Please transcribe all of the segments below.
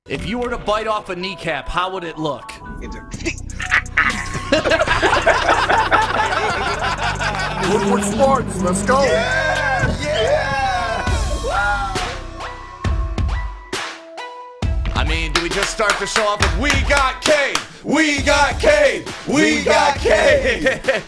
If you were to bite off a kneecap, how would it look? Woodward Sports, let's go. I mean, do we just start the show off with "We got Cade, we got Cade, we got Cade"?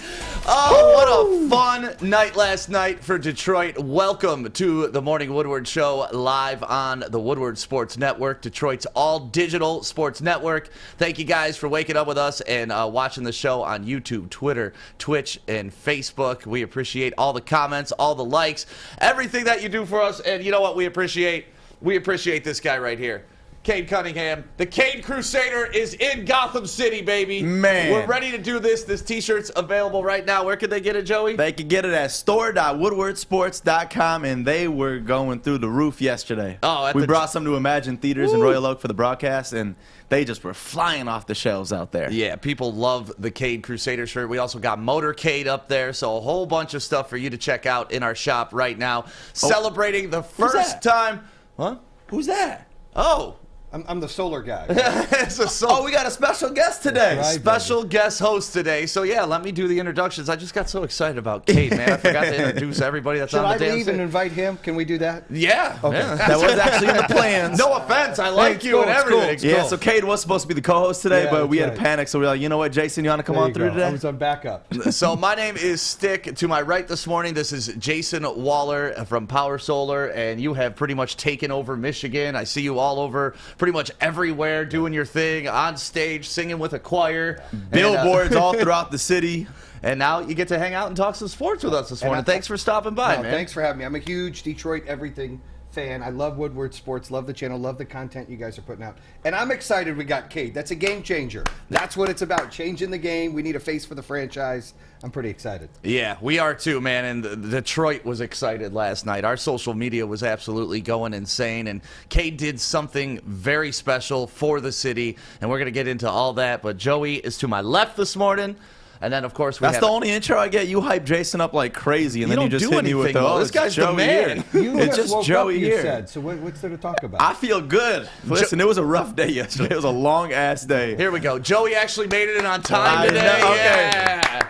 Oh, what a fun night last night for Detroit. Welcome to the Morning Woodward Show, live on the Woodward Sports Network, Detroit's all-digital sports network. Thank you guys for waking up with us and watching the show on YouTube, Twitter, Twitch, and Facebook. We appreciate all the comments, all the likes, everything that you do for us. And you know what we appreciate? We appreciate this guy right here. Cade Cunningham. The Cade Crusader is in Gotham City, baby. Man. We're ready to do this. This t-shirt's available right now. Where can they get it, Joey? They can get it at store.woodwardsports.com, and they were going through the roof yesterday. Oh, we brought some to Imagine Theaters in Royal Oak for the broadcast, and they just were flying off the shelves out there. Yeah, people love the Cade Crusader shirt. We also got Motorcade up there, so a whole bunch of stuff for you to check out in our shop right now. Celebrating the first time. Huh? Who's that? Oh. I'm the solar guy. Oh, we got a special guest today. Right, special guest host today. So, yeah, let me do the introductions. I just got so excited about Cade, man. I forgot to introduce everybody that's Should on the I dance. leave and invite him? Can we do that? Yeah. Okay. Yeah. That was actually in the plans. No offense. I like you and it's cool. everything. It's Yeah, cool. so Cade was supposed to be the co-host today, Yeah, but we that's had a right. panic, so we were like, you know what, Jason, you want to come There on you through go. today? I was on backup. So my name is Stick. To my right this morning, this is Jason Waller from Power Solar, and you have pretty much taken over Michigan. I see you all over pretty much everywhere doing your thing, on stage, singing with a choir. Billboards all throughout the city. And now you get to hang out and talk some sports with us this morning. Thanks for stopping by, No, man. thanks for having me. I'm a huge Detroit everything fan. I love Woodward Sports, love the channel, love the content you guys are putting out. And I'm excited we got Cade. That's a game changer. That's what it's about, changing the game. We need a face for the franchise. I'm pretty excited. Yeah, we are too, man. And Detroit was excited last night. Our social media was absolutely going insane. And Cade did something very special for the city. And we're going to get into all that. But Joey is to my left this morning. And then, of course, we That's have... the only intro I get. You hype Jason up like crazy, and You then you don't just do hit me with anything, the, though. oh, This it's guy's the Joey man. here. You It's just just woke Joey up, you here. said. So what's there to talk about? I feel good. Listen, it was a rough day yesterday. It was a long-ass day. Here we go. Joey actually made it in on time I today. know. Okay. Yeah.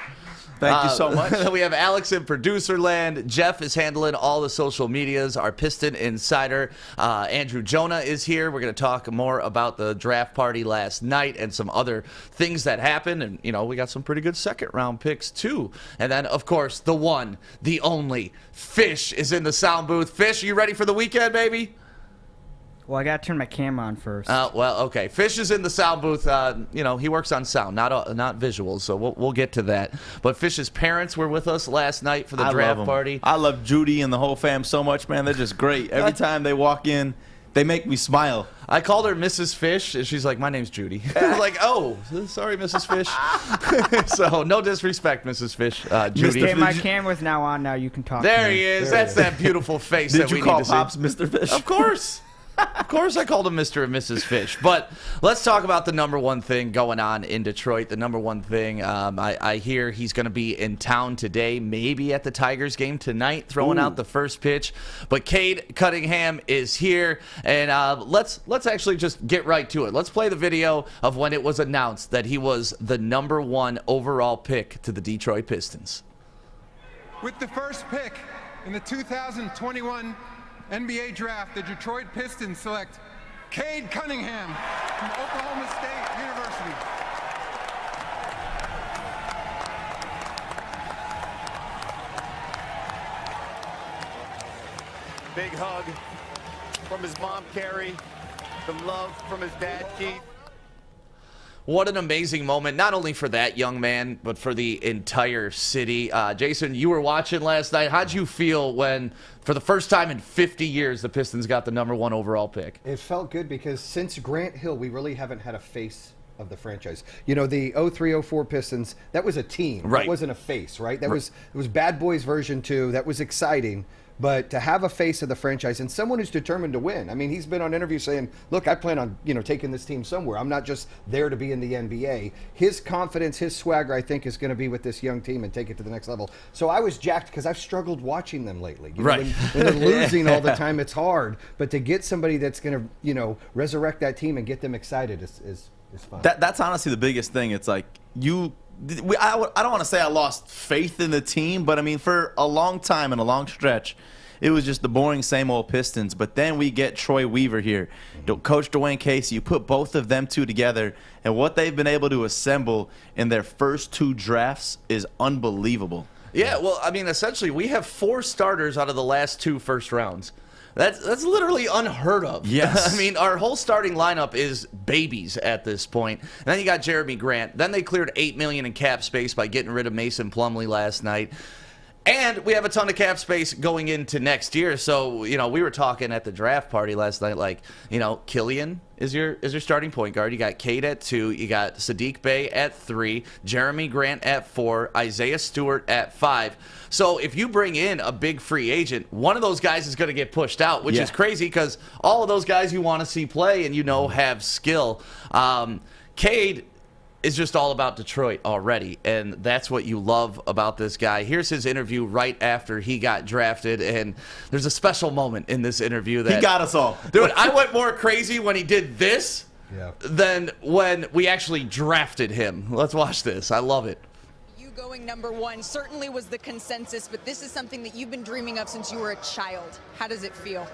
Thank you so much. We have Alex in producer land. Jeff is handling all the social medias. Our Piston insider, Andrew Jonah, is here. We're going to talk more about the draft party last night and some other things that happened. And, you know, we got some pretty good second-round picks, too. And then, of course, the one, the only, Fish is in the sound booth. Fish, you ready for the weekend, baby? Well, I got to turn my camera on first. Well, okay. Fish is in the sound booth. You know, he works on sound, not visuals, so we'll get to that. But Fish's parents were with us last night for the draft party. I love Judy and the whole fam so much, man. They're just great. Every time they walk in, they make me smile. I called her Mrs. Fish, and she's like, my name's Judy. I was like, oh, sorry, Mrs. Fish. So, no disrespect, Mrs. Fish. Judy. Okay, my camera's now on. Now you can talk. There to me. he is. That's that beautiful face Did that you we call need to Pops see. Mr. Fish? Of course. Of course I called him Mr. and Mrs. Fish. But let's talk about the number one thing going on in Detroit. The number one thing, I hear he's going to be in town today, maybe at the Tigers game tonight, throwing out the first pitch. But Cade Cunningham is here, and let's actually just get right to it. Let's play the video of when it was announced that he was the number one overall pick to the Detroit Pistons. With the first pick in the 2021 NBA draft, the Detroit Pistons select Cade Cunningham from Oklahoma State University. Big hug from his mom, Carrie. The love from his dad, Keith. What an amazing moment, not only for that young man, but for the entire city. Jason, you were watching last night. How'd you feel when, for the first time in 50 years, the Pistons got the number one overall pick? It felt good because since Grant Hill, we really haven't had a face of the franchise. You know, the 03-04 Pistons, that was a team. Right. That wasn't a face, right? That was, it was Bad Boys version 2. That was exciting. But to have a face of the franchise and someone who's determined to win. I mean, he's been on interviews saying, look, I plan on, taking this team somewhere. I'm not just there to be in the NBA. His confidence, his swagger, I think, is going to be with this young team and take it to the next level. So I was jacked because I've struggled watching them lately. Right. When they're losing all the time, it's hard. But to get somebody that's going to, resurrect that team and get them excited is fun. That's honestly the biggest thing. It's like I don't want to say I lost faith in the team, but I mean, for a long time and a long stretch, it was just the boring same old Pistons. But then we get Troy Weaver here, Coach Dwayne Casey. You put both of them two together, and what they've been able to assemble in their first 2 drafts is unbelievable. Yeah, well, I mean, essentially, we have 4 starters out of the last 2 first rounds. That's literally unheard of. Yes. I mean, our whole starting lineup is babies at this point. And then you got Jeremy Grant. Then they cleared $8 million in cap space by getting rid of Mason Plumlee last night. And we have a ton of cap space going into next year. So, we were talking at the draft party last night, like, Killian is your starting point guard. You got Cade at 2. You got Sadiq Bey at 3. Jeremy Grant at 4. Isaiah Stewart at 5. So if you bring in a big free agent, one of those guys is going to get pushed out, which is crazy because all of those guys you want to see play and have skill. Cade is just all about Detroit already, and that's what you love about this guy. Here's his interview right after he got drafted, and there's a special moment in this interview that He got us all. Dude, I went more crazy when he did this than when we actually drafted him. Let's watch this. I love it. You going number 1 certainly was the consensus, but this is something that you've been dreaming of since you were a child. How does it feel?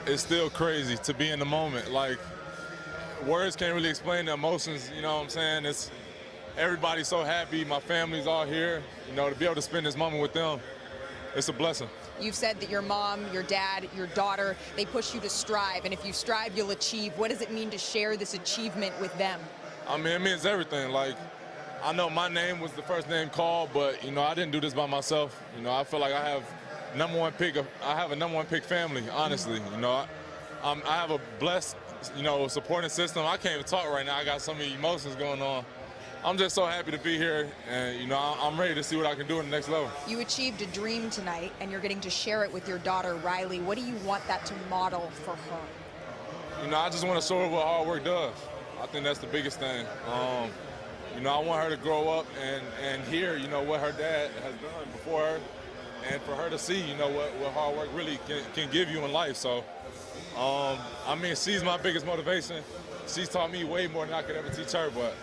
It's still crazy to be in the moment. Like, words can't really explain the emotions, you know what I'm saying? It's everybody's so happy, my family's all here, to be able to spend this moment with them, it's a blessing. You've said that your mom, your dad, your daughter, they push you to strive, and if you strive, you'll achieve. What does it mean to share this achievement with them? I mean, it means everything. Like, I know my name was the first name called, but, I didn't do this by myself. I feel like I have a number 1 pick family, honestly. I have a blessed supporting system. I can't even talk right now. I got so many emotions going on. I'm just so happy to be here, and I'm ready to see what I can do in the next level. You achieved a dream tonight, and you're getting to share it with your daughter, Riley. What do you want that to model for her? I just want to show her what hard work does. I think that's the biggest thing. I want her to grow up and hear, what her dad has done before her, and for her to see, what hard work really can give you in life. So. She's my biggest motivation. She's taught me way more than I could ever teach her, but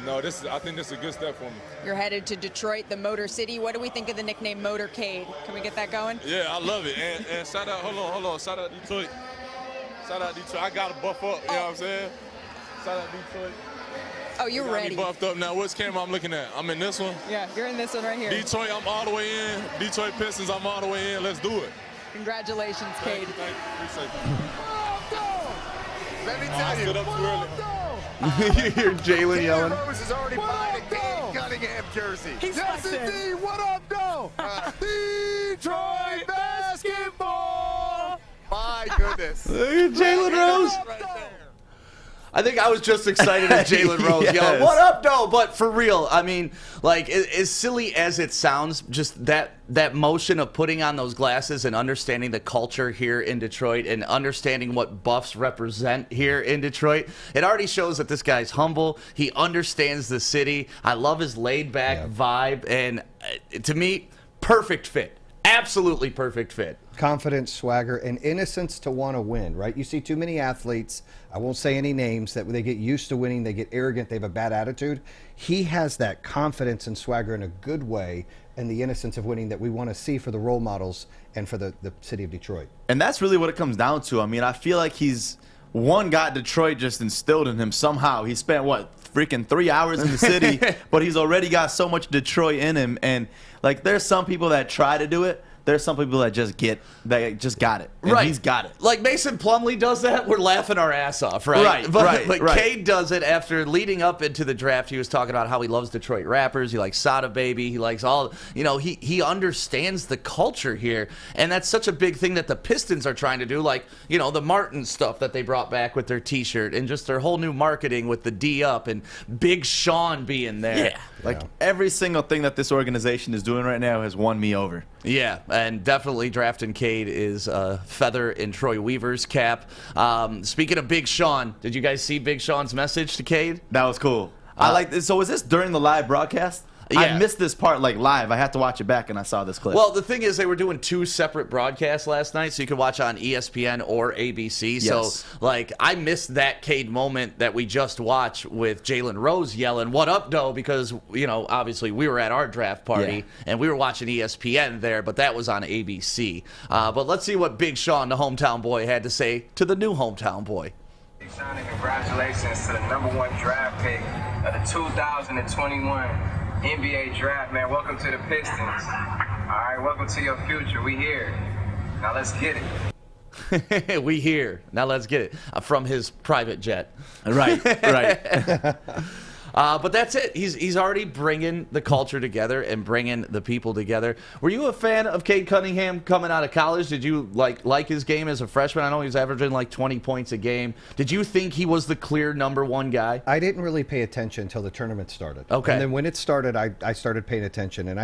I think this is a good step for me. You're headed to Detroit, the Motor City. What do we think of the nickname Motorcade? Can we get that going? Yeah, I love it. And shout out, hold on, shout out Detroit. Shout out Detroit. I got to buff up, you know what I'm saying? Shout out Detroit. Oh, you're ready. Buffed up now. Which camera I'm looking at? I'm in this one? Yeah, you're in this one right here. Detroit, I'm all the way in. Detroit Pistons, I'm all the way in. Let's do it. Congratulations, Cade. Thank you. Appreciate you. Let me tell you. You hear Jalen yelling? Rose is already buying a Cade Cunningham jersey. Yes, indeed. What up, though? Detroit basketball. My goodness. Jalen Rose. Right there. I think I was just excited as Jalen Rose yelling, "What up, though?" But for real, I mean, like, as silly as it sounds, just that motion of putting on those glasses and understanding the culture here in Detroit and understanding what Buffs represent here in Detroit, it already shows that this guy's humble. He understands the city. I love his laid-back vibe, and to me, perfect fit. Absolutely perfect fit. Confidence, swagger, and innocence to want to win, right? You see too many athletes, I won't say any names, that when they get used to winning, they get arrogant, they have a bad attitude. He has that confidence and swagger in a good way and the innocence of winning that we want to see for the role models and for the city of Detroit. And that's really what it comes down to. I mean, I feel like got Detroit just instilled in him somehow. He spent, freaking 3 hours in the city, but he's already got so much Detroit in him. And, like, there's some people that try to do it. There's some people that just got it. And he's got it. Like Mason Plumlee does that, we're laughing our ass off, right? But Cade does it after leading up into the draft. He was talking about how he loves Detroit rappers. He likes Sada Baby. He likes all, he understands the culture here. And that's such a big thing that the Pistons are trying to do. Like, the Martin stuff that they brought back with their T-shirt and just their whole new marketing with the D up and Big Sean being there. Yeah. Like every single thing that this organization is doing right now has won me over. Yeah, and definitely drafting Cade is a feather in Troy Weaver's cap. Speaking of Big Sean, did you guys see Big Sean's message to Cade? That was cool. I like this. So was this during the live broadcast? Yeah. I missed this part live. I had to watch it back, and I saw this clip. Well, the thing is, they were doing 2 separate broadcasts last night, so you could watch on ESPN or ABC. Yes. So, I missed that Cade moment that we just watched with Jalen Rose yelling, "What up, though?" Because, obviously we were at our draft party, and we were watching ESPN there, but that was on ABC. But let's see what Big Sean, the hometown boy, had to say to the new hometown boy. Big Sean, congratulations to the #1 draft pick of the 2021 NBA draft, man. Welcome to the Pistons. All right, welcome to your future. We here. Now let's get it. We here. Now let's get it. From his private jet. Right. But that's it. He's already bringing the culture together and bringing the people together. Were you a fan of Cade Cunningham coming out of college? Did you like his game as a freshman? I know he was averaging 20 points a game. Did you think he was the clear #1 guy? I didn't really pay attention until the tournament started. Okay. And then when it started, I started paying attention, and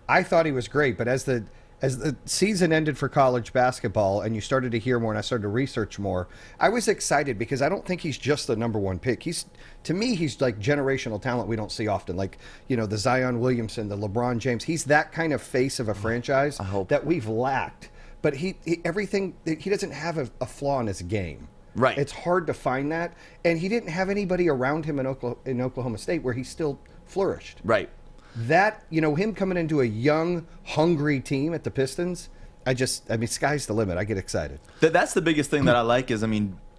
I thought he was great. But as the season ended for college basketball and you started to hear more and I started to research more, I was excited because I don't think he's just the #1 pick. To me, he's like generational talent we don't see often. Like, the Zion Williamson, the LeBron James. He's that kind of face of a franchise that we've lacked. But he doesn't have a flaw in his game. Right. It's hard to find that. And he didn't have anybody around him in Oklahoma State where he still flourished. Right. That, him coming into a young, hungry team at the Pistons, sky's the limit. I get excited. That's the biggest thing that I like is,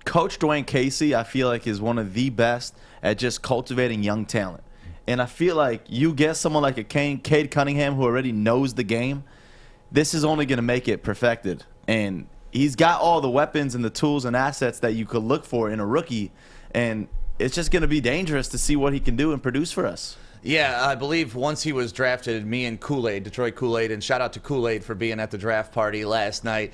Coach Dwayne Casey, I feel like, is one of the best at just cultivating young talent. And I feel like you get someone like a Cade Cunningham who already knows the game, this is only going to make it perfected. And he's got all the weapons and the tools and assets that you could look for in a rookie. And it's just going to be dangerous to see what he can do and produce for us. Yeah, I believe once he was drafted, me and Kool-Aid, Detroit Kool-Aid, and shout out to Kool-Aid for being at the draft party last night.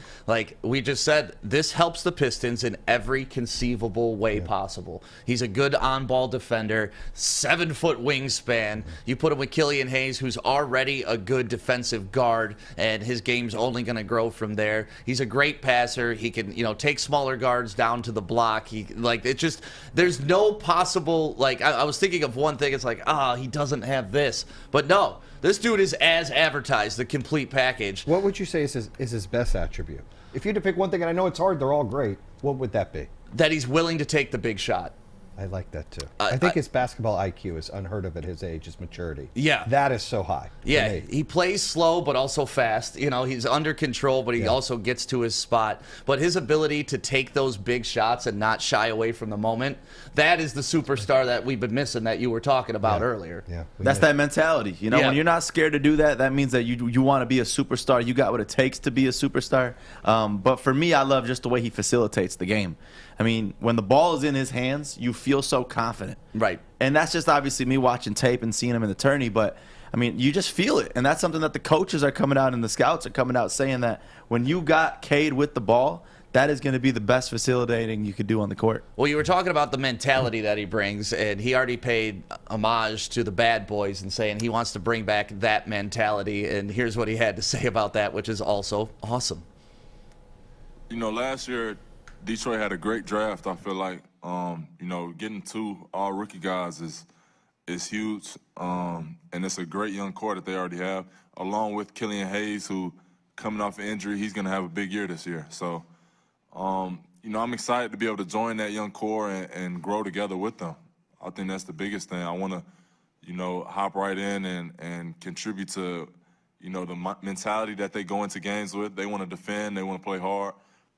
We just said, this helps the Pistons in every conceivable way possible. He's a good on-ball defender, 7-foot wingspan. You put him with Killian Hayes, who's already a good defensive guard, and his game's only going to grow from there. He's a great passer. He can, take smaller guards down to the block. There's no possible, I was thinking of one thing. It's he doesn't have this. But no, this dude is as advertised, the complete package. What would you say is his best attribute? If you had to pick one thing, and I know it's hard, they're all great, what would that be? That he's willing to take the big shot. I like that too. I think his basketball IQ is unheard of at his age, his maturity. Yeah. That is so high. Yeah, he plays slow but also fast. He's under control, but he also gets to his spot. But his ability to take those big shots and not shy away from the moment, that is the superstar that we've been missing that you were talking about earlier. Yeah. That's that mentality. When you're not scared to do that, that means that you want to be a superstar. You got what it takes to be a superstar. But for me, I love just the way he facilitates the game. When the ball is in his hands, you feel so confident. Right. And that's just obviously me watching tape and seeing him in the tourney. But, you just feel it. And that's something that the coaches are coming out and the scouts are coming out saying that when you got Cade with the ball, that is going to be the best facilitating you could do on the court. Well, you were talking about the mentality that he brings, and he already paid homage to the bad boys and saying he wants to bring back that mentality. And here's what he had to say about that, which is also awesome. Last year, Detroit had a great draft. I feel like, getting 2 all-rookie guys is huge, and it's a great young core that they already have, along with Killian Hayes, who, coming off an injury, he's going to have a big year this year. So, I'm excited to be able to join that young core and grow together with them. I think that's the biggest thing. I want to, hop right in and contribute to, the mentality that they go into games with. They want to defend. They want to play hard.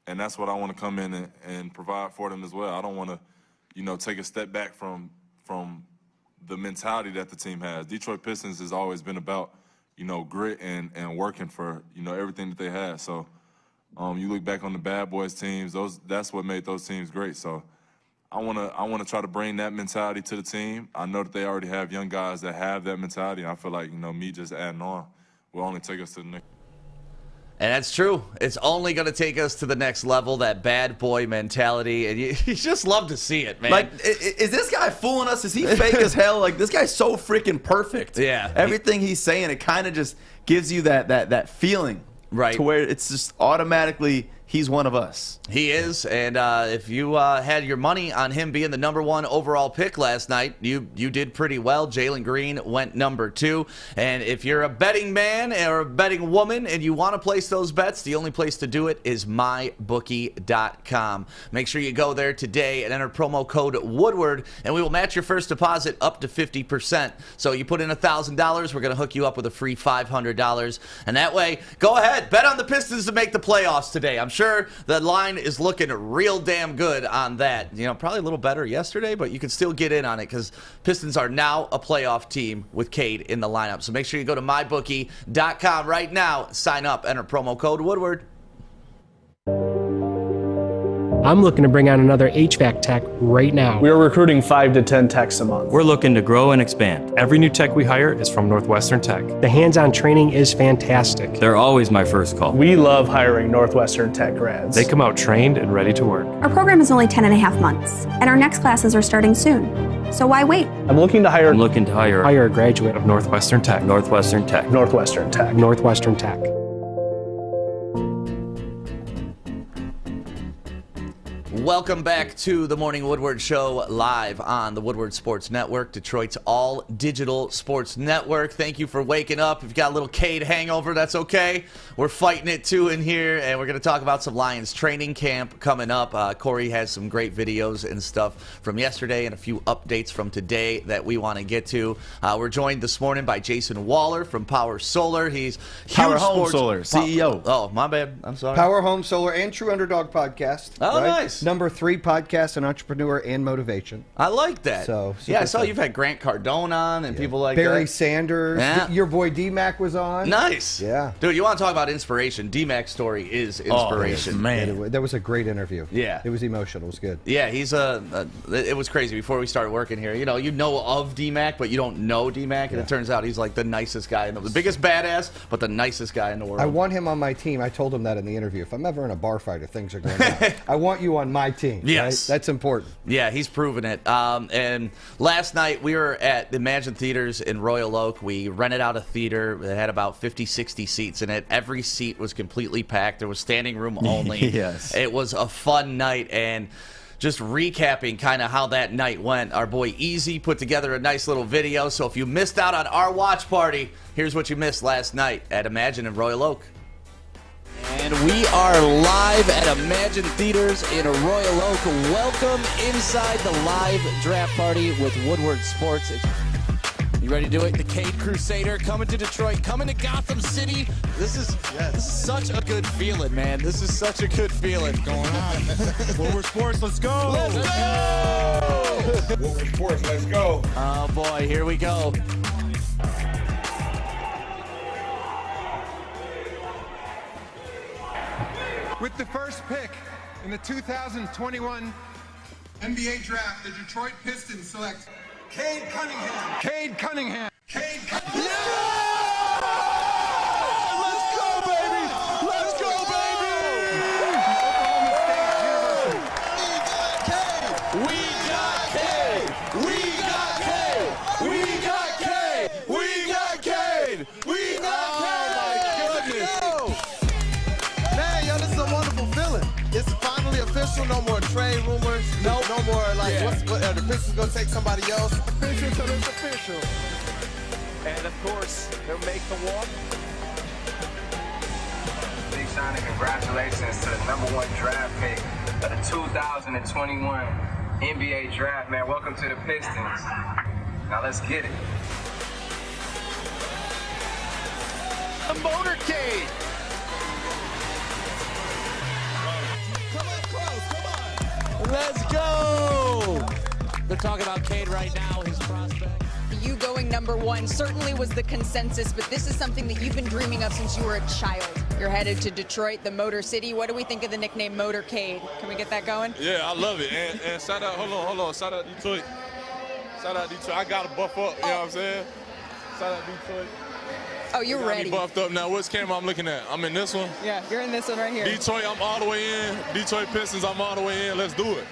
And that's what I want to come in and provide for them as well. I don't want to, take a step back from the mentality that the team has. Detroit Pistons has always been about, grit and working for, everything that they have. So you look back on the bad boys teams, that's what made those teams great. So I want to try to bring that mentality to the team. I know that they already have young guys that have that mentality. And I feel like, me just adding on will only take us to the next. And that's true. It's only going to take us to the next level, that bad boy mentality. And you just love to see it, man. Is this guy fooling us? Is he fake as hell? This guy's so freaking perfect. Yeah. Everything he's saying, it kind of just gives you that feeling Right. To where it's just automatically he's one of us. He is, and if you had your money on him being the #1 overall pick last night, you did pretty well. Jalen Green went #2, and if you're a betting man or a betting woman and you want to place those bets, the only place to do it is mybookie.com. Make sure you go there today and enter promo code Woodward, and we will match your first deposit up to 50%. So you put in $1,000, we're going to hook you up with a free $500, and that way, go ahead, bet on the Pistons to make the playoffs today. I'm sure the line is looking real damn good on that. You know, probably a little better yesterday, but you can still get in on it because Pistons are now a playoff team with Cade in the lineup. So make sure you go to mybookie.com right now, sign up, enter promo code Woodward. I'm looking to bring on another HVAC tech right now. We are recruiting 5 to 10 techs a month. We're looking to grow and expand. Every new tech we hire is from Northwestern Tech. The hands-on training is fantastic. They're always my first call. We love hiring Northwestern Tech grads. They come out trained and ready to work. Our program is only 10.5 months, and our next classes are starting soon. So why wait? I'm looking to hire a graduate of Northwestern Tech. Northwestern Tech. Northwestern Tech. Welcome back to the Morning Woodward Show, live on the Woodward Sports Network, Detroit's all-digital sports network. Thank you for waking up. If you've got a little Cade hangover, that's okay. We're fighting it, too, in here, and we're going to talk about some Lions training camp coming up. Corey has some great videos and stuff from yesterday and a few updates from today that we want to get to. We're joined this morning by Jason Waller from Power Solar. He's Power Home Solar, CEO. Oh, my bad. I'm sorry. Power Home Solar and True Underdog podcast. Oh, right? nice. #3 podcast on entrepreneur and motivation. I like that. So yeah, I saw you've had Grant Cardone on and people like Barry that. Sanders. Yeah. Your boy D-Mac was on. Nice. Yeah. Dude, you want to talk about inspiration? D-Mac's story is inspiration. Oh, man. That was a great interview. Yeah. It was emotional. It was good. Yeah, he's it was crazy before we started working here. You know of D-Mac, but you don't know D-Mac, and it turns out he's like the nicest guy the biggest badass, but the nicest guy in the world. I want him on my team. I told him that in the interview. If I'm ever in a bar fight or things are going on, I want you on my team. Yes. Right? That's important. Yeah, he's proven it. And last night we were at the Imagine Theaters in Royal Oak. We rented out a theater that had about 50, 60 seats in it. Every seat was completely packed. There was standing room only. Yes. It was a fun night, and just recapping kind of how that night went, our boy Easy put together a nice little video. So if you missed out on our watch party, here's what you missed last night at Imagine in Royal Oak. And we are live at Imagine Theaters in Royal Oak. Welcome inside the live draft party with Woodward Sports. You ready to do it? The Cade Crusader coming to Detroit, coming to Gotham City. This is such a good feeling, man. This is such a good feeling. Going on. Woodward Sports, let's go. Let's go. Woodward Sports, let's go. Oh boy, here we go. With the first pick in the 2021 NBA Draft, the Detroit Pistons select Cade Cunningham. Cade Cunningham. Cade Cunningham. Yeah! Let's go, baby! Let's go, baby! We got Cade! We got Cade! We got Cade! We got Cade! We got Cade! Oh my goodness! Man, yo, this is a wonderful feeling. It's finally official. No more trade rumors. No more like, the Pistons gonna take somebody else. Official till it's official. And of course, they'll make the walk. Big sign and congratulations to the #1 draft pick of the 2021 NBA Draft, man. Welcome to the Pistons. Now let's get it. The Motorcade. Come on, close. Come on. Let's go! They're talking about Cade right now, his prospect. You going #1 certainly was the consensus, but this is something that you've been dreaming of since you were a child. You're headed to Detroit, the Motor City. What do we think of the nickname Motorcade? Can we get that going? Yeah, I love it. And shout out, hold on. Shout out Detroit. Shout out Detroit. I got to buff up, you know what I'm saying? Shout out Detroit. Oh, you're ready. Buffed up now. Which camera I'm looking at? I'm in this one. Yeah, you're in this one right here. Detroit, I'm all the way in. Detroit Pistons, I'm all the way in. Let's do it.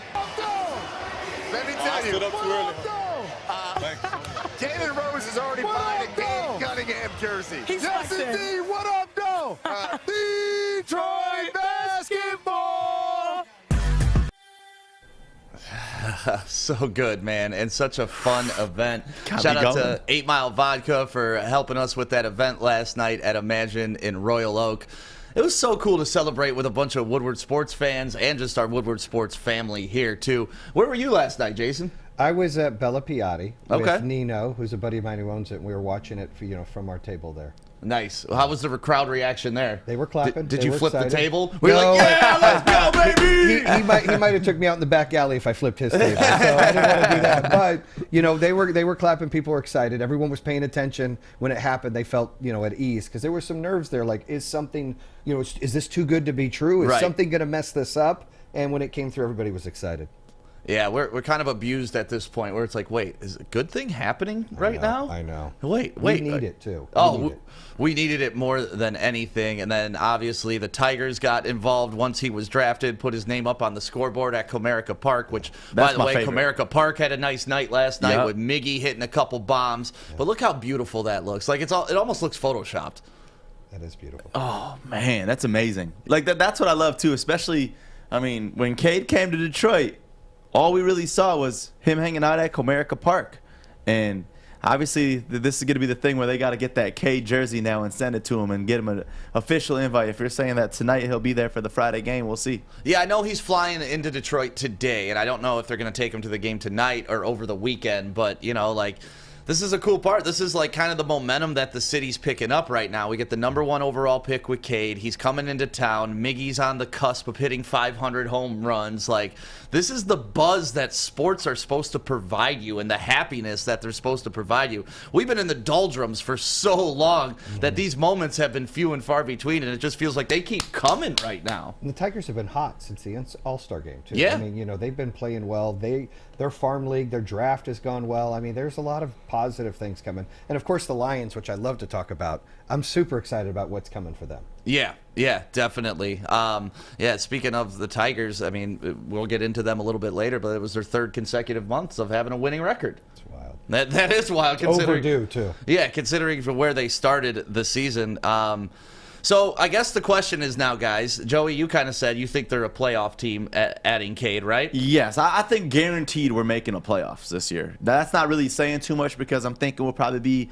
Let me I tell stood you, up too early. Thank you. Jalen Rose is already buying a Cade Cunningham jersey. Yes, indeed. What up, though? go. Detroit basketball. So good, man, and such a fun event. Got Shout me out going. to 8 Mile Vodka for helping us with that event last night at Imagine in Royal Oak. It was so cool to celebrate with a bunch of Woodward sports fans and just our Woodward sports family here, too. Where were you last night, Jason? I was at Bella Piatti Okay. with Nino, who's a buddy of mine who owns it, and we were watching it for, from our table there. Nice. How was the crowd reaction there? They were clapping. Did They you were flip excited. the table? Were you like, yeah, let's go, baby? He might have took me out in the back alley if I flipped his table. So I didn't want to do that. But they were clapping. People were excited. Everyone was paying attention when it happened. They felt at ease because there were some nerves there. Like, is something is this too good to be true? Is Right. something going to mess this up? And when it came through, everybody was excited. Yeah, we're kind of abused at this point where it's like, wait, is a good thing happening right now? I know. Wait. We need it too. We needed it more than anything. And then obviously the Tigers got involved once he was drafted, put his name up on the scoreboard at Comerica Park, which, That's by the my way, favorite. Comerica Park had a nice night last night Yep. with Miggy hitting a couple bombs. But look how beautiful that looks. Like it almost looks photoshopped. That is beautiful. Oh man, that's amazing. Like that's what I love too. Especially, when Cade came to Detroit, all we really saw was him hanging out at Comerica Park, and obviously this is going to be the thing where they got to get that Cade jersey now and send it to him and get him an official invite. If you're saying that tonight he'll be there for the Friday game, we'll see. Yeah, I know he's flying into Detroit today, and I don't know if they're going to take him to the game tonight or over the weekend, but, this is a cool part. This is like kind of the momentum that the city's picking up right now. We get the #1 overall pick with Cade. He's coming into town. Miggy's on the cusp of hitting 500 home runs. Like, this is the buzz that sports are supposed to provide you and the happiness that they're supposed to provide you. We've been in the doldrums for so long that these moments have been few and far between, and it just feels like they keep coming right now. And the Tigers have been hot since the All-Star game, too. Yeah. They've been playing well. Their farm league, their draft has gone well. there's a lot of positive things coming. And, of course, the Lions, which I love to talk about. I'm super excited about what's coming for them. Yeah, definitely. Speaking of the Tigers, we'll get into them a little bit later, but it was their third consecutive months of having a winning record. That's wild. That is wild. Considering, overdue, too. Yeah, considering from where they started the season. So I guess the question is now, guys, Joey, you kind of said you think they're a playoff team adding Cade, right? Yes, I think guaranteed we're making a playoffs this year. That's not really saying too much because I'm thinking we'll probably be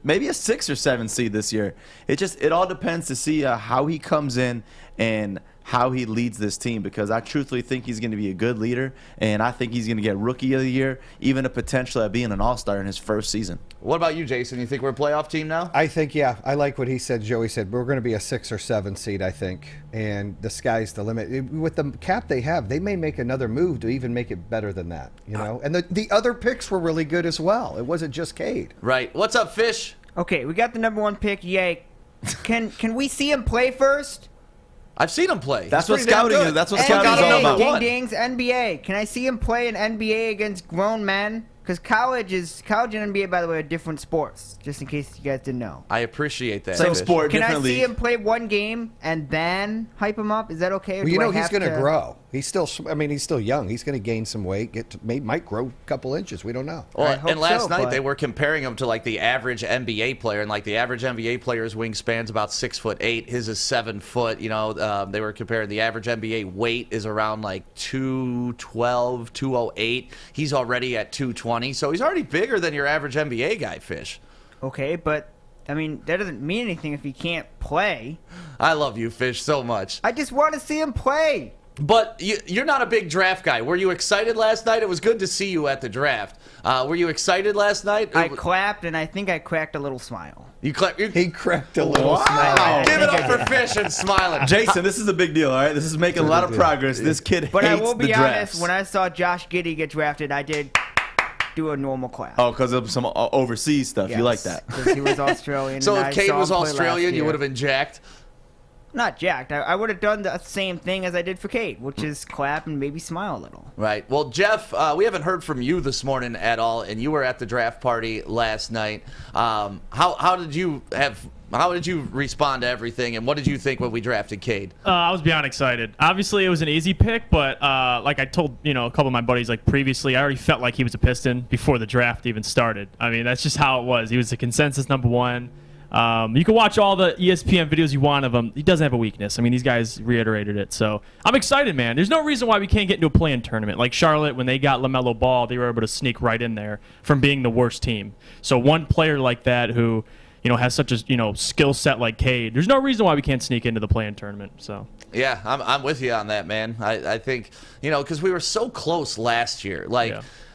maybe a 6 or 7 seed this year. It all depends to see how he comes in and how he leads this team, because I truthfully think he's going to be a good leader, and I think he's going to get Rookie of the Year, even a potential at being an All-Star in his first season. What about you, Jason? You think we're a playoff team now? I think, yeah. I like what he said. Joey said we're going to be a 6 or 7 seed, I think, and the sky's the limit. With the cap they have, they may make another move to even make it better than that, And the other picks were really good as well. It wasn't just Cade. Right. What's up, Fish? Okay, we got the #1 pick. Yay! Can we see him play first? I've seen him play. That's what scouting is. That's what scouting is all about. Ding dings, NBA. Can I see him play in NBA against grown men? Because college and NBA, by the way, are different sports. Just in case you guys didn't know. I appreciate that. Same sport, Can I different see league. him play one game and then hype him up? Is that okay? Or Well, do I he's have going to grow. He's still, he's still young. He's going to gain some weight. Might grow a couple inches. We don't know. Well, and last night they were comparing him to like the average NBA player, and like the average NBA player's wingspan's about 6'8". His is 7 foot. They were comparing the average NBA weight is around like 212, 208. He's already at 220, so he's already bigger than your average NBA guy, Fish. Okay, but that doesn't mean anything if he can't play. I love you, Fish, so much. I just want to see him play. But you're not a big draft guy. Were you excited last night? It was good to see you at the draft. Were you excited last night? I clapped, and I think I cracked a little smile. You clapped? He cracked a little smile. Give it up for Fish and smiling. Jason, this is a big deal, all right? This is making a lot of progress. This kid But hates I will the be drafts. honest, when I saw Josh Giddey get drafted, I did do a normal clap. Oh, because of some overseas stuff. You like that. Because he was Australian. So and if I Cade saw was him play Australian, last you year. would have been jacked? Not jacked. I would have done the same thing as I did for Cade, which is clap and maybe smile a little. Right. Well, Jeff, we haven't heard from you this morning at all, and you were at the draft party last night. How did you respond to everything, and what did you think when we drafted Cade? I was beyond excited. Obviously, it was an easy pick, but like I told a couple of my buddies previously, I already felt like he was a Piston before the draft even started. That's just how it was. He was the consensus #1. You can watch all the ESPN videos you want of him. He doesn't have a weakness. I mean, these guys reiterated it. So I'm excited, man. There's no reason why we can't get into a play-in tournament. Like Charlotte, when they got LaMelo Ball, they were able to sneak right in there from being the worst team. So one player like that who, has such a, skill set like Cade, there's no reason why we can't sneak into the play-in tournament. So. Yeah, I'm with you on that, man. I think, because we were so close last year.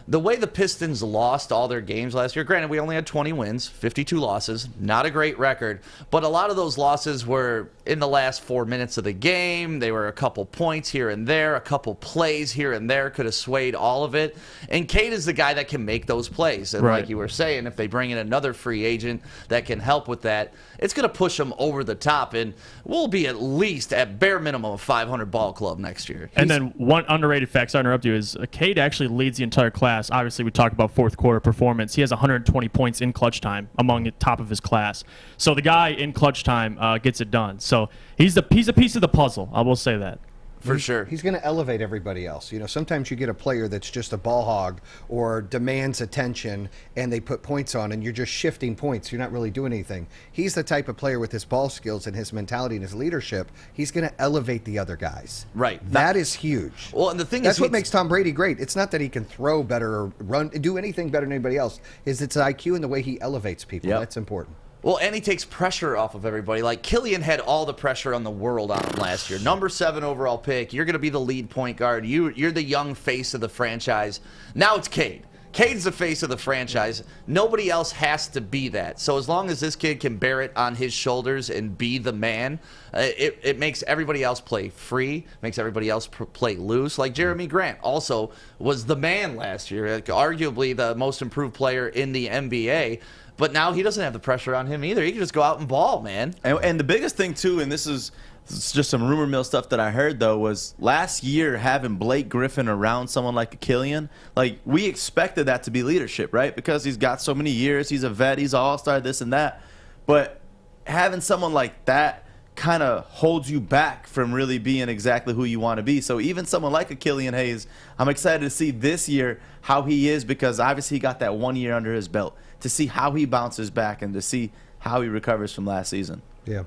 The way the Pistons lost all their games last year, granted, we only had 20 wins, 52 losses, not a great record, but a lot of those losses were in the last 4 minutes of the game. They were a couple points here and there, a couple plays here and there could have swayed all of it. And Cade is the guy that can make those plays. And like you were saying, if they bring in another free agent that can help with that, it's going to push them over the top. And we'll be at least at bare minimum a 500 ball club next year. And then one underrated fact, sorry to interrupt you, is Cade actually leads the entire class. Obviously, we talked about fourth quarter performance. He has 120 points in clutch time among the top of his class. So the guy in clutch time gets it done. So he's a piece of the puzzle. I will say that. For sure. He's going to elevate everybody else. Sometimes you get a player that's just a ball hog or demands attention and they put points on and you're just shifting points. You're not really doing anything. He's the type of player with his ball skills and his mentality and his leadership. He's going to elevate the other guys. Right. That is huge. Well, and the thing that's is, what makes Tom Brady great. It's not that he can throw better or run, do anything better than anybody else. It's IQ and the way he elevates people. That's important. Well, and he takes pressure off of everybody. Like, Killian had all the pressure on the world on him last year. Number 7 overall pick. You're going to be the lead point guard. You're the young face of the franchise. Now it's Cade. Cade's the face of the franchise. Nobody else has to be that. So as long as this kid can bear it on his shoulders and be the man, it makes everybody else play free, makes everybody else play loose. Like Jeremy Grant also was the man last year, arguably the most improved player in the NBA. But now he doesn't have the pressure on him either. He can just go out and ball, man. And the biggest thing, too, and this is just some rumor mill stuff that I heard, though, was last year having Blake Griffin around someone like a Killian, like, we expected that to be leadership, right? Because he's got so many years. He's a vet. He's an all-star, this and that. But having someone like that kind of holds you back from really being exactly who you want to be. So even someone like a Killian Hayes, I'm excited to see this year how he is, because obviously he got that 1 year under his belt, to see how he bounces back and to see how he recovers from last season. Yeah.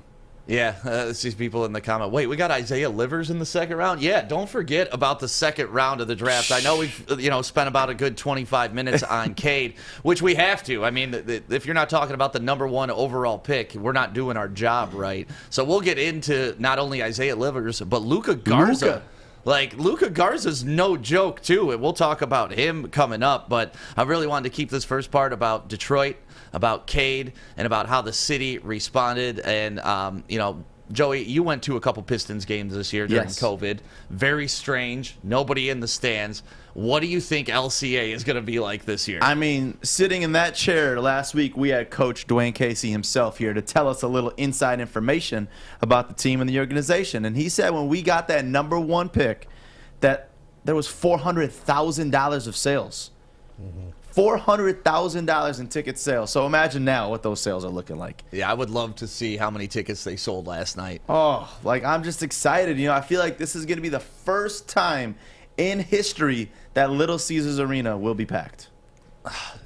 Yeah, see people in the comment. Wait, we got Isaiah Livers in the second round? Yeah, don't forget about the second round of the draft. I know we've spent about a good 25 minutes on Cade, which we have to. I mean, if you're not talking about the number 1 overall pick, we're not doing our job right. So we'll get into not only Isaiah Livers, but Luka Garza. Like, Luka Garza's no joke, too, and we'll talk about him coming up. But I really wanted to keep this first part about Detroit, about Cade, and about how the city responded. And, Joey, you went to a couple Pistons games this year during COVID. Very strange. Nobody in the stands. What do you think LCA is going to be like this year? I mean, sitting in that chair last week, we had Coach Dwayne Casey himself here to tell us a little inside information about the team and the organization. And he said when we got that number 1 pick that there was $400,000 of sales. $400,000 in ticket sales. So imagine now what those sales are looking like. Yeah, I would love to see how many tickets they sold last night. Oh, like, I'm just excited. I feel like this is going to be the first time in history that Little Caesars Arena will be packed.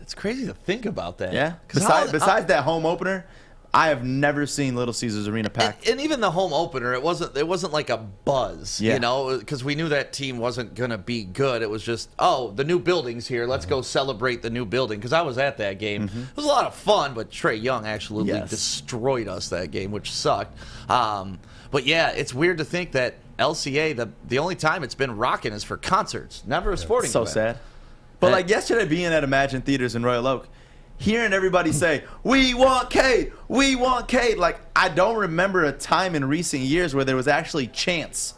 It's crazy to think about that. Yeah. Besides that home opener, I have never seen Little Caesars Arena packed. And even the home opener, it wasn't like a buzz, because we knew that team wasn't going to be good. It was just, the new building's here. Let's go celebrate the new building, because I was at that game. It was a lot of fun, but Trae Young absolutely destroyed us that game, which sucked. But, yeah, it's weird to think that LCA, the only time it's been rocking is for concerts, never a sporting event. So sad. But, like, yesterday being at Imagine Theaters in Royal Oak, hearing everybody say, "We want Cade, we want Cade." Like, I don't remember a time in recent years where there was actually chants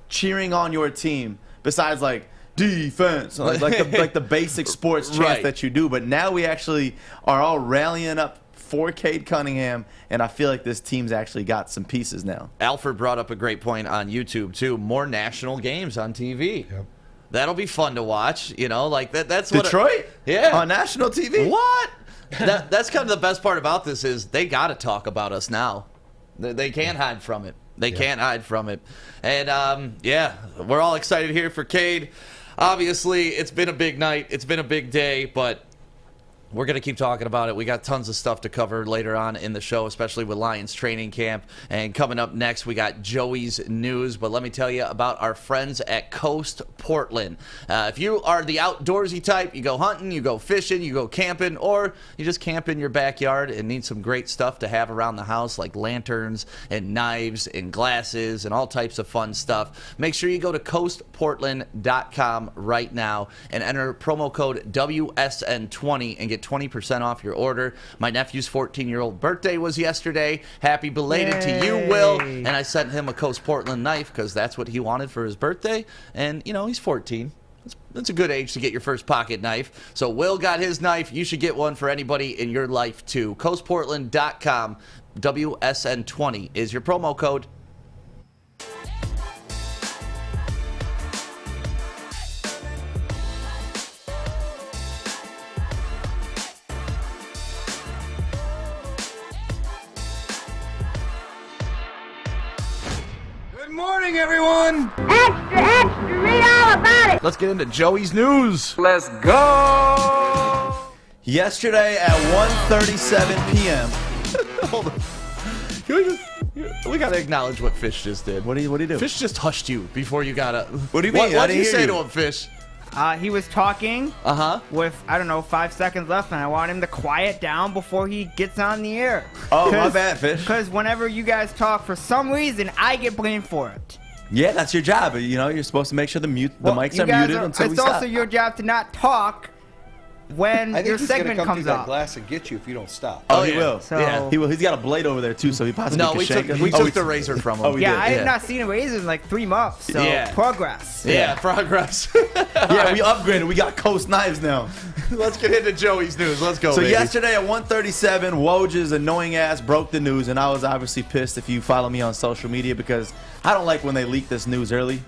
cheering on your team besides, like, defense, like the basic sports chants that you do. But now we actually are all rallying up for Cade Cunningham, and I feel like this team's actually got some pieces now. Alfred brought up a great point on YouTube, too. More national games on TV. Yep. That'll be fun to watch, like that's what Detroit? On national TV? What? That's kind of the best part about this is they got to talk about us now. They can't hide from it. They can't hide from it. And, we're all excited here for Cade. Obviously, it's been a big night. It's been a big day, but We're going to keep talking about it. We got tons of stuff to cover later on in the show, especially with Lions training camp. And coming up next, we got Joey's news. But let me tell you about our friends at Coast Portland. If you are the outdoorsy type, you go hunting, you go fishing, you go camping, or you just camp in your backyard and need some great stuff to have around the house, like lanterns and knives and glasses and all types of fun stuff, make sure you go to coastportland.com right now and enter promo code WSN20 and get 20% off your order. My nephew's 14-year-old birthday was yesterday. Happy belated to you, Will. And I sent him a Coast Portland knife because that's what he wanted for his birthday. And, you know, he's 14. That's a good age to get your first pocket knife. So Will got his knife. You should get one for anybody in your life, too. CoastPortland.com. WSN20 is your promo code. Good morning, everyone. Extra, read all about it. Let's get into Joey's news. Let's go. Yesterday at 1:37 p.m. Hold on. We got to acknowledge what Fish just did. What do you do? Fish just hushed you before you got up. What do you mean? What did you say to him, Fish? He was talking Uh-huh. with, I don't know, 5 seconds left, and I want him to quiet down before he gets on the air. Oh, my bad, Fish. Because whenever you guys talk, for some reason, I get blamed for it. Yeah, that's your job. You know, you're supposed to make sure the mics are muted until we It's stop. also your job to not talk when I think your he's gonna segment come comes through that up. glass and get you if you don't stop. Oh, he will. So- Yeah, he will. He's got a blade over there too, so he possibly No, could we shake took, him. we took the razor from him. Oh, we Yeah, did. I have not seen a razor in like 3 months, so Yeah. progress. Yeah, progress. Yeah, we upgraded. We got Coast knives now. Let's get into Joey's news. Let's go, So baby. yesterday at 1:37, Woj's annoying ass broke the news, and I was obviously pissed if you follow me on social media because I don't like when they leak this news early.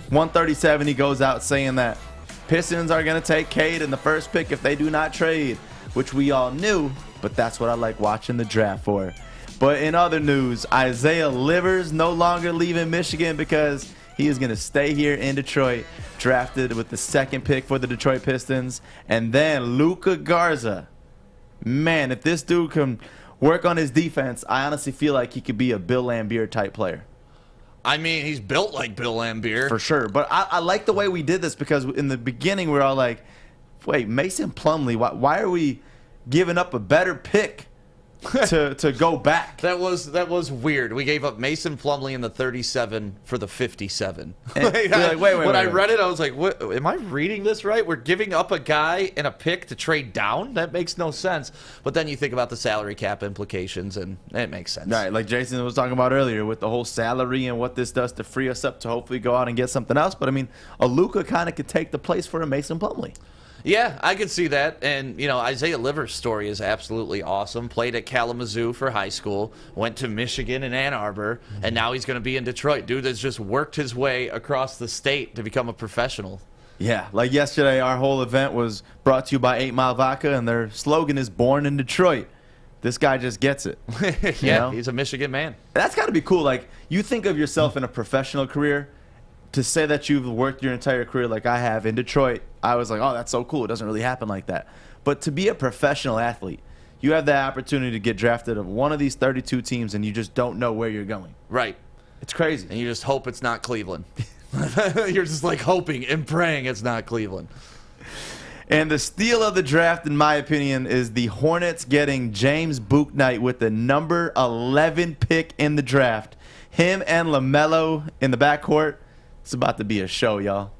1:37, he goes out saying that Pistons are going to take Cade in the first pick if they do not trade, which we all knew, but that's what I like watching the draft for. But in other news, Isaiah Livers no longer leaving Michigan because he is going to stay here in Detroit, drafted with the 2nd pick for the Detroit Pistons. And then Luka Garza. Man, if this dude can work on his defense, I honestly feel like he could be a Bill Laimbeer type player. I mean, he's built like Bill Laimbeer. For sure. But I like the way we did this because in the beginning we were all like, wait, Mason Plumlee, why are we giving up a better pick to go back? That was weird. We gave up Mason Plumlee in the 37 for the 57. Wait, when I read it, I was like, "What? Am I reading this right? We're giving up a guy and a pick to trade down? That makes no sense." But then you think about the salary cap implications, and it makes sense. Right, like Jason was talking about earlier with the whole salary and what this does to free us up to hopefully go out and get something else. But I mean, a Luka kind of could take the place for a Mason Plumlee. Yeah, I could see that. And, you know, Isaiah Livers' story is absolutely awesome. Played at Kalamazoo for high school, went to Michigan and Ann Arbor, and now he's going to be in Detroit. Dude has just worked his way across the state to become a professional. Yeah, like yesterday, our whole event was brought to you by 8 Mile Vodka, and their slogan is Born in Detroit. This guy just gets it. Yeah, know? he's a Michigan man. That's got to be cool. Like, you think of yourself in a professional career, to say that you've worked your entire career like I have in Detroit, I was like, oh, that's so cool. It doesn't really happen like that. But to be a professional athlete, you have the opportunity to get drafted of one of these 32 teams, and you just don't know where you're going. Right. It's crazy. And you just hope it's not Cleveland. You're just like hoping and praying it's not Cleveland. And the steal of the draft, in my opinion, is the Hornets getting James Bouknight with the number 11 pick in the draft. Him and LaMelo in the backcourt. It's about to be a show, y'all.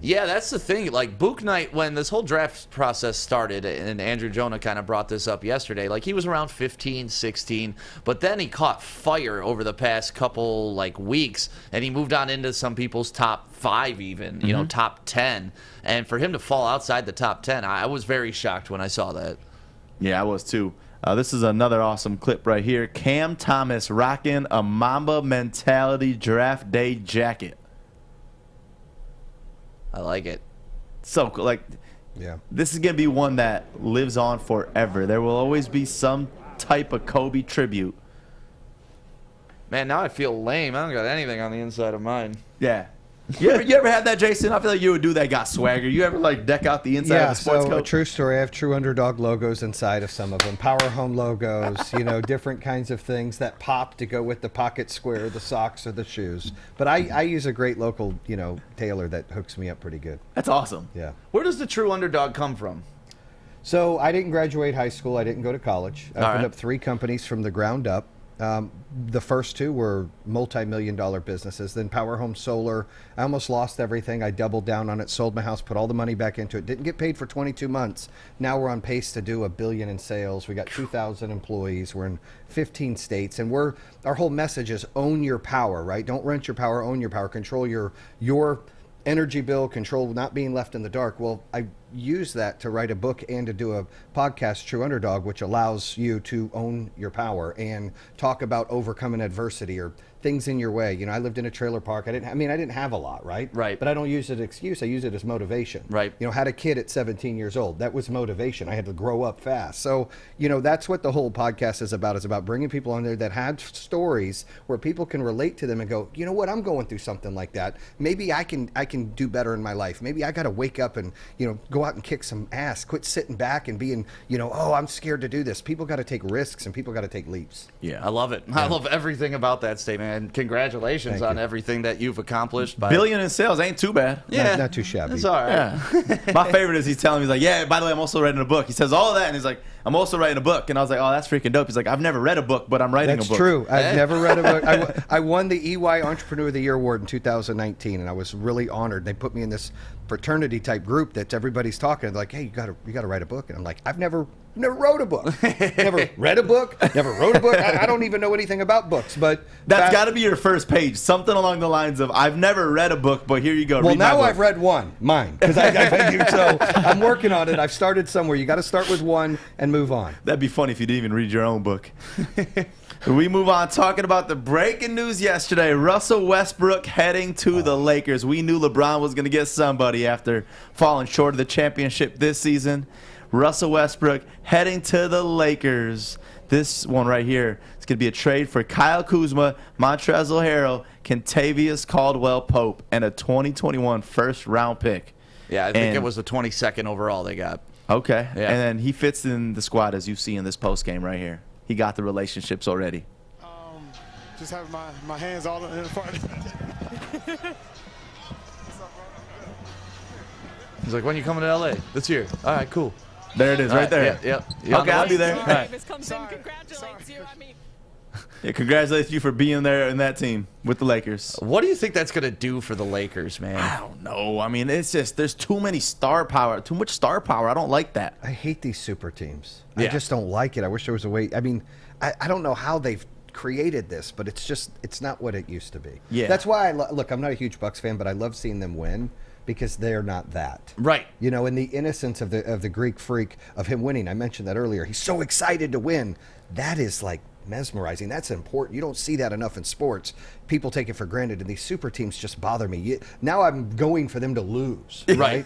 Yeah, that's the thing. Like, Bouknight, when this whole draft process started, and Andrew Jonah kind of brought this up yesterday, like, he was around 15, 16, but then he caught fire over the past couple, like, weeks, and he moved on into some people's top 5 even, you know, top 10. And for him to fall outside the top 10, I was very shocked when I saw that. Yeah, I was too. This is another awesome clip right here. Cam Thomas rocking a Mamba Mentality draft day jacket. I like it. So cool. Like, yeah, this is going to be one that lives on forever. There will always be some type of Kobe tribute. Man, now I feel lame. I don't got anything on the inside of mine. Yeah. You ever had that, Jason? I feel like you would do that. Got swagger. You ever like deck out the inside of the sports so coat? a true story. I have True Underdog logos inside of some of them. Power Home logos, different kinds of things that pop to go with the pocket square, the socks, or the shoes. But I use a great local, tailor that hooks me up pretty good. That's awesome. Yeah. Where does the True Underdog come from? So I didn't graduate high school. I didn't go to college. I opened up 3 companies from the ground up. The first 2 were multi-million-dollar businesses. Then Power Home Solar, I almost lost everything. I doubled down on it, sold my house, put all the money back into it. Didn't get paid for 22 months. Now we're on pace to do $1 billion in sales. We got 2,000 employees. We're in 15 states, and our whole message is own your power, right? Don't rent your power, own your power. Control your energy bill, control not being left in the dark. Well, I use that to write a book and to do a podcast, True Underdog, which allows you to own your power and talk about overcoming adversity or things in your way. I lived in a trailer park. I didn't have a lot, right? Right. But I don't use it as an excuse. I use it as motivation. Right. Had a kid at 17 years old. That was motivation. I had to grow up fast. So, that's what the whole podcast is about. It's about bringing people on there that had stories where people can relate to them and go, you know what, I'm going through something like that. Maybe I can do better in my life. Maybe I got to wake up and, go out and kick some ass. Quit sitting back and being, oh, I'm scared to do this. People got to take risks and people got to take leaps. Yeah, I love it. Yeah. I love everything about that statement. And congratulations on everything that you've accomplished. $1 billion in sales ain't too bad. Yeah, not too shabby. It's all right. Yeah. My favorite is he's telling me, he's like, yeah, by the way, I'm also writing a book. He says all of that, and he's like, I'm also writing a book. And I was like, oh, that's freaking dope. He's like, I've never read a book, but I'm writing a book. That's true. I've never read a book. I won the EY Entrepreneur of the Year Award in 2019, and I was really honored. They put me in this fraternity type group that everybody's talking. They're like, hey, you gotta write a book. And I'm like, I've never wrote a book. Never read a book. Never wrote a book. I don't even know anything about books. But that's got to be your first page. Something along the lines of, I've never read a book, but here you go. Well, now I've read one, mine. Because so I'm working on it. I've started somewhere. You got to start with one and move on. That'd be funny if you didn't even read your own book. We move on talking about the breaking news yesterday. Russell Westbrook heading to the Lakers. We knew LeBron was going to get somebody after falling short of the championship this season. Russell Westbrook heading to the Lakers. This one right here is going to be a trade for Kyle Kuzma, Montrezl Harrell, Kentavious Caldwell-Pope, and a 2021 first-round pick. Yeah, I think it was the 22nd overall they got. Okay. Yeah. And then he fits in the squad as you see in this post game right here. He got the relationships already. Just having my hands all in front. He's like, when you coming to LA? This year. All right, cool. There it is, right there. Yep. Okay, I'll be there. Sorry, Davis comes in, congratulates you. Yeah, congratulates you for being there in that team with the Lakers. What do you think that's going to do for the Lakers, man? I don't know. I mean, it's just there's too much star power. I don't like that. I hate these super teams. Yeah. I just don't like it. I wish there was a way. I mean, I don't know how they've created this, but it's not what it used to be. Yeah. That's why look, I'm not a huge Bucks fan, but I love seeing them win because they're not that. Right. In the innocence of the Greek freak of him winning. I mentioned that earlier. He's so excited to win. That is like mesmerizing. That's important. You don't see that enough in sports. People take it for granted, and these super teams just bother me. Now I'm going for them to lose. Right.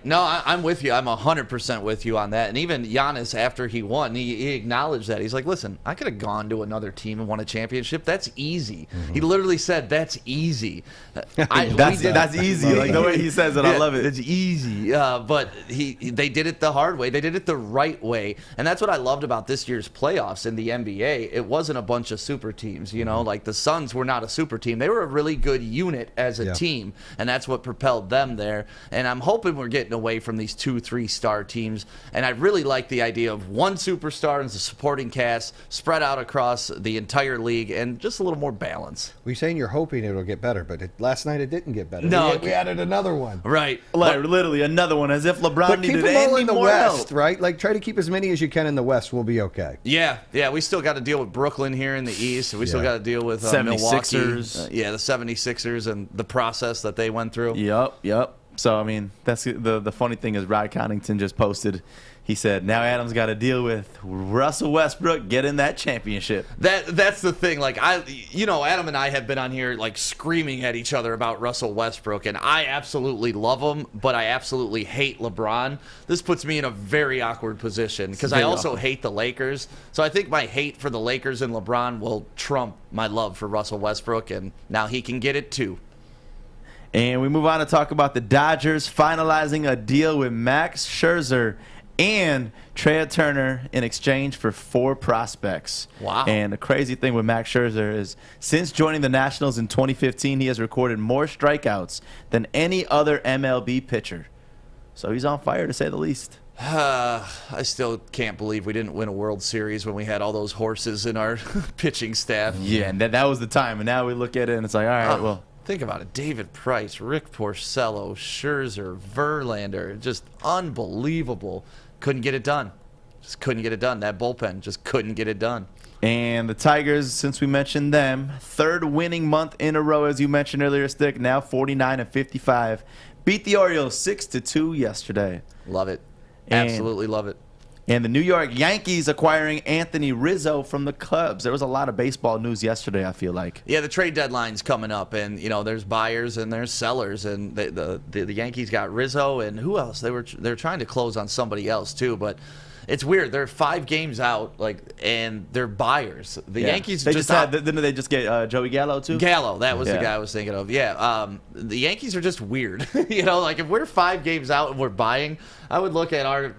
No, I'm with you. I'm 100% with you on that. And even Giannis, after he won, he acknowledged that. He's like, listen, I could have gone to another team and won a championship. That's easy. Mm-hmm. He literally said, that's easy. That's easy. Like the way he says it, I love it. It's easy. But they did it the hard way. They did it the right way. And that's what I loved about this year's playoffs in the NBA. It wasn't a bunch of super teams. Like the Suns were not a super team. They were a really good unit as a team, and that's what propelled them there. And I'm hoping we're getting away from these 2-3 star teams. And I really like the idea of one superstar and the supporting cast spread out across the entire league and just a little more balance. Well, you're saying you're hoping it'll get better, but last night it didn't get better. No, we added another one. Right. Literally another one, as if LeBron needed them all in the more West, help. right? Like try to keep as many as you can in the West. We'll be okay. Yeah. We still got to deal with Brooklyn here in the East. We still got to deal with 76ers. Milwaukee. The 76ers and the process that they went through. Yep. So, I mean, that's the funny thing is Rod Connington just posted, he said, now Adam's got to deal with Russell Westbrook getting that championship. That's the thing. Like, Adam and I have been on here, like, screaming at each other about Russell Westbrook, and I absolutely love him, but I absolutely hate LeBron. This puts me in a very awkward position because I also hate the Lakers. So I think my hate for the Lakers and LeBron will trump my love for Russell Westbrook, and now he can get it too. And we move on to talk about the Dodgers finalizing a deal with Max Scherzer and Trey Turner in exchange for 4 prospects. Wow. And the crazy thing with Max Scherzer is since joining the Nationals in 2015, he has recorded more strikeouts than any other MLB pitcher. So he's on fire, to say the least. I still can't believe we didn't win a World Series when we had all those horses in our pitching staff. Yeah, and that was the time. And now we look at it and it's like, all right, well. Think about it. David Price, Rick Porcello, Scherzer, Verlander. Just unbelievable. Couldn't get it done. Just couldn't get it done. That bullpen just couldn't get it done. And the Tigers, since we mentioned them, 3rd winning month in a row, as you mentioned earlier, Stick, now 49-55. Beat the Orioles 6-2 yesterday. Love it. Absolutely love it. And the New York Yankees acquiring Anthony Rizzo from the Cubs. There was a lot of baseball news yesterday, I feel like. Yeah, the trade deadline's coming up, and there's buyers and there's sellers, and the Yankees got Rizzo, and who else? They're trying to close on somebody else too, but it's weird. They're 5 games out, and they're buyers. The Yankees didn't they just get Joey Gallo too? Gallo, that was the guy I was thinking of. Yeah, the Yankees are just weird. If we're 5 games out and we're buying, I would look at our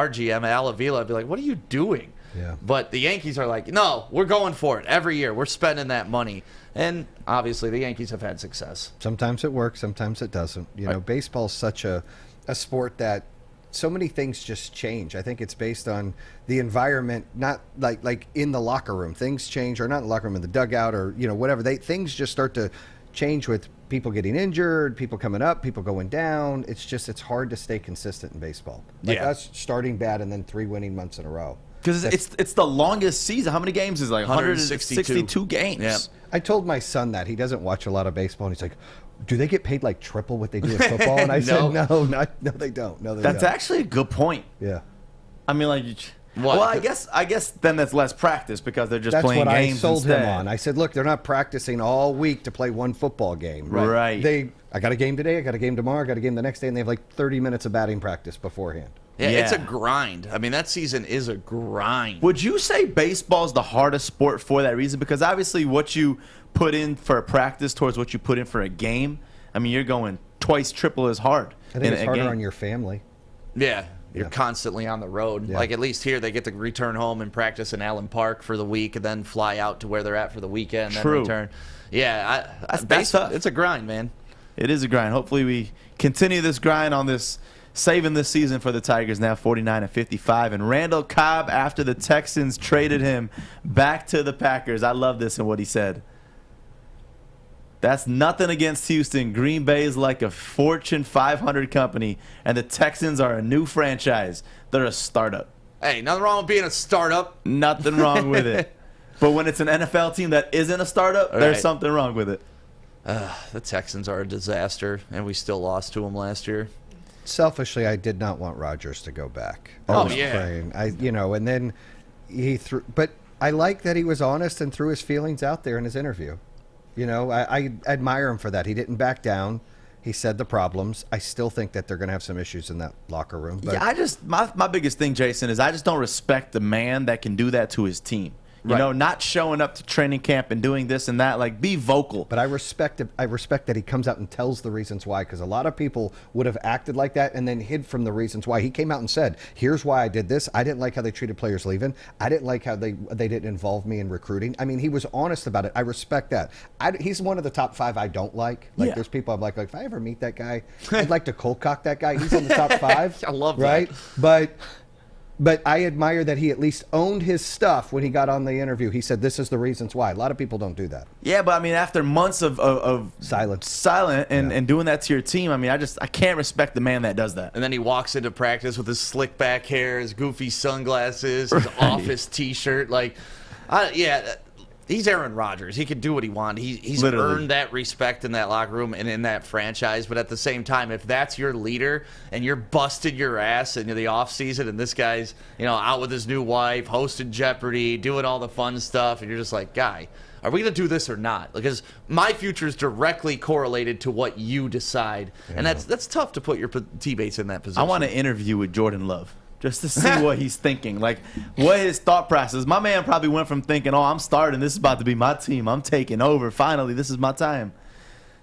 GM Al Avila and be like, "What are you doing?" Yeah. But the Yankees are like, "No, we're going for it every year. We're spending that money." And obviously, the Yankees have had success. Sometimes it works, sometimes it doesn't. Baseball's such a sport that so many things just change. I think it's based on the environment, not like in the locker room. Things change, or not in the locker room, in the dugout, or whatever. Things just start to change with people getting injured, people coming up, people going down. It's hard to stay consistent in baseball. Us starting bad and then 3 winning months in a row. Because it's the longest season. How many games is it? 162 games. Yeah. I told my son that. He doesn't watch a lot of baseball, and he's like, do they get paid like triple what they do in football? And I said, no, they don't. No, they don't. That's actually a good point. Yeah. I mean, well, I guess then that's less practice because they're just playing games. That's what I sold instead. him on. I said, look, they're not practicing all week to play 1 football game. Right. I got a game today, I got a game tomorrow, I got a game the next day, and they have like 30 minutes of batting practice beforehand. Yeah, it's a grind. I mean, that season is a grind. Would you say baseball's the hardest sport for that reason? Because obviously what you put in for a practice towards what you put in for a game, I mean, you're going twice, triple as hard. I think it's harder on your family. Yeah. You're constantly on the road. Yeah. Like, at least here, they get to return home and practice in Allen Park for the week and then fly out to where they're at for the weekend and then return. Yeah, that's tough. It's a grind, man. It is a grind. Hopefully we continue this grind on this, saving this season for the Tigers, now 49-55. And Randall Cobb, after the Texans traded him back to the Packers. I love this and what he said. That's nothing against Houston. Green Bay is like a Fortune 500 company, and the Texans are a new franchise. They're a startup. Hey, nothing wrong with being a startup. Nothing wrong with it. But when it's an NFL team that isn't a startup, there's something wrong with it. The Texans are a disaster, and we still lost to them last year. Selfishly, I did not want Rodgers to go back. Praying. And then he threw. But I like that he was honest and threw his feelings out there in his interview. I admire him for that. He didn't back down. He said the problems. I still think that they're going to have some issues in that locker room. But yeah, my biggest thing, Jason, is I just don't respect the man that can do that to his team. You know, not showing up to training camp and doing this and that. Like, be vocal. But I respect it. I respect that he comes out and tells the reasons why, because a lot of people would have acted like that and then hid from the reasons why. He came out and said, here's why I did this. I didn't like how they treated players leaving. I didn't like how they didn't involve me in recruiting. I mean, he was honest about it. I respect that. He's one of the top 5 I don't like. Like, there's people I'm like, if I ever meet that guy, I'd like to cold cock that guy. He's in the top 5. I love that. Right? But I admire that he at least owned his stuff when he got on the interview. He said, this is the reasons why. A lot of people don't do that. Yeah, but I mean, after months of silent and doing that to your team, I mean, I can't respect the man that does that. And then he walks into practice with his slick back hair, his goofy sunglasses, his office T-shirt. He's Aaron Rodgers. He can do what he wants. He's earned that respect in that locker room and in that franchise. But at the same time, if that's your leader and you're busting your ass in the offseason and this guy's out with his new wife, hosting Jeopardy, doing all the fun stuff, and you're just like, guy, are we going to do this or not? Because my future is directly correlated to what you decide. Yeah. And that's tough to put your teammates in that position. I want to interview with Jordan Love. Just to see what he's thinking, like what his thought process. My man probably went from thinking, "Oh, I'm starting. This is about to be my team. I'm taking over. Finally, this is my time."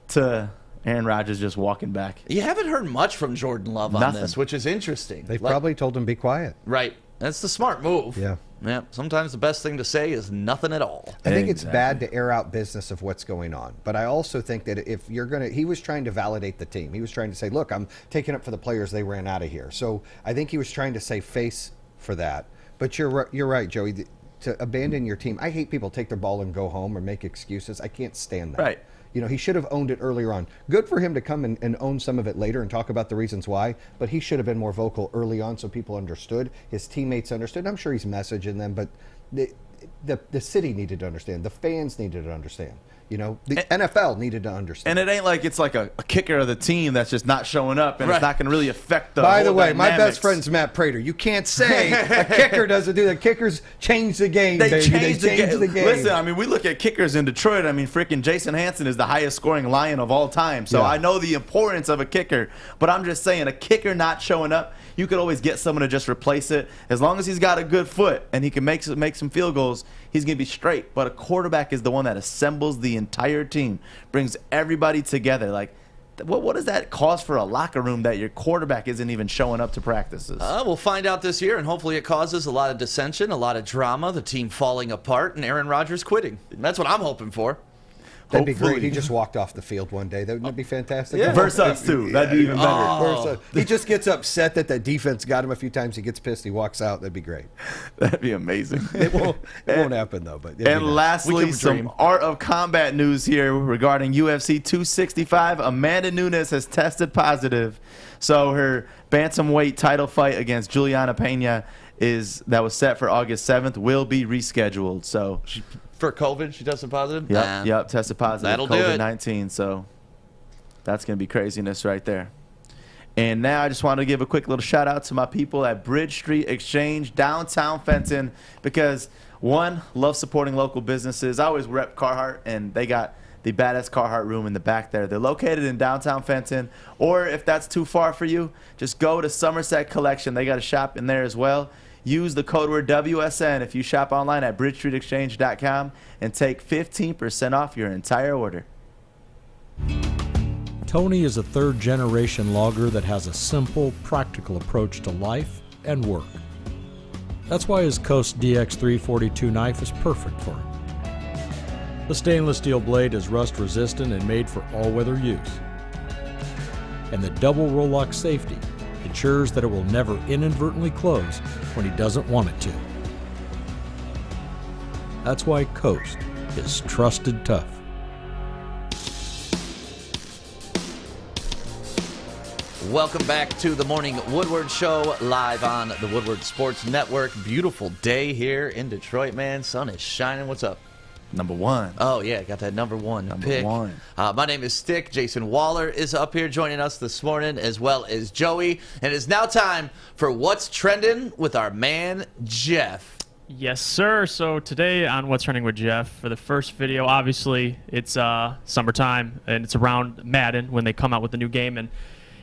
To, Aaron Rodgers just walking back. You haven't heard much from Jordan Love on Nothing. this, which is interesting. They've probably told him be quiet. Right. That's the smart move. Yeah. Yeah. Sometimes the best thing to say is nothing at all. I think it's bad to air out business of what's going on. But I also think that if you're going to, he was trying to validate the team. He was trying to say, look, I'm taking up for the players. They ran out of here. So I think he was trying to save face for that. But you're right, Joey. To abandon your team. I hate people take their ball and go home or make excuses. I can't stand that. Right. You know, he should have owned it earlier on. Good for him to come and own some of it later and talk about the reasons why, but he should have been more vocal early on so people understood. His teammates understood. I'm sure he's messaging them, but the city needed to understand. The fans needed to understand. You know, the NFL needed to understand. And it ain't like it's like a kicker of the team that's just not showing up, and it's not going to really affect the By the whole way, my dynamics. best friend's Matt Prater. You can't say a kicker doesn't do that. Kickers change the game, They baby. changed They change the game. Listen, I mean, we look at kickers in Detroit. I mean, freaking Jason Hansen is the highest scoring Lion of all time. So Yeah. I know the importance of a kicker, but I'm just saying a kicker not showing up, you could always get someone to just replace it. As long as he's got a good foot and he can make some field goals, he's going to be straight. But a quarterback is the one that assembles the entire team, brings everybody together. Like, what does that cause for a locker room that your quarterback isn't even showing up to practices? We'll find out this year, and hopefully it causes a lot of dissension, a lot of drama, the team falling apart, and Aaron Rodgers quitting. That's what I'm hoping for. That'd be great. He just walked off the field one day. Wouldn't that be fantastic? Yeah. Versus us, too. That'd be even better. Versus us. He just gets upset that the defense got him a few times. He gets pissed. He walks out. That'd be great. That'd be amazing. It won't happen, though. But And lastly, some Art of Combat news here regarding UFC 265. Amanda Nunes has tested positive. So her bantamweight title fight against Juliana Pena that was set for August 7th will be rescheduled. So For COVID, she tested positive? Yep, tested positive. That'll do it. COVID-19. So that's going to be craziness right there. And now I just want to give a quick little shout out to my people at Bridge Street Exchange, downtown Fenton, because one, love supporting local businesses. I always rep Carhartt, and they got the badass Carhartt room in the back there. They're located in downtown Fenton, or if that's too far for you, just go to Somerset Collection. They got a shop in there as well. Use the code word WSN if you shop online at bridgestreetexchange.com and take 15% off your entire order. Tony is a third-generation logger that has a simple, practical approach to life and work. That's why his Coast DX342 knife is perfect for him. The stainless steel blade is rust-resistant and made for all-weather use. And the double roll-lock safety ensures that it will never inadvertently close when he doesn't want it to. That's why Coast is trusted tough. Welcome back to the Morning Woodward Show, live on the Woodward Sports Network. Beautiful day here in Detroit, man. Sun is shining. What's up? Number one. Oh, yeah, got that number one pick. One. My name is Stick. Jason Waller is up here joining us this morning, as well as Joey. And it's now time for What's Trending with our man, Jeff. Yes, sir. So today on What's Trending with Jeff, for the first video, obviously, it's summertime, and it's around Madden when they come out with the new game. And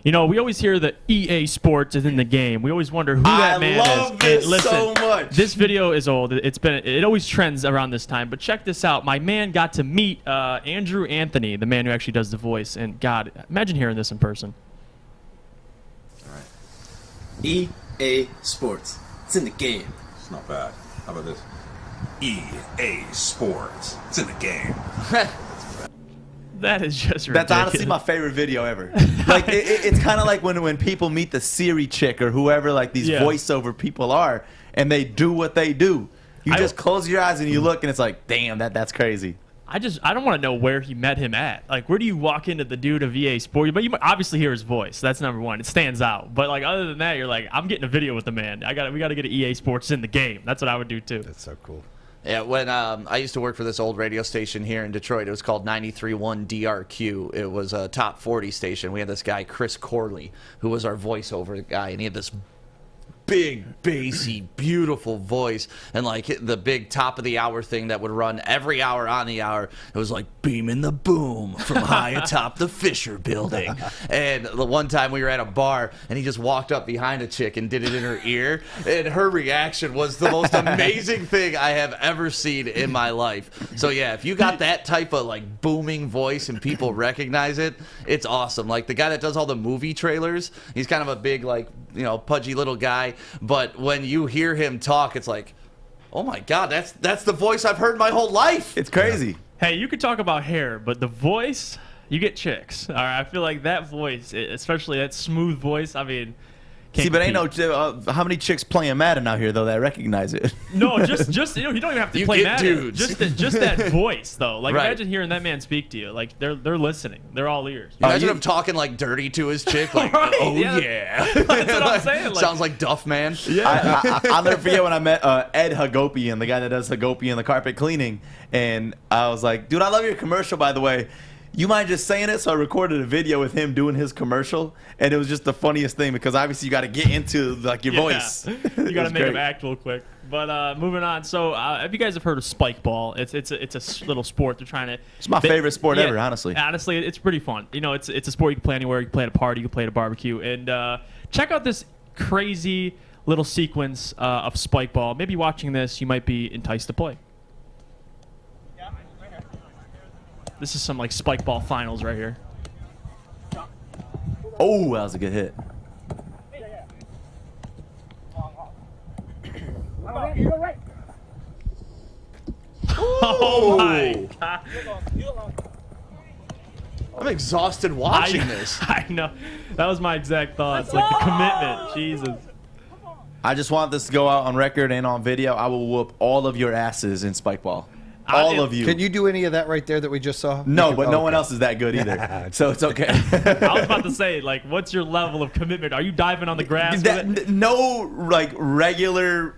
you know, we always hear that EA Sports is in the game. We always wonder who that man is. I love this and listen, so much. This video is old. It always trends around this time. But check this out. My man got to meet Andrew Anthony, the man who actually does the voice. And God, imagine hearing this in person. All right. EA Sports. It's in the game. It's not bad. How about this? EA Sports. It's in the game. That is just ridiculous. That's honestly my favorite video ever. Like it's kind of like when people meet the Siri chick or whoever, like these voiceover people are, and they do what they do. You just close your eyes and you look, and it's like, damn, that's crazy. I don't want to know where he met him at. Like, where do you walk into the dude of EA Sports? But you might obviously hear his voice. That's number one. It stands out. But like other than that, you're like, I'm getting a video with the man. We got to get an EA Sports in the game. That's what I would do too. That's so cool. Yeah, when I used to work for this old radio station here in Detroit, it was called 93.1 DRQ. It was a top 40 station. We had this guy, Chris Corley, who was our voiceover guy, and he had this big, bassy, beautiful voice, and like the big top of the hour thing that would run every hour on the hour. It was like beaming the boom from high atop the Fisher Building. And the one time we were at a bar, and he just walked up behind a chick and did it in her ear, and her reaction was the most amazing thing I have ever seen in my life. So yeah, if you got that type of like booming voice and people recognize it, it's awesome. Like the guy that does all the movie trailers, he's kind of a big, like, you know, pudgy little guy, but when you hear him talk, it's like, oh my God, that's the voice I've heard my whole life. It's crazy. Hey, you could talk about hair, but the voice, you get chicks. All right, I feel like that voice, especially that smooth voice, I mean, can't See, but compete. ain't no how many chicks playing Madden out here though that recognize it? No, just you know, you don't even have to You play get Madden. dudes. Just that voice though. Like Right. imagine hearing that man speak to you. Like they're listening. They're all ears. Imagine him talking like dirty to his chick, like, Right, oh yeah. yeah. That's what I'm saying. Like, Sounds like Duff Man. yeah. I'll never forget when I met Ed Hagopian, the guy that does Hagopian, the carpet cleaning, and I was like, dude, I love your commercial, by the way. You mind just saying it? So I recorded a video with him doing his commercial, and it was just the funniest thing because obviously you got to get into like your voice. You got to make them act real quick. But moving on. So if you guys have heard of spike ball, it's a little sport. They're trying to. It's my favorite sport ever, honestly. Honestly, it's pretty fun. You know, it's a sport you can play anywhere. You can play at a party. You can play at a barbecue. And check out this crazy little sequence of spike ball. Maybe watching this, you might be enticed to play. This is some like spike ball finals right here. Oh, that was a good hit. Oh my God. I'm exhausted watching this. I know. That was my exact thoughts. Like the commitment. Jesus. I just want this to go out on record and on video. I will whoop all of your asses in spike ball. All of you. Can you do any of that right there that we just saw? No, but no one else is that good either. So it's okay. I was about to say, like, what's your level of commitment? Are you diving on the grass? with it? No, like, regular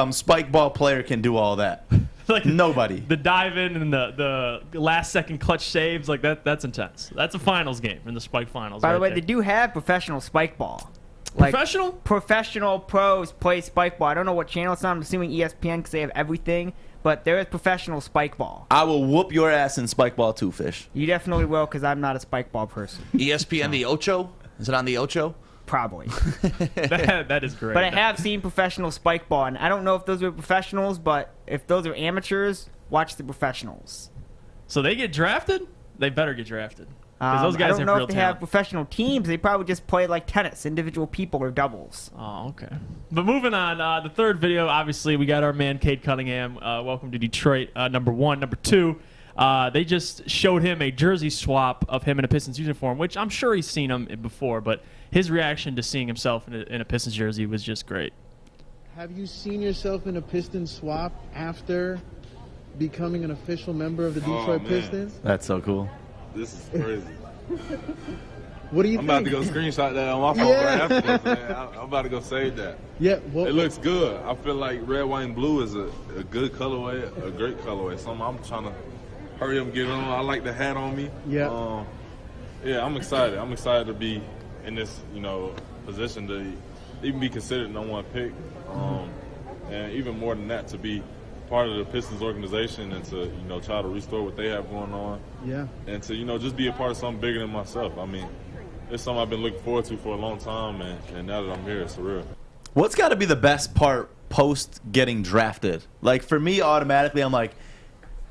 spike ball player can do all that. Like nobody. The dive in and the last second clutch saves, like that's intense. That's a finals game in the spike finals. By the way, there. they do have professional spike ball. Like, professional pros play spike ball. I don't know what channel it's on. I'm assuming ESPN because they have everything. But there is professional spike ball. I will whoop your ass in spike ball too, Fish. You definitely will because I'm not a spike ball person. ESPN the Ocho? Is it on the Ocho? Probably. that is great. But I have seen professional spike ball, and I don't know if those are professionals, but if those are amateurs, watch the professionals. So they get drafted? They better get drafted. Because those guys I don't know have real if they talent. have professional teams. They probably just play like tennis, individual people or doubles. Oh, okay. But moving on, the third video, obviously, we got our man Cade Cunningham. Welcome to Detroit, number one. Number two, they just showed him a jersey swap of him in a Pistons uniform, which I'm sure he's seen him before, but his reaction to seeing himself in a Pistons jersey was just great. Have you seen yourself in a Pistons swap after becoming an official member of the Detroit Pistons? That's so cool. This is crazy. What do you I'm think? about to go screenshot that on my phone right after this, man. I'm about to go save that. Yeah, It looks good. I feel like red, white, and blue is a good colorway, a great colorway. Something I'm trying to hurry up and get on. I like the hat on me. Yeah. Yeah, I'm excited. I'm excited to be in this, position to even be considered number one pick. And even more than that, to be part of the Pistons organization and to, try to restore what they have going on. Yeah. And to, just be a part of something bigger than myself. I mean, it's something I've been looking forward to for a long time, and now that I'm here, it's surreal. What's got to be the best part post getting drafted? Like, for me, automatically, I'm like,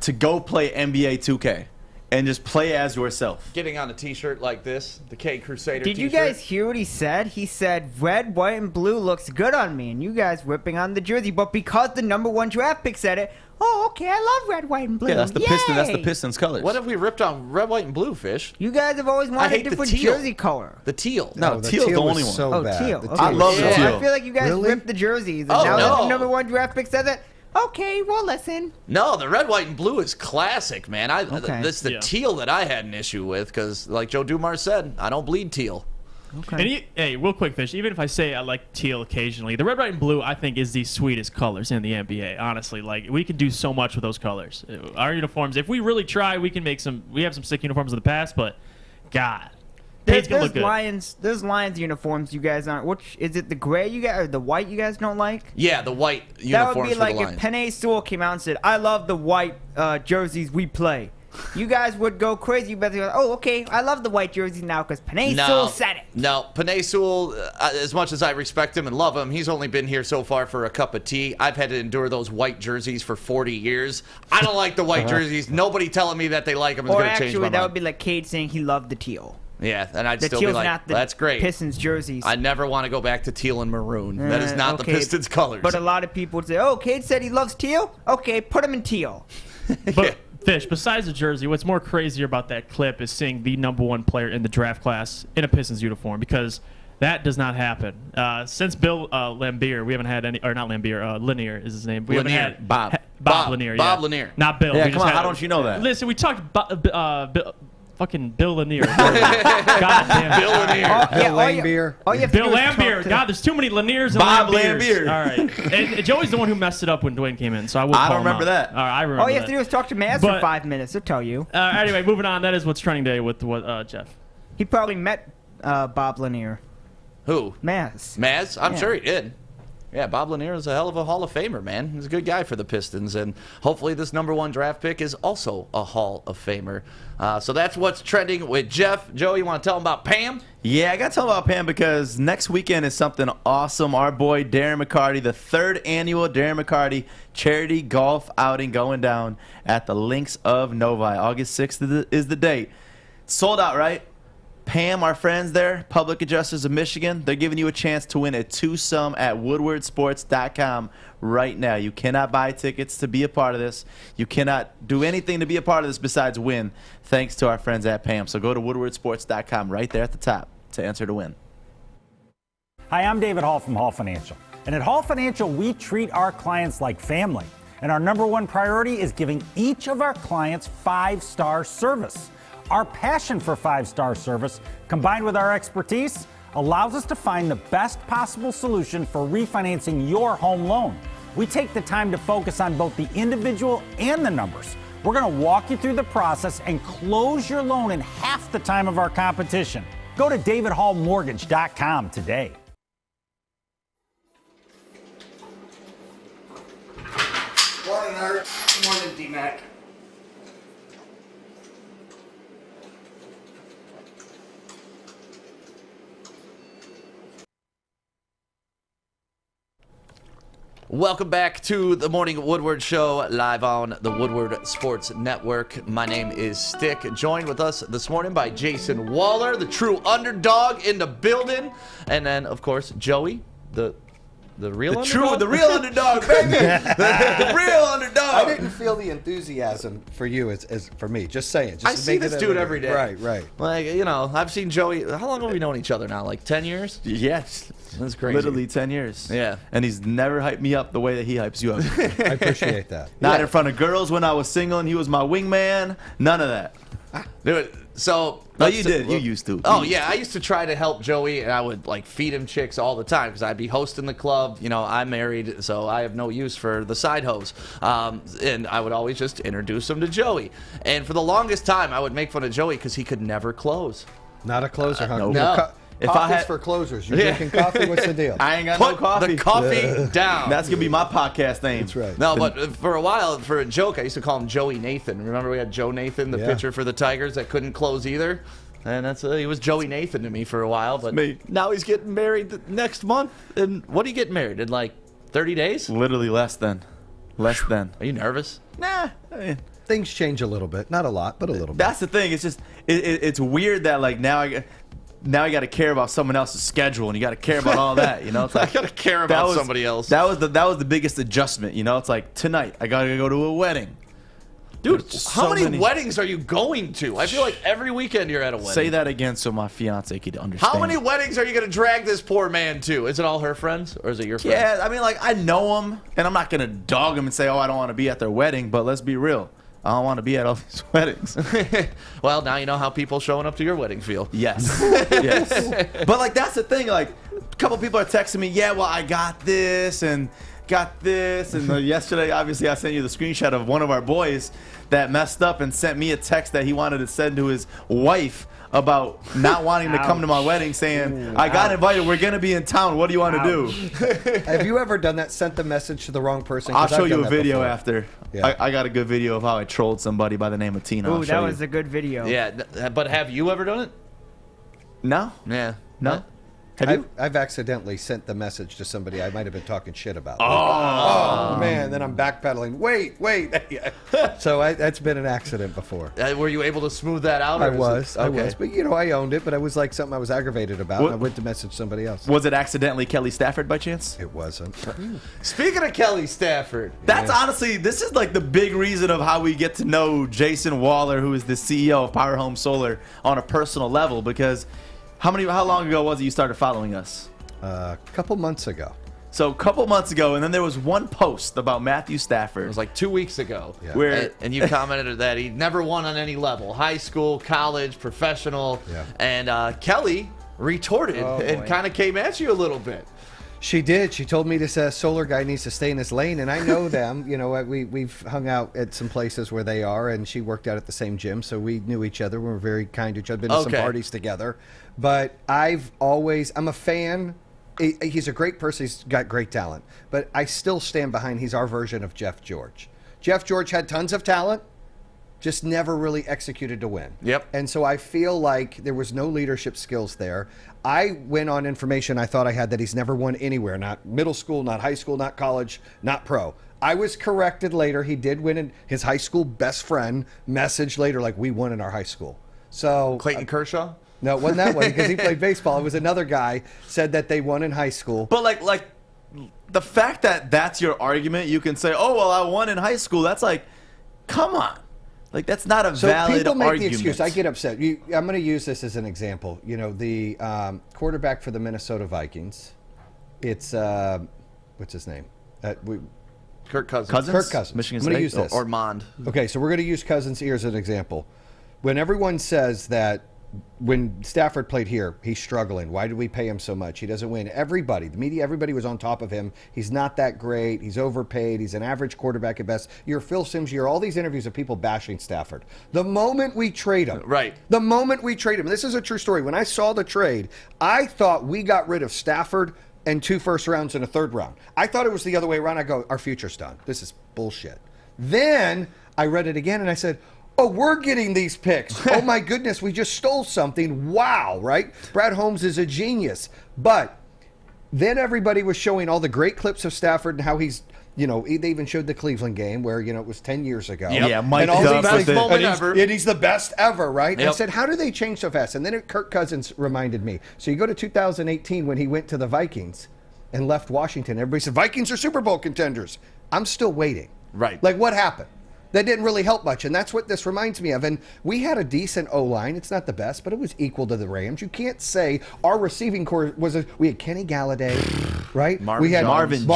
to go play NBA 2K and just play as yourself. Getting on a T-shirt like this, the K Crusader Did you T-shirt. guys hear what he said? He said, red, white, and blue looks good on me. And you guys ripping on the jersey. But because the number one draft pick said it, oh, okay, I love red, white, and blue. Yeah, that's the Yay! Piston. That's the Pistons colors. What have we ripped on red, white, and blue, Fish? You guys have always I wanted hate a the different teal. jersey color. The teal. No, teal's the only one. So bad. Teal. The Okay. I love the teal. I feel like you guys Really? ripped the jerseys. And Oh, now that no. the number one draft pick says it, okay, we'll listen. No, the red, white, and blue is classic, man. Okay. That's the Yeah. teal that I had an issue with because, like Joe Dumars said, I don't bleed teal. Okay. And hey, real quick, Fish, even if I say I like teal occasionally, the red, white, and blue, I think, is the sweetest colors in the NBA, honestly. Like, we can do so much with those colors. Our uniforms, if we really try, we can make some – we have some sick uniforms in the past, but, God, Cade's gonna look good. There's Lions uniforms you guys aren't. Which is it? The gray you guys or the white you guys don't like? Yeah, the white uniforms That would be for like the if Lions. Penei Sewell came out and said, "I love the white jerseys we play." You guys would go crazy. You'd be like, "Oh, okay, I love the white jerseys now because Penei Sewell said it." No, Penei Sewell, as much as I respect him and love him, he's only been here so far for a cup of tea. I've had to endure those white jerseys for 40 years. I don't like the white jerseys. Nobody telling me that they like them is Or going to change my actually, mind. that would be like Cade saying he loved the teal. Yeah, and I'd The still be teal's like, not the that's great. Pistons jerseys. I never want to go back to teal and maroon. That is not the Okay, Pistons colors. But a lot of people would say, "Oh, Cade said he loves teal. Okay, put him in teal." But Fish, besides the jersey, what's more crazier about that clip is seeing the #1 player in the draft class in a Pistons uniform, because that does not happen. Since Bill Lambier, we haven't had any, or not Lambier, Lanier is his name. We haven't had Bob Lanier. Bob yeah. Lanier. Not Bill. Yeah, We come just on, had- how don't you know that? Listen, we talked fucking Bill Lanier. God damn it. Bill Lanier. All you have to Bill do is talk Lambier. to- God, there's too many Laniers and Bob Lambiers. Lambier. All right. And Joey's the one who messed it up when Dwayne came in, so I will I call don't him remember out. that. All right, I remember All you have that. to do is talk to Maz But- for 5 minutes. He'll tell you. Anyway, moving on. That is what's trending today with Jeff. He probably met Bob Lanier. Who? Maz. Maz? I'm Yeah. sure he did. Yeah, Bob Lanier is a hell of a Hall of Famer, man. He's a good guy for the Pistons, and hopefully this #1 draft pick is also a Hall of Famer. So that's what's trending with Jeff. Joey, you want to tell him about Pam? Yeah, I got to tell about Pam because next weekend is something awesome. Our boy Darren McCarty, the 3rd annual Darren McCarty charity golf outing going down at the Links of Novi. August 6th is the date. Sold out, right? Pam, our friends there, Public Adjusters of Michigan, they're giving you a chance to win a twosome at woodwardsports.com right now. You cannot buy tickets to be a part of this. You cannot do anything to be a part of this besides win, thanks to our friends at Pam. So go to woodwardsports.com right there at the top to enter to win. Hi, I'm David Hall from Hall Financial. And at Hall Financial, we treat our clients like family. And our #1 priority is giving each of our clients 5-star service. Our passion for 5-star service, combined with our expertise, allows us to find the best possible solution for refinancing your home loan. We take the time to focus on both the individual and the numbers. We're going to walk you through the process and close your loan in half the time of our competition. Go to davidhallmortgage.com today. Morning, Art. Morning, D-Mac. Welcome back to the Morning Woodward Show, live on the Woodward Sports Network. My name is Stick, joined with us this morning by Jason Waller, the true underdog in the building, and then, of course, Joey, the real underdog? The real underdog, baby. the real underdog. I didn't feel the enthusiasm for you as for me. Just saying. Just I to see make this it dude every day. Right. Like, you know, I've seen Joey. How long have we known each other now? Like 10 years? Yes. That's crazy. Literally 10 years. Yeah. And he's never hyped me up the way that he hypes you up. I appreciate that. Not in front of girls when I was single and he was my wingman. None of that. Dude, so... No, you did. You used to. Oh, yeah. I used to try to help Joey, and I would, like, feed him chicks all the time because I'd be hosting the club. You know, I'm married, so I have no use for the side hoes. And I would always just introduce him to Joey. And for the longest time, I would make fun of Joey because he could never close. Not a closer, huh? No. If I had for closers, you're drinking coffee. What's the deal? I ain't got Put no coffee. the coffee down. That's going to be my podcast name. That's right. No, but for a while, for a joke, I used to call him Joey Nathan. Remember we had Joe Nathan, the pitcher for the Tigers that couldn't close either? And that's he was Joey Nathan to me for a while. But now he's getting married next month. And what are you getting married? In like 30 days? Literally less than. Less than. Are you nervous? Nah. I mean, things change a little bit. Not a lot, but a little bit. That's the thing. It's just, it's weird that like now you got to care about someone else's schedule and you got to care about all that, you know? It's like, I got to care about somebody else. That was the biggest adjustment, you know? It's like tonight I got to go to a wedding. Dude, how many weddings are you going to? I feel like every weekend you're at a wedding. Say that again so my fiance could understand. How many weddings are you going to drag this poor man to? Is it all her friends or is it your friends? Yeah, I mean, like, I know them, and I'm not going to dog them and say, oh, I don't want to be at their wedding, but let's be real. I don't want to be at all these weddings. Well, now you know how people showing up to your wedding feel. Yes. Yes. But, like, that's the thing. Like, a couple people are texting me, yeah, well, I got this, and yesterday, obviously, I sent you the screenshot of one of our boys that messed up and sent me a text that he wanted to send to his wife about not wanting to come to my wedding, saying, I got invited. We're going to be in town. What do you want to do? Have you ever done that, sent the message to the wrong person? 'Cause I'll show I've you done a that video before. after. Yeah. I got a good video of how I trolled somebody by the name of Tina. I'll Ooh, show that you. was a good video. Yeah, but have you ever done it? No. Yeah. No. Have you? I've accidentally sent the message to somebody I might have been talking shit about. Oh. Man, then I'm backpedaling. Wait. So that's been an accident before. Were you able to smooth that out? I or was, okay. but I owned it. But it was like something I was aggravated about. What- And I went to message somebody else. Was it accidentally Kelly Stafford by chance? It wasn't. Speaking of Kelly Stafford, That's honestly, this is like the big reason of how we get to know Jason Waller, who is the CEO of Power Home Solar, on a personal level. Because how long ago was it you started following us? A couple months ago. So a couple months ago, and then there was one post about Matthew Stafford. it was like 2 weeks ago. Yeah. Where And you commented that he never won on any level, high school, college, professional. Yeah. And Kelly retorted and boy. kind of came at you a little bit. She did. She told me this solar guy needs to stay in his lane, and I know them. We've hung out at some places where they are, and she worked out at the same gym, so we knew each other. We were very kind to each other. Been to some parties together. But I'm a fan. He's a great person. He's got great talent. But I still stand behind he's our version of Jeff George. Jeff George had tons of talent, just never really executed to win. Yep. And so I feel like there was no leadership skills there. I went on information I thought I had that he's never won anywhere, not middle school, not high school, not college, not pro. I was corrected later. He did win, and his high school best friend messaged later like, we won in our high school. So Clayton Kershaw? no, it wasn't that one because he played baseball. It was another guy said that they won in high school. But like the fact that that's your argument, you can say, oh, well, I won in high school. That's like, come on. Like, that's not a So valid people make argument. the excuse. I get upset. I'm going to use this as an example. The quarterback for the Minnesota Vikings. It's what's his name? Kirk Cousins. Kirk Cousins. Michigan I'm going to State? use this. Or Mond. Okay, so we're going to use Cousins here as an example. When everyone says that when Stafford played here, he's struggling. Why did we pay him so much? He doesn't win. Everybody, the media, everybody was on top of him. He's not that great. He's overpaid. He's an average quarterback at best. You're Phil Simms. You're all these interviews of people bashing Stafford. The moment we trade him, the moment we trade him, this is a true story. When I saw the trade, I thought we got rid of Stafford and 2 first rounds and a 3rd round. I thought it was the other way around. I go, our future's done. This is bullshit. Then I read it again and I said, oh, we're getting these picks. Oh, my goodness, we just stole something. Wow, right? Brad Holmes is a genius. But then everybody was showing all the great clips of Stafford and how he's, they even showed the Cleveland game where, it was 10 years ago. Yep. Yeah, Mike and all Duff these with things, it. and he's the best ever, right? Yep. I said, how do they change so fast? And then Kirk Cousins reminded me. So you go to 2018 when he went to the Vikings and left Washington. Everybody said, Vikings are Super Bowl contenders. I'm still waiting. Right. Like, what happened? That didn't really help much, and that's what this reminds me of. And we had a decent O-line. It's not the best, but it was equal to the Rams. You can't say our receiving core we had Kenny Galladay, right? We had Marvin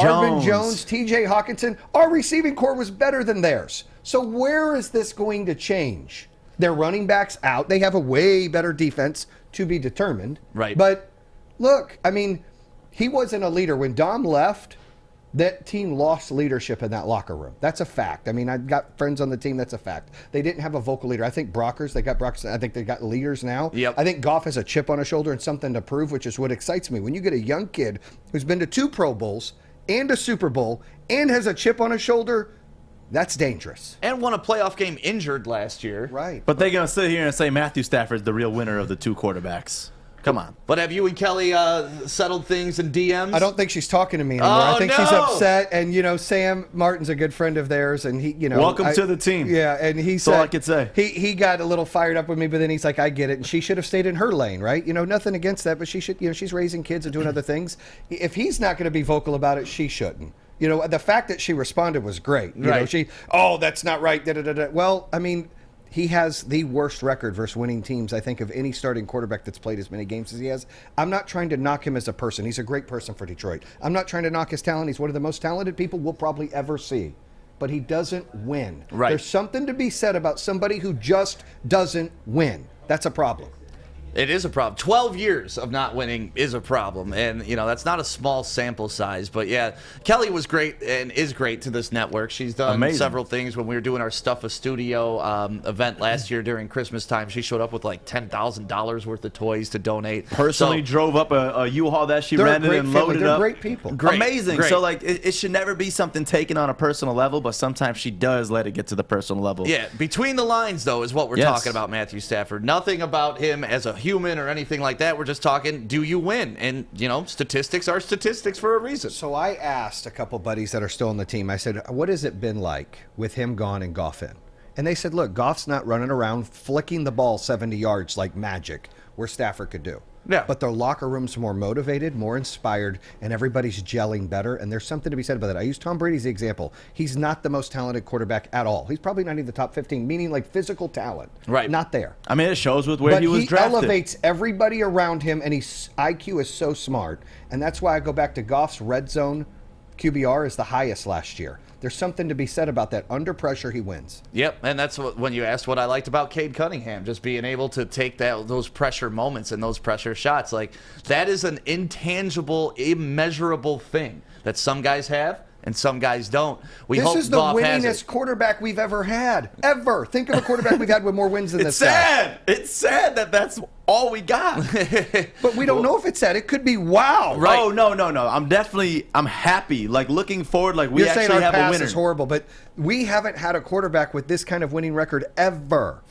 Jones, T.J. Hawkinson. Our receiving core was better than theirs. So where is this going to change? Their running backs out. They have a way better defense to be determined. Right. But look, he wasn't a leader. When Dom left, that team lost leadership in that locker room. That's a fact. I've got friends on the team. That's a fact. They didn't have a vocal leader. I think they got Brockers. I think they got leaders now. Yep. I think Goff has a chip on his shoulder and something to prove, which is what excites me. When you get a young kid who's been to 2 Pro Bowls and a Super Bowl and has a chip on his shoulder, that's dangerous. And won a playoff game injured last year. Right. But they're going to sit here and say Matthew Stafford's the real winner of the 2 quarterbacks. Come on. But have you and Kelly settled things in DMs? I don't think she's talking to me anymore. I think she's upset. And, Sam Martin's a good friend of theirs. And he, Welcome to the team. Yeah. And he That's said, all I could say. He got a little fired up with me, but then he's like, I get it. And she should have stayed in her lane, right? Nothing against that, but she should, she's raising kids and doing other things. If he's not going to be vocal about it, she shouldn't. The fact that she responded was great. That's not right. Da-da-da-da. Well, he has the worst record versus winning teams, I think, of any starting quarterback that's played as many games as he has. I'm not trying to knock him as a person. He's a great person for Detroit. I'm not trying to knock his talent. He's one of the most talented people we'll probably ever see. But he doesn't win. Right. There's something to be said about somebody who just doesn't win. That's a problem. It is a problem. 12 years of not winning is a problem. And, you know, that's not a small sample size. But, yeah, Kelly was great and is great to this network. She's done several things. When we were doing our Stuff a Studio event last year during Christmas time, she showed up with like $10,000 worth of toys to donate. Personally drove up a U-Haul that she rented and loaded up. They're great people. Amazing. Great. So, like, it should never be something taken on a personal level, but sometimes she does let it get to the personal level. Yeah, between the lines, though, is what we're talking about, Matthew Stafford. Nothing about him as a human or anything like that. We're just talking, do you win? And, you know, statistics are statistics for a reason. So I asked a couple buddies that are still on the team, I said, what has it been like with him gone and Goff in? And they said, look, Goff's not running around flicking the ball 70 yards like magic, where Stafford could do. Yeah. But their locker room's more motivated, more inspired, and everybody's gelling better. And there's something to be said about that. I use Tom Brady as the example. He's not the most talented quarterback at all. He's probably not even the top 15, meaning like physical talent. Right. Not there. I mean, it shows with where he was drafted. But he elevates everybody around him, and his IQ is so smart. And that's why I go back to Goff's red zone QBR is the highest last year. There's something to be said about that. Under pressure, he wins. Yep, and that's when you asked what I liked about Cade Cunningham, just being able to take those pressure moments and those pressure shots. Like, that is an intangible, immeasurable thing that some guys have and some guys don't. This is the winningest quarterback we've ever had. Ever. Think of a quarterback we've had with more wins than this guy. It's sad that that's all we got. But we don't know if it's sad. It could be wow. Right. Oh, no. I'm happy. Like, looking forward, like, we actually have a winner. Is horrible, but we haven't had a quarterback with this kind of winning record ever.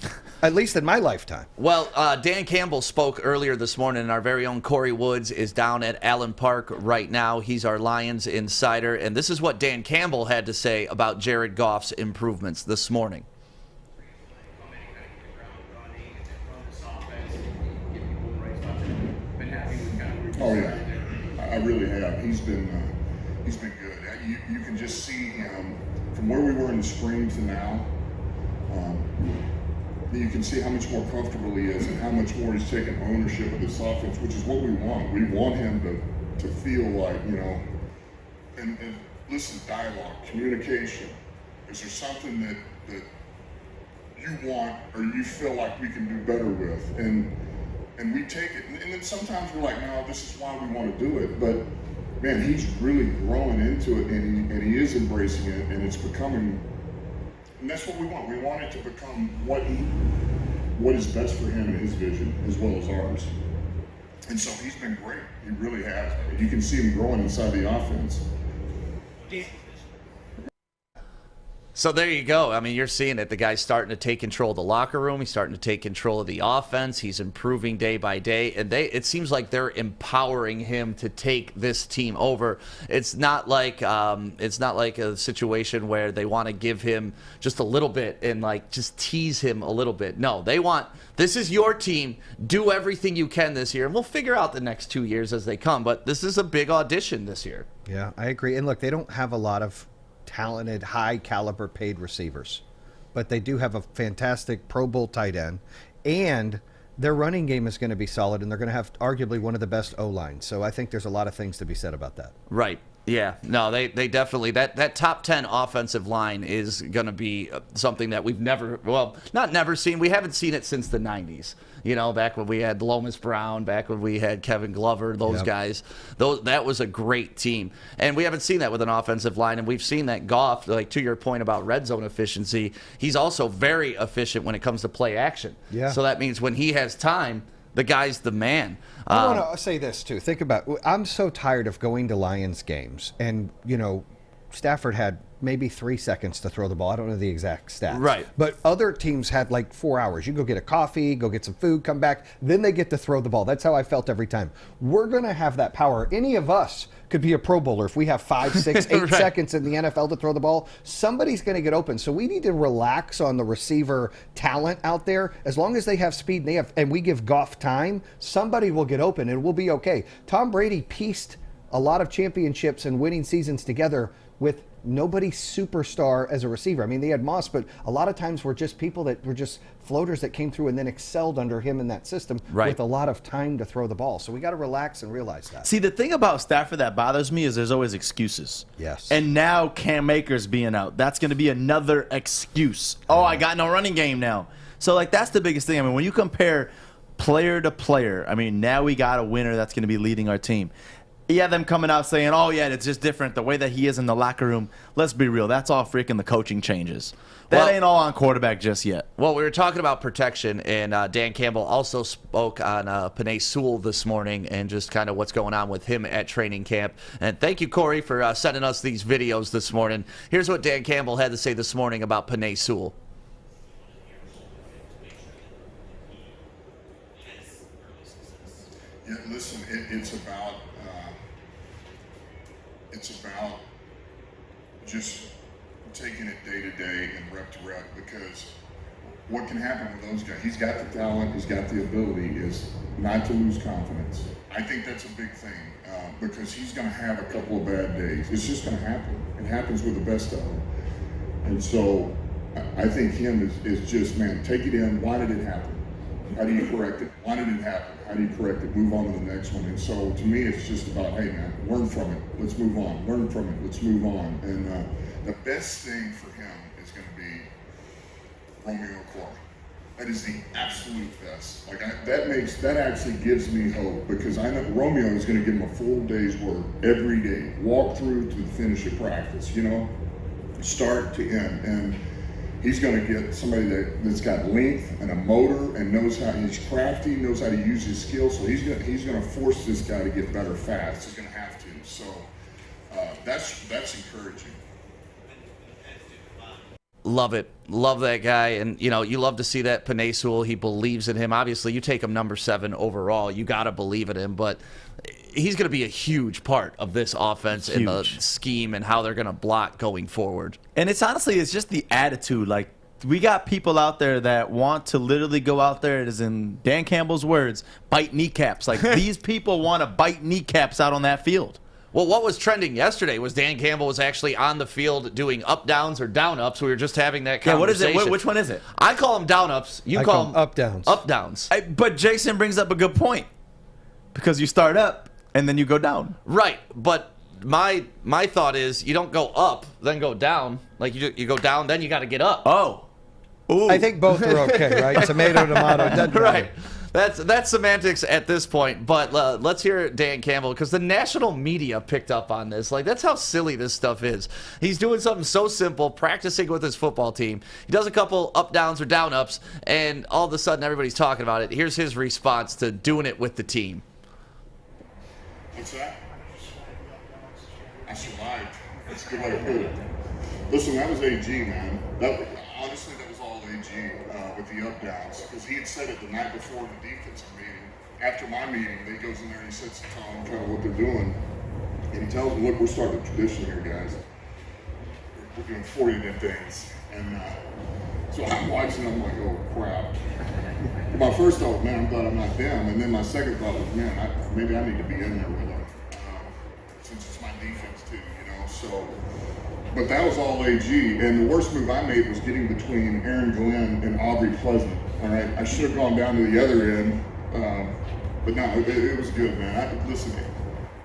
At least in my lifetime. Well, Dan Campbell spoke earlier this morning, and our very own Corey Woods is down at Allen Park right now. He's our Lions insider, and this is what Dan Campbell had to say about Jared Goff's improvements this morning. Oh yeah, I really have. He's been good. You can just see him from where we were in the spring to now. You can see how much more comfortable he is and how much more he's taking ownership of this offense, which is what we want. We want him to feel like, you know, and listen, dialogue, communication. Is there something that you want or you feel like we can do better with? And we take it. And then sometimes we're like, no, this is why we want to do it. But man, he's really growing into it, and he is embracing it, and it's becoming. And that's what we want. We want it to become what is best for him and his vision, as well as ours. And so he's been great. He really has. You can see him growing inside the offense. So there you go. I mean, you're seeing it. The guy's starting to take control of the locker room. He's starting to take control of the offense. He's improving day by day. And it seems like they're empowering him to take this team over. It's not like a situation where they want to give him just a little bit and like just tease him a little bit. No, they want, this is your team. Do everything you can this year. And we'll figure out the next 2 years as they come. But this is a big audition this year. Yeah, I agree. And look, they don't have a lot of talented, high caliber paid receivers, but they do have a fantastic Pro Bowl tight end, and their running game is going to be solid, and they're going to have arguably one of the best O-lines. So I think there's a lot of things to be said about that. Right. Yeah. No, they definitely, that top 10 offensive line is going to be something that we've not seen. We haven't seen it since the 90s. You know, back when we had Lomas Brown, back when we had Kevin Glover, those guys. That was a great team. And we haven't seen that with an offensive line. And we've seen that Goff, like to your point about red zone efficiency, he's also very efficient when it comes to play action. Yeah. So that means when he has time, the guy's the man. I want to say this, too. Think about, I'm so tired of going to Lions games. And, you know, Stafford had maybe 3 seconds to throw the ball. I don't know the exact stats. Right. But other teams had like 4 hours. You go get a coffee, go get some food, come back, then they get to throw the ball. That's how I felt every time. We're going to have that power. Any of us could be a Pro Bowler if we have 5, 6, 8 seconds in the NFL to throw the ball. Somebody's going to get open. So we need to relax on the receiver talent out there. As long as they have speed and we give Goff time, somebody will get open and we'll be okay. Tom Brady pieced a lot of championships and winning seasons together with nobody superstar as a receiver. I mean, they had Moss, but a lot of times were just people that were just floaters that came through and then excelled under him in that system with a lot of time to throw the ball. So we got to relax and realize that. See, the thing about Stafford that bothers me is there's always excuses. Yes. And now Cam Akers being out, that's going to be another excuse. Oh, I got no running game now. So, like, that's the biggest thing. I mean, when you compare player to player, I mean, now we got a winner that's going to be leading our team. Yeah, them coming out saying, oh, yeah, it's just different. The way that he is in the locker room, let's be real, that's all freaking the coaching changes. That ain't all on quarterback just yet. Well, we were talking about protection, and Dan Campbell also spoke on Penei Sewell this morning and just kind of what's going on with him at training camp. And thank you, Corey, for sending us these videos this morning. Here's what Dan Campbell had to say this morning about Penei Sewell. Yeah, listen, it's about just taking it day to day and rep to rep, because what can happen with those guys, he's got the talent, he's got the ability, is not to lose confidence. I think that's a big thing, because he's going to have a couple of bad days. It's just going to happen. It happens with the best of them. And so I think him is just, man, take it in. Why did it happen? How do you correct it? Why did it happen? How do you correct it? Move on to the next one. And so to me, it's just about, hey, man, learn from it. Let's move on. Learn from it. Let's move on. And the best thing for him is going to be Romeo Clark. That is the absolute best. Like that actually gives me hope, because I know Romeo is going to give him a full day's work every day, walk through to the finish of practice, you know, start to end. And he's going to get somebody that's got length and a motor and knows how, he's crafty, knows how to use his skills. So he's going to force this guy to get better fast. He's going to have to. So that's encouraging. Love it. Love that guy. And, you know, you love to see that. Penei Sewell, he believes in him. Obviously, you take him number 7 overall. You got to believe in him. But he's going to be a huge part of this offense in the scheme and how they're going to block going forward. And it's honestly, it's just the attitude. Like, we got people out there that want to literally go out there, it is in Dan Campbell's words, bite kneecaps. Like, these people want to bite kneecaps out on that field. Well, what was trending yesterday was Dan Campbell was actually on the field doing up-downs or down-ups. We were just having that conversation. Yeah, what is it? Which one is it? I call them down-ups. You call them up-downs. Up-downs. But Jason brings up a good point, because you start up and then you go down. Right, but my thought is you don't go up, then go down. Like, you go down, then you got to get up. Oh. Ooh. I think both are okay, right? Tomato, tomato, doesn't matter. Right. That's semantics at this point, but let's hear Dan Campbell, because the national media picked up on this. Like, that's how silly this stuff is. He's doing something so simple, practicing with his football team. He does a couple up-downs or down-ups, and all of a sudden everybody's talking about it. Here's his response to doing it with the team. What's that? I survived. That's a good way to put it. Listen, that was AG, man. Honestly, that was all AG with the up-downs, because he had said it the night before the defensive meeting. After my meeting, he goes in there and he sets the tone, kind of what they're doing, and he tells them, look, we're starting a tradition here, guys. We're doing 40 of them things. And so I'm watching, I'm like, oh, crap. My first thought, man, I'm glad I'm not them. And then my second thought was, man, maybe I need to be in there with them, since it's my defense too, you know. So, but that was all AG, and the worst move I made was getting between Aaron Glenn and Aubrey Pleasant. All right, I should have gone down to the other end, but no, it was good, man. Listen,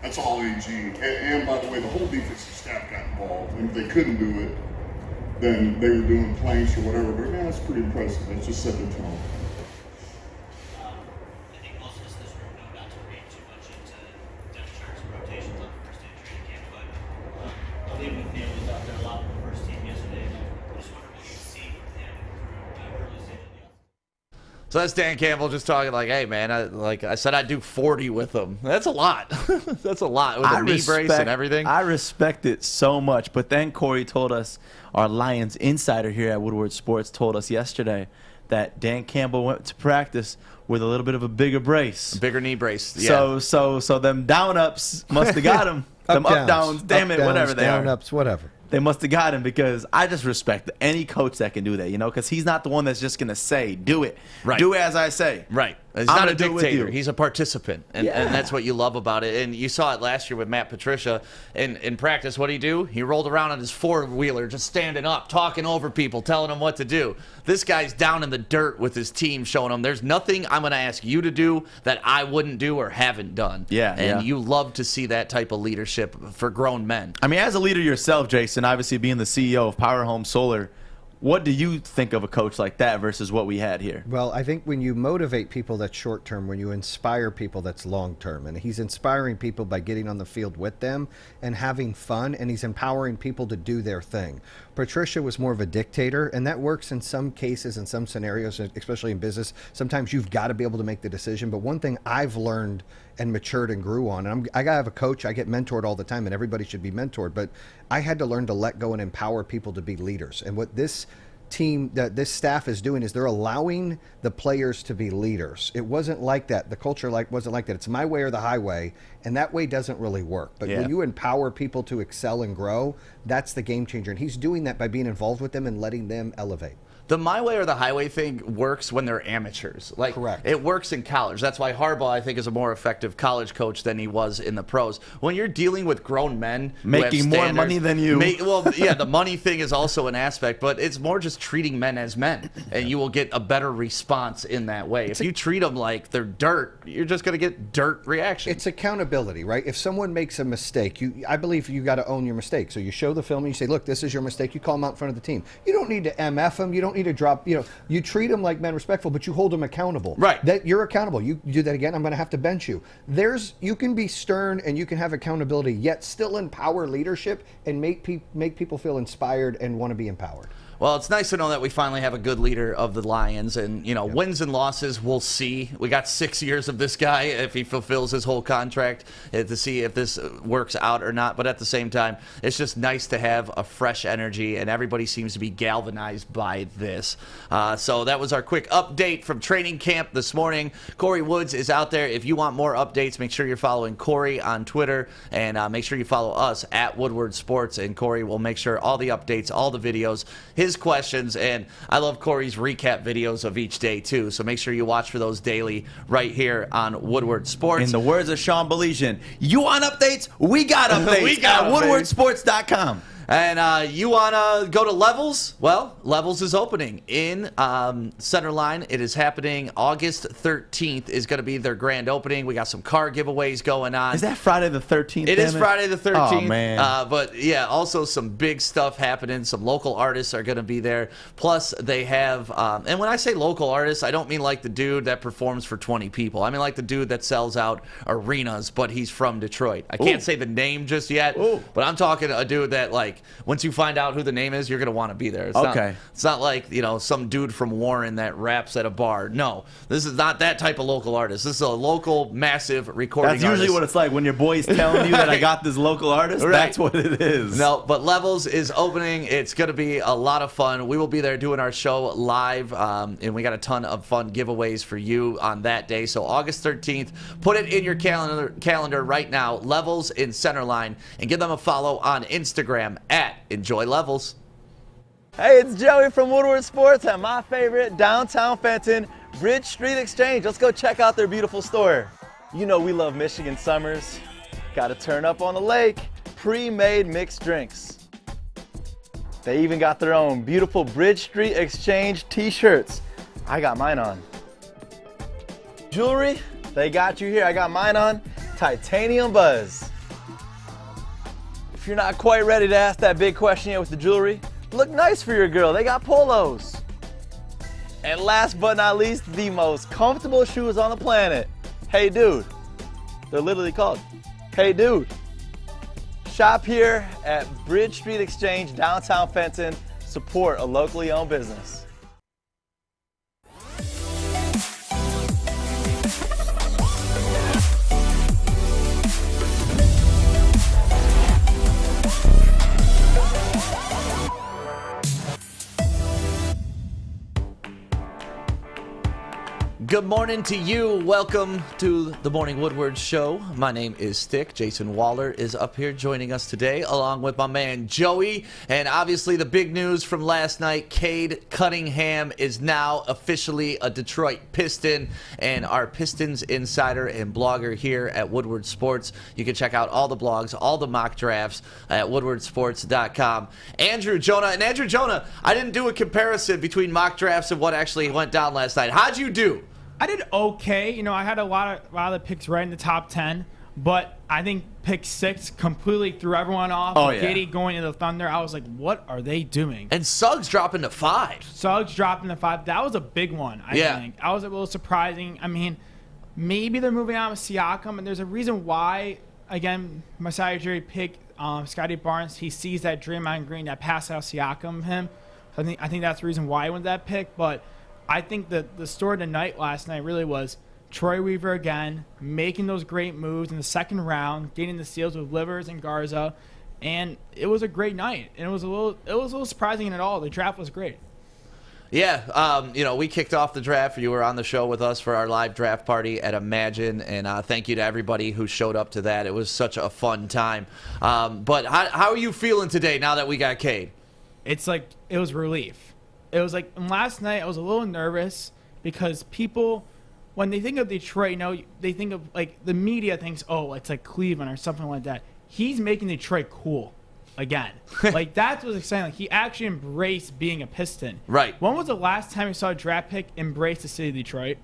that's all AG. And by the way, the whole defensive staff got involved, and if they couldn't do it, then they were doing planks or whatever. But man, that's pretty impressive. Let's just set the tone. I think most of us in this room know not to read too much into depth charts and rotations on the first day of training camp, but I believe McNeil was out there a lot with the first team yesterday. I just wonder what you see from him through early stage of the offseason. So that's Dan Campbell just talking like, hey, man, I said I'd do 40 with them. That's a lot. That's a lot with a knee brace and everything. I respect it so much. But then Corey told us, our Lions insider here at Woodward Sports told us yesterday that Dan Campbell went to practice with a little bit of a bigger brace. A bigger knee brace, yeah. So them down-ups must have got him. Them up-downs, damn it, whatever they are. Down-ups, whatever. They must have got him, because I just respect any coach that can do that, you know, because he's not the one that's just going to say, do it. Right. Do as I say. Right. He's I'm not a gonna do it with dictator. you. He's a participant, and that's what you love about it. And you saw it last year with Matt Patricia in practice. What did he do? He rolled around on his four-wheeler, just standing up, talking over people, telling them what to do. This guy's down in the dirt with his team, showing them there's nothing I'm going to ask you to do that I wouldn't do or haven't done. And you love to see that type of leadership for grown men. I mean, as a leader yourself, Jason, obviously being the CEO of Power Home Solar, What do you think of a coach like that versus what we had here? Well, I think when you motivate people, that's short term. When you inspire people, that's long term. And he's inspiring people by getting on the field with them and having fun, and he's empowering people to do their thing. Patricia was more of a dictator, and that works in some cases, in some scenarios, especially in business. Sometimes you've got to be able to make the decision. But one thing I've learned and matured and grew on, and I gotta have a coach. I get mentored all the time, and everybody should be mentored. But I had to learn to let go and empower people to be leaders. And what this team, this staff is doing is they're allowing the players to be leaders. It wasn't like that. The culture wasn't like that. It's my way or the highway, and that way doesn't really work. But when you empower people to excel and grow, that's the game changer. And he's doing that by being involved with them and letting them elevate. The my way or the highway thing works when they're amateurs. Like, correct. It works in college. That's why Harbaugh, I think, is a more effective college coach than he was in the pros. When you're dealing with grown men making more money than you. Well, yeah, the money thing is also an aspect, but it's more just treating men as men, and you will get a better response in that way. If you treat them like they're dirt, you're just going to get dirt reaction. It's accountability, right? If someone makes a mistake, I believe you got to own your mistake. So you show the film and you say, look, this is your mistake. You call them out in front of the team. You don't need to MF them. You don't need to drop, you treat them like men, respectful, but you hold them accountable. Right. That you're accountable. You do that again, I'm going to have to bench you. You can be stern and you can have accountability, yet still empower leadership and make people feel inspired and want to be empowered. Well, it's nice to know that we finally have a good leader of the Lions, and wins and losses, we'll see. We got 6 years of this guy if he fulfills his whole contract to see if this works out or not. But at the same time, it's just nice to have a fresh energy, and everybody seems to be galvanized by this. So that was our quick update from training camp this morning. Corey Woods is out there. If you want more updates, make sure you're following Corey on Twitter, and make sure you follow us at Woodward Sports, and Corey will make sure all the updates, all the videos, his questions, and I love Corey's recap videos of each day too, so make sure you watch for those daily right here on Woodward Sports. In the words of Sean Baligian, you want updates? We got updates. We got at woodwardsports.com. And you want to go to Levels? Well, Levels is opening in Centerline. It is happening August 13th is going to be their grand opening. We got some car giveaways going on. Is that Friday the 13th? It is Friday the 13th. Oh, man. But, yeah, also some big stuff happening. Some local artists are going to be there. Plus, they have, and when I say local artists, I don't mean like the dude that performs for 20 people. I mean like the dude that sells out arenas, but he's from Detroit. I can't say the name just yet, but I'm talking a dude that, like, once you find out who the name is, you're going to want to be there. It's not like, some dude from Warren that raps at a bar. No, this is not that type of local artist. This is a local, massive recording That's usually artist. what it's like when your boy's telling you that I got this local artist. Right. That's what it is. No, but Levels is opening. It's going to be a lot of fun. We will be there doing our show live, and we got a ton of fun giveaways for you on that day. So August 13th, put it in your calendar right now. Levels in Centerline, and give them a follow on Instagram at Enjoy Levels. Hey, it's Joey from Woodward Sports at my favorite downtown Fenton, Bridge Street Exchange. Let's go check out their beautiful store. You know we love Michigan summers. Got to turn up on the lake. Pre-made mixed drinks. They even got their own beautiful Bridge Street Exchange t-shirts. I got mine on. Jewelry, they got you here. I got mine on. Titanium Buzz. If you're not quite ready to ask that big question yet with the jewelry, look nice for your girl. They got polos. And last but not least, the most comfortable shoes on the planet. Hey Dude. They're literally called Hey Dude. Shop here at Bridge Street Exchange, downtown Fenton. Support a locally owned business. Good morning to you. Welcome to the Morning Woodward Show. My name is Stick. Jason Waller is up here joining us today, along with my man Joey. And obviously the big news from last night, Cade Cunningham is now officially a Detroit Piston, and our Pistons insider and blogger here at Woodward Sports. You can check out all the blogs, all the mock drafts at woodwardsports.com. Andrew Jonah. And Andrew Jonah, I didn't do a comparison between mock drafts and what actually went down last night. How'd you do? I did okay. I had a lot of the picks right in the top 10. But I think pick 6 completely threw everyone off. Oh, yeah. Giddy going into the Thunder. I was like, what are they doing? And Suggs dropping to 5. Suggs dropping to 5. That was a big one, I think. That was a little surprising. I mean, maybe they're moving on with Siakam, and there's a reason why. Again, Masai Ujiri picked Scotty Barnes. He sees that Draymond Green, that pass out Siakam him. I think that's the reason why he went that pick. But I think that the story of the night last night really was Troy Weaver again, making those great moves in the second round, getting the steals with Livers and Garza, and it was a great night. And it was a little surprising in it all. The draft was great. Yeah, we kicked off the draft. You were on the show with us for our live draft party at Imagine, and thank you to everybody who showed up to that. It was such a fun time. But how are you feeling today now that we got Cade? It's like it was relief. It was like last night I was a little nervous because people, when they think of Detroit, they think of like the media thinks, oh, it's like Cleveland or something like that. He's making Detroit cool again. Like that's what's exciting. Like, he actually embraced being a Piston. Right. When was the last time you saw a draft pick embrace the city of Detroit?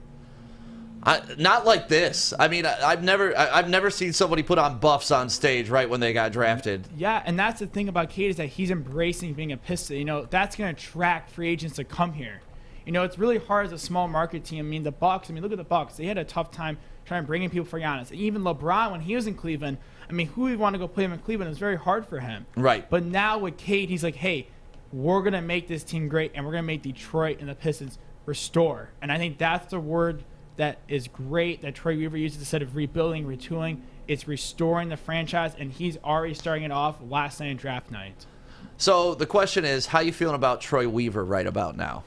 Not like this. I mean, I've never seen somebody put on buffs on stage right when they got drafted. Yeah, and that's the thing about Cade is that he's embracing being a Piston. That's going to attract free agents to come here. It's really hard as a small market team. I mean, the Bucks. Look at the Bucks. They had a tough time trying to bring in people for Giannis. And even LeBron, when he was in Cleveland, who would want to go play him in Cleveland? It was very hard for him. Right. But now with Cade, he's like, hey, we're going to make this team great, and we're going to make Detroit and the Pistons restore. And I think that's the word that is great that Troy Weaver uses instead of rebuilding, retooling. It's restoring the franchise, and he's already starting it off last night in draft night. So the question is, how you feeling about Troy Weaver right about now?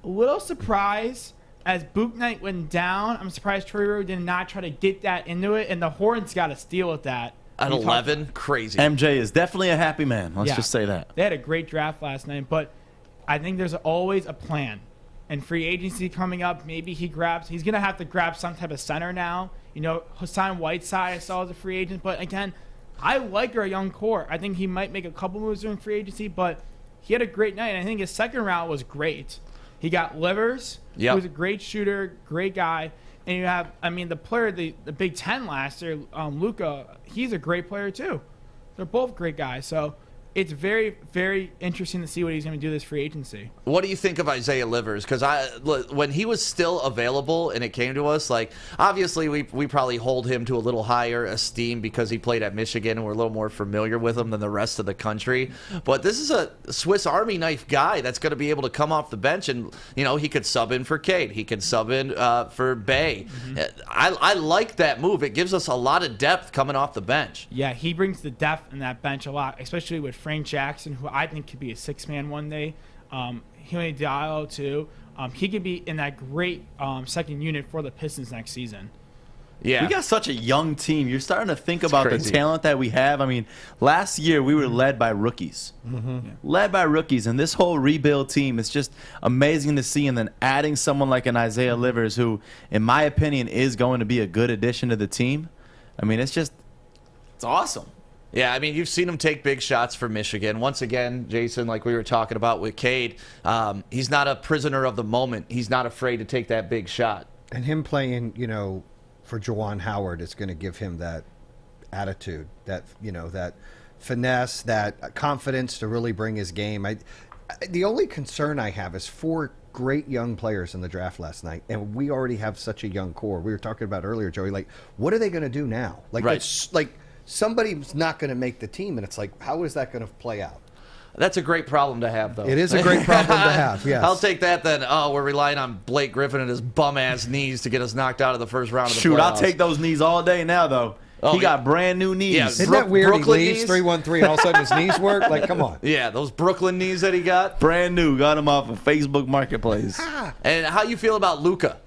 A little surprised. As Boot Night went down, I'm surprised Troy Weaver did not try to get that into it, and the Hornets got a steal with that. At 11? Crazy. MJ is definitely a happy man. Let's just say that. They had a great draft last night, but I think there's always a plan. And free agency coming up, maybe he's going to have to grab some type of center now. Hassan Whiteside I saw as a free agent, but again, I like our young core. I think he might make a couple moves during free agency, but he had a great night. And I think his second round was great. He got Livers, who was a great shooter, great guy. And you have, the player, the Big Ten last year, Luka, he's a great player too. They're both great guys. So it's very, very interesting to see what he's going to do this free agency. What do you think of Isaiah Livers? Because when he was still available and it came to us, obviously we probably hold him to a little higher esteem because he played at Michigan and we're a little more familiar with him than the rest of the country. But this is a Swiss Army knife guy that's going to be able to come off the bench and, he could sub in for Cade. He could sub in for Bay. Mm-hmm. I like that move. It gives us a lot of depth coming off the bench. Yeah, he brings the depth in that bench a lot, especially with Frank Jackson, who I think could be a six-man one day. Huey Diallo, too. He could be in that great second unit for the Pistons next season. Yeah. We got such a young team. You're starting to think about crazy. the talent that we have. Last year we were led by rookies. Mm-hmm. Yeah. Led by rookies. And this whole rebuild team is just amazing to see. And then adding someone like an Isaiah Livers, who, in my opinion, is going to be a good addition to the team. It's awesome. Yeah, you've seen him take big shots for Michigan. Once again, Jason, like we were talking about with Cade, he's not a prisoner of the moment. He's not afraid to take that big shot. And him playing, for Juwan Howard is going to give him that attitude, that finesse, that confidence to really bring his game. The only concern I have is 4 great young players in the draft last night, and we already have such a young core. We were talking about earlier, Joey, what are they going to do now? Somebody's not going to make the team, and it's how is that going to play out? That's a great problem to have, though. It is a great problem to have, yes. I'll take that then. Oh, we're relying on Blake Griffin and his bum-ass knees to get us knocked out of the first round of the playoffs. I'll take those knees all day now, though. He got brand new knees. Yeah, isn't that weird? Brooklyn he leaves knees? 3-1-3, and all of a sudden his knees work? Come on. Yeah, those Brooklyn knees that he got. Brand new. Got him off of Facebook Marketplace. And how you feel about Luka?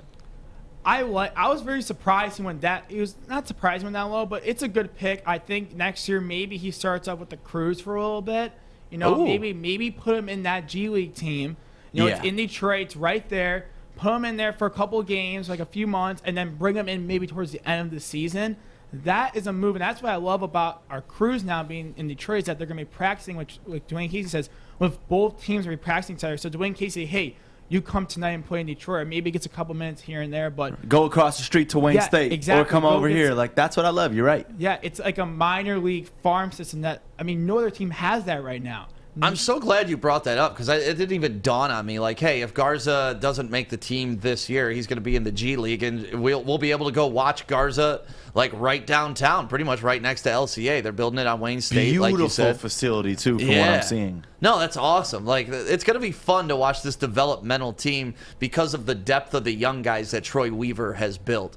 I was very surprised he went that. He was not surprised he went that low, but it's a good pick. I think next year maybe he starts up with the Crews for a little bit. Maybe put him in that G League team. It's in Detroit, it's right there. Put him in there for a couple games, a few months, and then bring him in maybe towards the end of the season. That is a move, and that's what I love about our Crews now being in Detroit is that they're going to be practicing, which like Dwayne Casey says, with both teams will be practicing together. So Dwayne Casey, hey, you come tonight and play in Detroit. Maybe it gets a couple minutes here and there, but Go across the street to Wayne Yeah, State exactly. or come Go over get here. some- Like, that's what I love. You're right. yeah, it's like a minor league farm system that, I mean, no other team has that right now. I'm so glad you brought that up because it didn't even dawn on me. Like, hey, if Garza doesn't make the team this year, he's going to be in the G League, and we'll be able to go watch Garza like right downtown, pretty much right next to LCA. They're building it on Wayne State, Beautiful like you said. facility, too, from what I'm seeing. No, that's awesome. Like, it's going to be fun to watch this developmental team because of the depth of the young guys that Troy Weaver has built.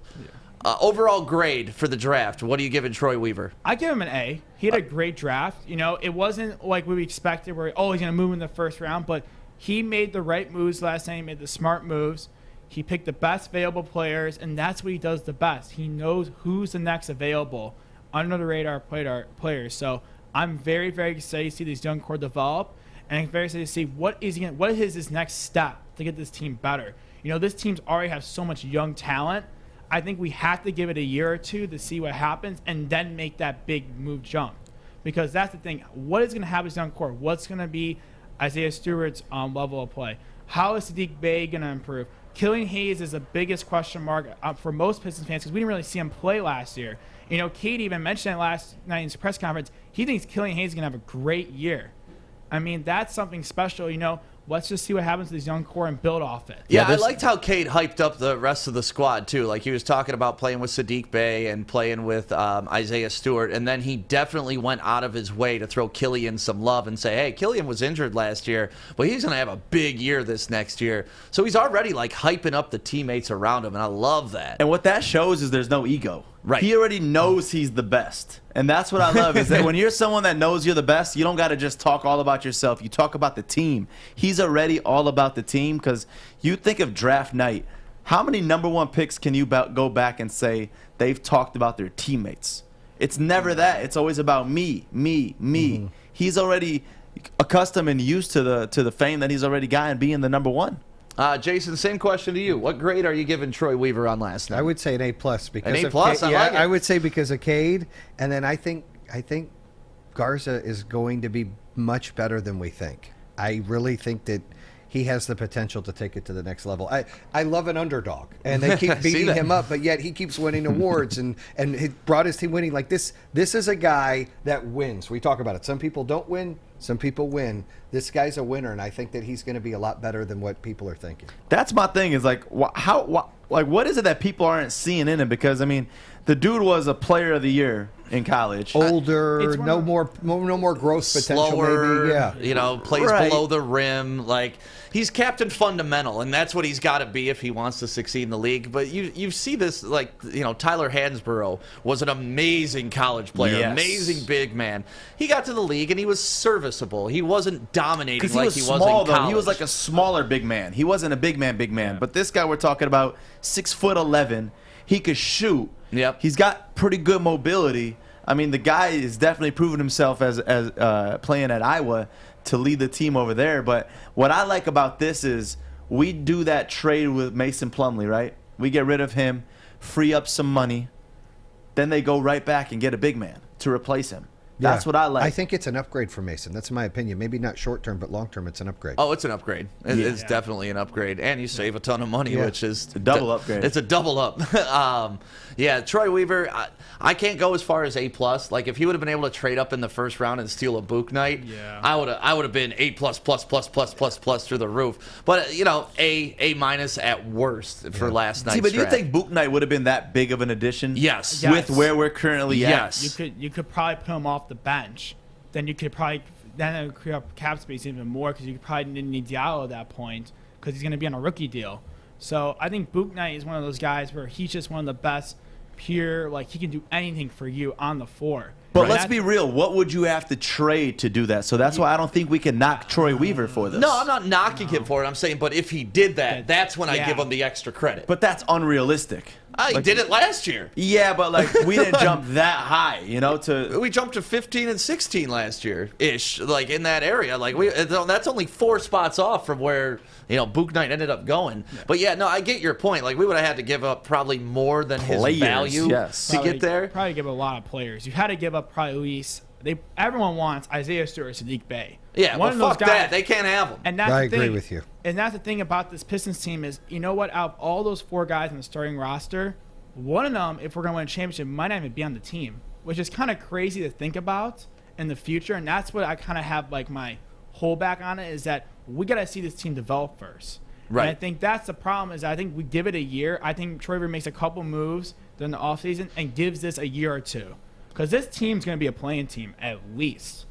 Overall grade for the draft, what are you giving Troy Weaver? I give him an A. He had a great draft. You know, it wasn't like we expected where, oh, he's going to move in the first round, but he made the right moves last night. He made the smart moves. He picked the best available players, and that's what he does the best. He knows who's the next available under the radar players. So I'm very, very excited to see this young core develop, and I'm very excited to see what is his next step to get this team better. You know, this team's already have so much young talent. I think we have to give it a year or two to see what happens and then make that big move jump. Because that's the thing. What is going to happen to this young core? What's going to be Isaiah Stewart's level of play? How is Sadiq Bey going to improve? Killian Hayes is the biggest question mark for most Pistons fans because we didn't really see him play last year. You know, Cade even mentioned it last night in his press conference. He thinks Killian Hayes is going to have a great year. I mean, that's something special, you know. Let's just see what happens to this young core and build off it. Yeah, I liked how Cade hyped up the rest of the squad, too. Like, he was talking about playing with Sadiq Bey and playing with Isaiah Stewart, and then he definitely went out of his way to throw Killian some love and say, hey, Killian was injured last year, but he's going to have a big year this next year. So he's already, like, hyping up the teammates around him, and I love that. And what that shows is there's no ego. Right. He already knows he's the best. And that's what I love is that when you're someone that knows you're the best, you don't got to just talk all about yourself. You talk about the team. He's already all about the team because you think of draft night. How many number one picks can you go back and say they've talked about their teammates? It's never that. It's always about me. Mm-hmm. He's already accustomed and used to the fame that he's already got and being the number one. Jason, same question to you. What grade are you giving Troy Weaver on last night? I would say an A+. Because an A+? Of Cade, I like it. I would say because of Cade, and then I think Garza is going to be much better than we think. I really think that he has the potential to take it to the next level. I love an underdog, and they keep beating him up, but yet he keeps winning awards, and he brought his team winning. Like this is a guy that wins. We talk about it. Some people don't win. Some people win. This guy's a winner, and I think that he's going to be a lot better than what people are thinking. That's my thing is like, what is it that people aren't seeing in him? Because, I mean, the dude was a player of the year in college. Older, no more growth potential. Slower, maybe, yeah. You know, plays below the rim. Like, he's Captain Fundamental, and that's what he's got to be if he wants to succeed in the league. But you see this, like, you know, Tyler Hansborough was an amazing college player, amazing big man. He got to the league, and he was serviceable. He wasn't dominating like he was in college. He was like a smaller big man. He wasn't a big man. Yeah. But this guy we're talking about, 6'11". He could shoot. Yep. He's got pretty good mobility. I mean, the guy is definitely proven himself as playing at Iowa to lead the team over there. But what I like about this is we do that trade with Mason Plumlee, right? We get rid of him, free up some money. Then they go right back and get a big man to replace him. That's what I like. I think it's an upgrade for Mason. That's my opinion. Maybe not short term, but long term, it's an upgrade. Oh, it's an upgrade. It's definitely an upgrade, and you save a ton of money, which is a double upgrade. It's a double up. Yeah, Troy Weaver. I can't go as far as A+. Like, if he would have been able to trade up in the first round and steal a Book night, I would have been A++++++ through the roof. But you know, A- at worst for last night's. See, but do you draft. think Book Night would have been that big of an addition? Yes. With where we're currently at. Yes. You could probably put him off the bench. Then you could probably it would clear up cap space even more because you could probably didn't need Diallo at that point because he's going to be on a rookie deal. So I think Book Knight is one of those guys where he's just one of the best pure, like he can do anything for you on the floor. But let's be real. What would you have to trade to do that? So that's why I don't think we can knock Troy Weaver for this. No, I'm not knocking him for it. I'm saying, but if he did that, that's when I give him the extra credit. But that's unrealistic. He did it last year. Yeah, but like we didn't jump that high, you know. We jumped to 15 and 16 last year, ish, like in that area. Like that's only 4 spots off from where Book Knight ended up going. Yeah. But yeah, no, I get your point. Like we would have had to give up probably more than his value to get there. Probably give up a lot of players. You had to give up probably at least everyone wants Isaiah Stewart, Sadiq Bey. Yeah, One well, of those fuck guys, that. They can't have them. And that's I the thing. agree with you. And that's the thing about this Pistons team is, you know what? Out of all those 4 guys on the starting roster, one of them, if we're going to win a championship, might not even be on the team, which is kind of crazy to think about in the future. And that's what I kind of have like my holdback on it, is that we got to see this team develop first. Right. And I think that's the problem, is I think we give it a year. I think Troy Weaver makes a couple moves during the offseason and gives this a year or two. Because this team's going to be a playing team at least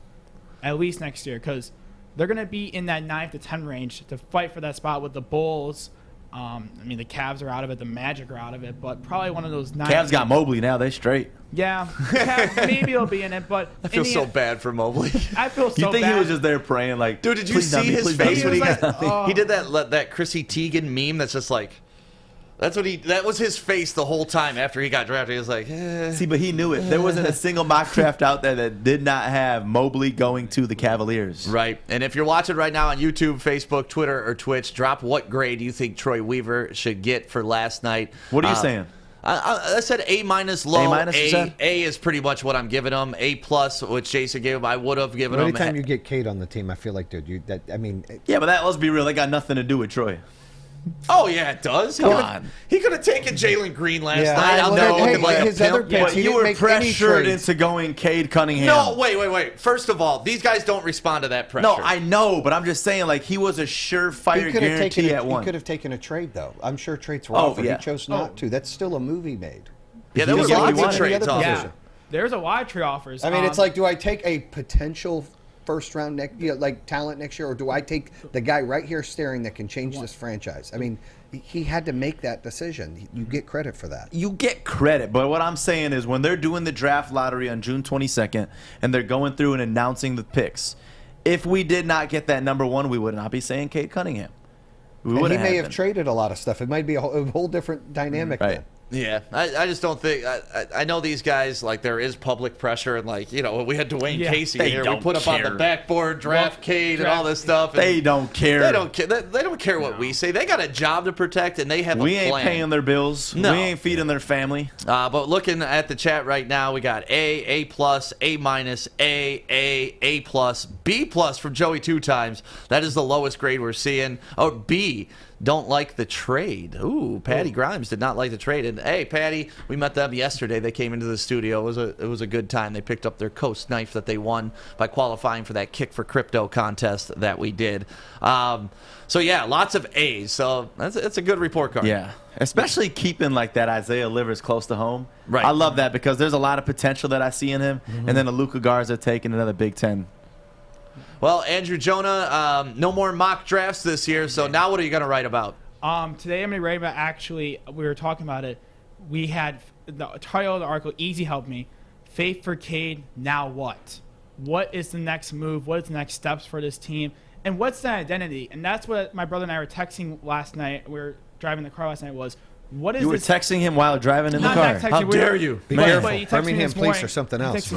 next year, because they're going to be in that 9 to 10 range to fight for that spot with the Bulls. I mean, the Cavs are out of it. The Magic are out of it. But probably one of those 9. Cavs got Mobley now. They straight. Yeah. Cavs, maybe they'll be in it. But I feel so bad for Mobley. I feel so bad. You think he was just there praying like, dude, did you please not see me, his please not face me. when he got? He did that Chrissy Teigen meme that's just like, that was his face the whole time after he got drafted. He was like, See, but he knew it. There wasn't a single mock draft out there that did not have Mobley going to the Cavaliers. Right. And if you're watching right now on YouTube, Facebook, Twitter, or Twitch, drop what grade you think Troy Weaver should get for last night. What are you saying? I said A- low. A-. A is pretty much what I'm giving him. A+, which Jason gave him, I would have given him. Anytime you get Cade on the team, I feel like, dude, Yeah, but let's be real. They got nothing to do with Troy. Oh, yeah, it does. Come on. He could have taken Jalen Green last night. Well, out there looking like his a other pimp. picks, But he you didn't were make any pressured trades. into going Cade Cunningham. No, wait. First of all, these guys don't respond to that pressure. No, I know, but I'm just saying, like, he was a surefire guarantee at one. He could have taken a trade, though. I'm sure trades were Oh, offered. yeah. He chose not to. That's still a movie made. Yeah, there was lots of trades offered. Yeah. There's a wide trade offers. I mean, it's like, do I take a potential first-round talent next year, or do I take the guy right here staring that can change this franchise? I mean, he had to make that decision. You get credit for that. You get credit, but what I'm saying is when they're doing the draft lottery on June 22nd and they're going through and announcing the picks, if we did not get that number 1, we would not be saying Cade Cunningham. And he may have traded a lot of stuff. It might be a whole different dynamic then. Yeah, I just don't think I know these guys, like, there is public pressure, and, like, you know, we had Dwayne Casey here. We put up on the backboard, draft Cade and all this stuff. And they don't care. They don't care. They don't care what we say. They got a job to protect, and they have a plan. We ain't paying their bills. No. We ain't feeding their family. But looking at the chat right now, we got A+, A-, A+, B+ from Joey 2 times. That is the lowest grade we're seeing. Oh, B. Don't like the trade. Ooh, Patty Grimes did not like the trade. And hey, Patty, we met them yesterday. They came into the studio. It was a good time. They picked up their Coast knife that they won by qualifying for that Kick for Crypto contest that we did. So yeah, lots of A's. So that's a good report card. Yeah, especially keeping like that Isaiah Livers close to home. Right. I love that because there's a lot of potential that I see in him. And then a Luka Garza taking another Big Ten. Well, Andrew Jonah, no more mock drafts this year. So now what are you going to write about? Today I'm going to write about, actually, we were talking about it. We had the title of the article, Easy Helped Me, Faith for Cade, Now What? What is the next move? What is the next steps for this team? And what's the identity? And that's what my brother and I were texting last night. We were driving the car last night was, what is You were this? texting him while driving in the Not car. texting, How we were- dare you? Be but careful. he texted me Birmingham this police morning- or something he else.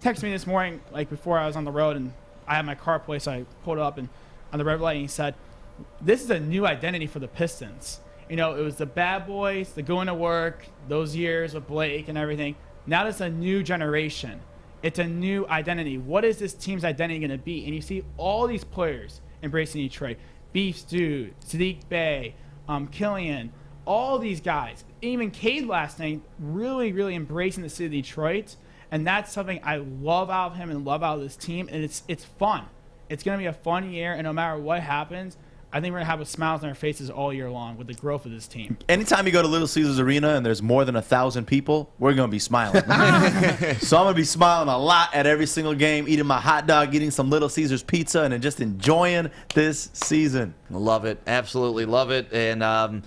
texted me this morning, like before I was on the road, and I had my car placed, so I pulled up and on the red light, and he said, this is a new identity for the Pistons. You know, it was the bad boys, the going to work, those years with Blake and everything. Now it's a new generation. It's a new identity. What is this team's identity going to be? And you see all these players embracing Detroit. Beef Stew, Sadiq Bey, Killian, all these guys. Even Cade last night really, really embracing the city of Detroit. And that's something I love out of him and love out of this team. And it's fun. It's going to be a fun year. And no matter what happens, I think we're going to have smiles on our faces all year long with the growth of this team. Anytime you go to Little Caesars Arena and there's more than 1,000 people, we're going to be smiling. So I'm going to be smiling a lot at every single game, eating my hot dog, eating some Little Caesars pizza, and then just enjoying this season. Love it. Absolutely love it. And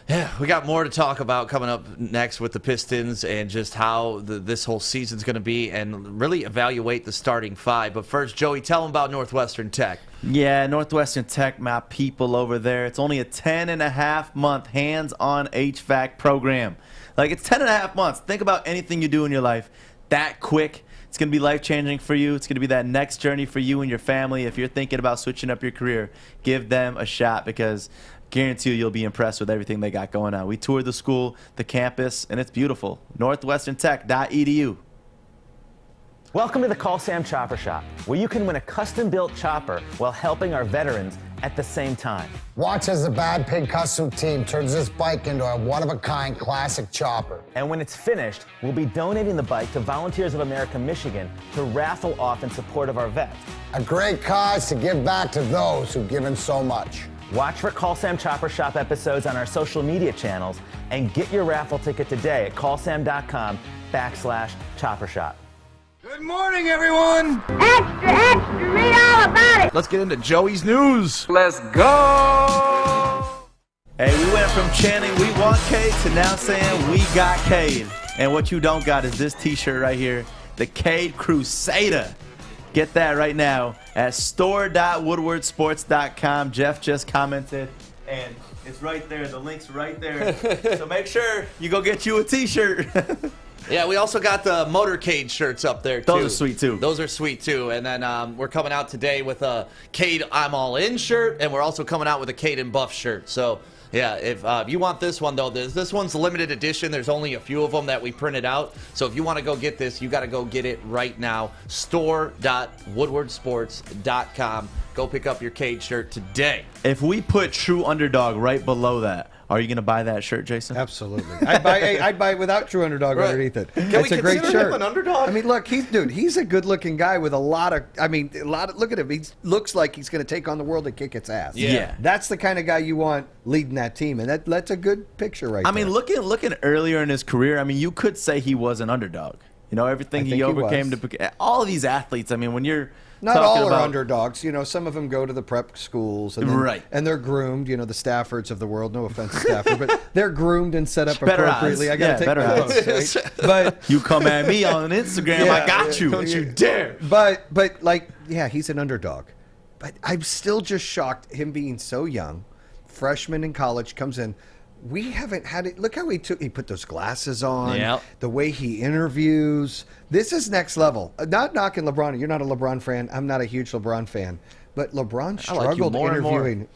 yeah, we got more to talk about coming up next with the Pistons and just how this whole season's going to be and really evaluate the starting five. But first, Joey, tell them about Northwestern Tech. Yeah, Northwestern Tech, my people over there. It's only a 10.5-month hands-on HVAC program. Like, it's 10.5 months. Think about anything you do in your life that quick. It's going to be life-changing for you. It's going to be that next journey for you and your family. If you're thinking about switching up your career, give them a shot because guarantee you'll be impressed with everything they got going on. We toured the school, the campus, and it's beautiful. NorthwesternTech.edu. Welcome to the Call Sam Chopper Shop, where you can win a custom-built chopper while helping our veterans at the same time. Watch as the Bad Pig Custom team turns this bike into a one-of-a-kind classic chopper. And when it's finished, we'll be donating the bike to Volunteers of America Michigan to raffle off in support of our vets. A great cause to give back to those who've given so much. Watch for Call Sam Chopper Shop episodes on our social media channels and get your raffle ticket today at callsam.com/chopper shop. Good morning, everyone. Extra, extra, read all about it. Let's get into Joey's news. Let's go. Hey, we went from chanting "We want Cade" to now saying "We got Cade." And what you don't got is this T-shirt right here, the Cade Crusader. Get that right now at store.woodwardsports.com. Jeff just commented, and it's right there. The link's right there. So make sure you go get you a T-shirt. Yeah, we also got the Motorcade shirts up there, too. Those are sweet, too. Those are sweet, too. And then we're coming out today with a Cade I'm All In shirt, and we're also coming out with a Cade and Buff shirt. So, yeah, if you want this one, though, this one's limited edition. There's only a few of them that we printed out. So if you want to go get this, you got to go get it right now. Store.woodwardsports.com. Go pick up your Cade shirt today. If we put True Underdog right below that, are you going to buy that shirt, Jason? Absolutely. I'd buy it without True Underdog underneath it. It's a great shirt. Him an underdog? I mean, look, he's a good-looking guy with a lot of, look at him. He looks like he's going to take on the world and kick its ass. Yeah. That's the kind of guy you want leading that team, and that's a good picture right there. I mean, looking earlier in his career, I mean, you could say he was an underdog. You know, everything he overcame to all of these athletes. I mean, when you're not all are underdogs. You know, some of them go to the prep schools, and right, and they're groomed. You know, the Staffords of the world. No offense to Stafford, but they're groomed and set up better appropriately. Odds. I got to take my odds, right? But you come at me on Instagram, I got you. Don't you dare. But like, yeah, he's an underdog. But I'm still just shocked him being so young, freshman in college, comes in. We haven't had it. Look how he put those glasses on. Yep. The way he interviews. This is next level. Not knocking LeBron. You're not a LeBron fan. I'm not a huge LeBron fan. But LeBron struggled interviewing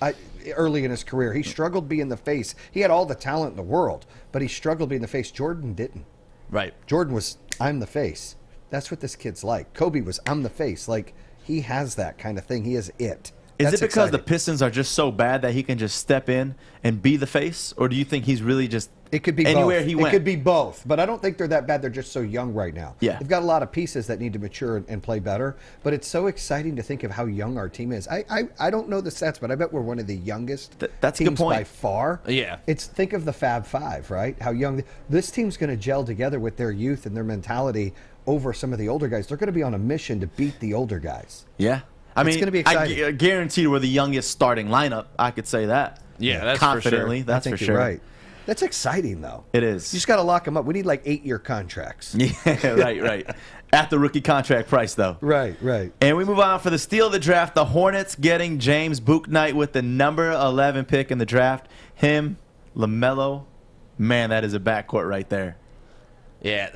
early in his career. He struggled being the face. He had all the talent in the world, but he struggled being the face. Jordan didn't. Right. Jordan was, I'm the face. That's what this kid's like. Kobe was, I'm the face. Like, he has that kind of thing. He is it. Is it because the Pistons are just so bad that he can just step in and be the face? Or do you think he's really just it could be anywhere both. he went? It could be both. But I don't think they're that bad. They're just so young right now. Yeah. They've got a lot of pieces that need to mature and play better. But it's so exciting to think of how young our team is. I don't know the stats, but I bet we're one of the youngest that's a teams good point. by far. Yeah. Think of the Fab Five, right? How young. This team's going to gel together with their youth and their mentality over some of the older guys. They're going to be on a mission to beat the older guys. Yeah. I mean, it's going to be exciting. I guarantee we're the youngest starting lineup. I could say that. Yeah, that's confidently. For sure. That's I think for you're sure. right. That's exciting, though. It is. You just got to lock them up. We need like 8-year contracts. Yeah, right. At the rookie contract price, though. Right. And we move on for the steal of the draft. The Hornets getting James Bouknight with the number 11 pick in the draft. Him, LaMelo. Man, that is a backcourt right there. Yeah.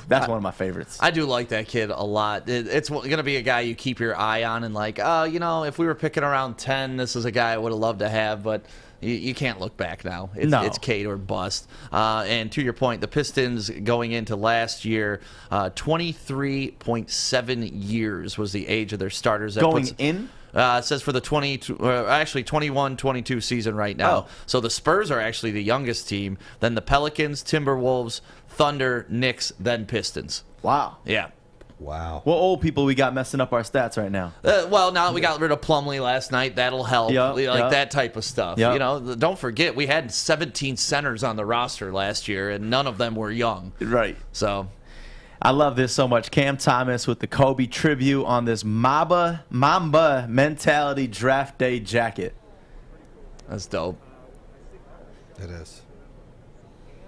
That's one of my favorites. I do like that kid a lot. It's going to be a guy you keep your eye on and like, if we were picking around 10, this is a guy I would have loved to have, but you can't look back now. It's Cade or bust. And to your point, the Pistons going into last year, 23.7 years was the age of their starters. In? It says for the 21-22 season right now. Oh. So the Spurs are actually the youngest team. Then the Pelicans, Timberwolves, Thunder, Knicks, then Pistons. Wow. Yeah. Wow. What old people we got messing up our stats right now? Well, now that we got rid of Plumlee last night, that'll help. That type of stuff. Yep. You know, don't forget we had 17 centers on the roster last year, and none of them were young. Right. So I love this so much. Cam Thomas with the Kobe tribute on this Mamba mentality draft day jacket. That's dope. It is.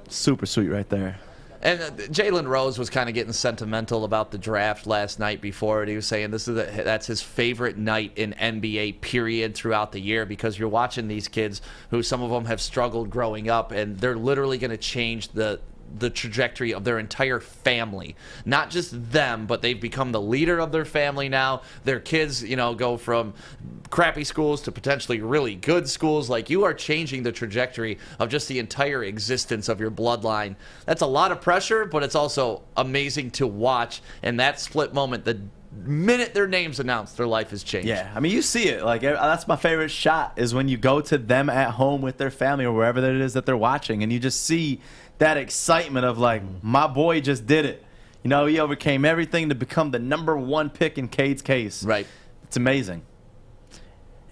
Super sweet right there. And Jalen Rose was kind of getting sentimental about the draft last night before it. He was saying that's his favorite night in NBA period throughout the year because you're watching these kids who some of them have struggled growing up, and they're literally going to change the the trajectory of their entire family. Not just them, but they've become the leader of their family now. Their kids, go from crappy schools to potentially really good schools. Like, you are changing the trajectory of just the entire existence of your bloodline. That's a lot of pressure, but it's also amazing to watch. And that split moment, the minute their name's announced, their life has changed. Yeah, I mean, you see it. Like, that's my favorite shot, is when you go to them at home with their family or wherever it is that they're watching, and you just see that excitement of, like, my boy just did it. He overcame everything to become the #1 pick in Cade's case. Right. It's amazing.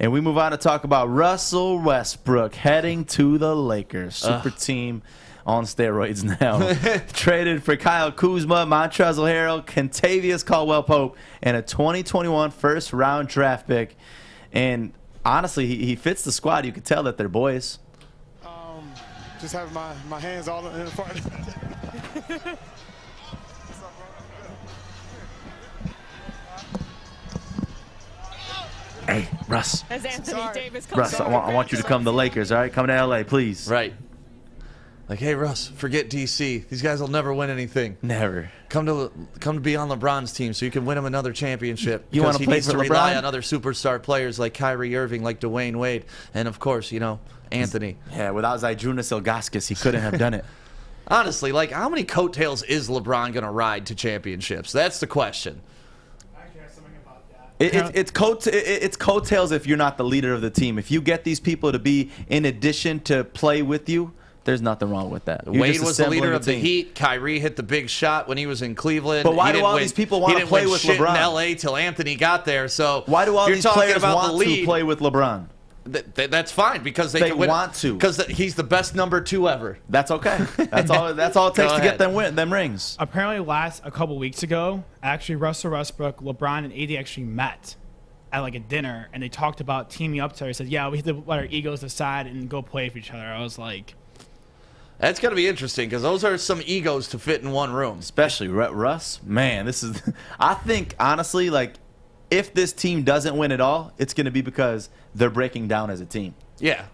And we move on to talk about Russell Westbrook heading to the Lakers. Super team on steroids now. Traded for Kyle Kuzma, Montrezl Harrell, Kentavious Caldwell-Pope, and a 2021 first-round draft pick. And honestly, he fits the squad. You could tell that they're boys. Just having my hands all in front. Hey, Russ. As Anthony Davis comes Russ, I want you to come to the Lakers, all right? Come to L.A., please. Right. Like, hey, Russ, forget D.C. These guys will never win anything. Never. Come to be on LeBron's team so you can win him another championship. You want to play needs for to LeBron? rely on other superstar players like Kyrie Irving, like Dwayne Wade, and, of course, Anthony. Yeah, without Zydrunas Ilgauskas, he couldn't have done it. Honestly, like, how many coattails is LeBron going to ride to championships? That's the question. It's coattails if you're not the leader of the team. If you get these people to be in addition to play with you, there's nothing wrong with that. Wade was the leader of the Heat. Kyrie hit the big shot when he was in Cleveland. But why do all these people want to play with LeBron? He didn't win shit in L.A. till Anthony got there. So why do all these players want to play with LeBron? That's fine because they want to. Because he's the best #2 ever. That's okay. That's all it takes to get them rings. Apparently, a couple weeks ago, actually Russell Westbrook, LeBron, and AD actually met at like a dinner, and they talked about teaming up together. He said, "Yeah, we have to let our egos aside and go play for each other." I was like, that's going to be interesting because those are some egos to fit in one room. Especially Russ. Man, this is. I think honestly, like, if this team doesn't win at all, it's going to be because they're breaking down as a team. Yeah.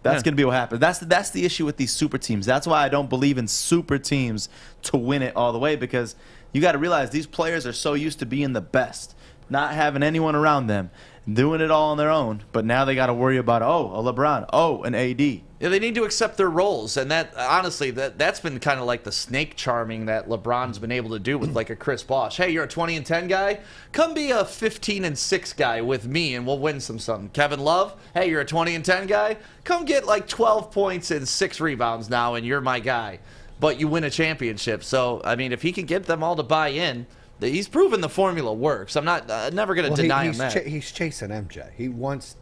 That's going to be what happens. That's the issue with these super teams. That's why I don't believe in super teams to win it all the way, because you got to realize these players are so used to being the best, not having anyone around them, doing it all on their own. But now they got to worry about, a LeBron, an AD. Yeah, they need to accept their roles, and that honestly, that's been kind of like the snake charming that LeBron's been able to do with like a Chris Bosh. Hey, you're a 20-10 guy. Come be a 15-6 guy with me, and we'll win something. Kevin Love. Hey, you're a 20-10 guy. Come get like 12 points and 6 rebounds now, and you're my guy. But you win a championship. So I mean, if he can get them all to buy in. He's proven the formula works. I'm never going to deny him that. He's chasing MJ. He wants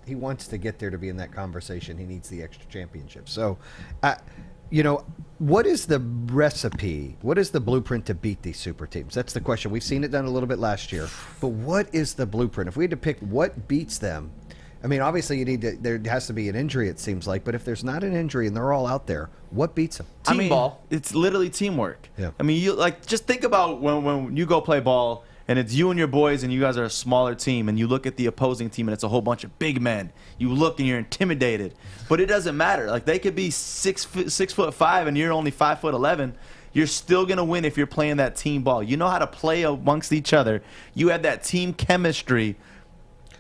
to get there to be in that conversation. He needs the extra championship. So, what is the recipe? What is the blueprint to beat these super teams? That's the question. We've seen it done a little bit last year. But what is the blueprint? If we had to pick what beats them, I mean, obviously there has to be an injury, it seems like. But if there's not an injury and they're all out there, what beats them? Team ball. It's literally teamwork. Yeah. I mean, just think about when you go play ball and it's you and your boys and you guys are a smaller team and you look at the opposing team and it's a whole bunch of big men. You look and you're intimidated. But it doesn't matter. Like, they could be 6'5" and you're only 5'11". You're still going to win if you're playing that team ball. You know how to play amongst each other. You have that team chemistry.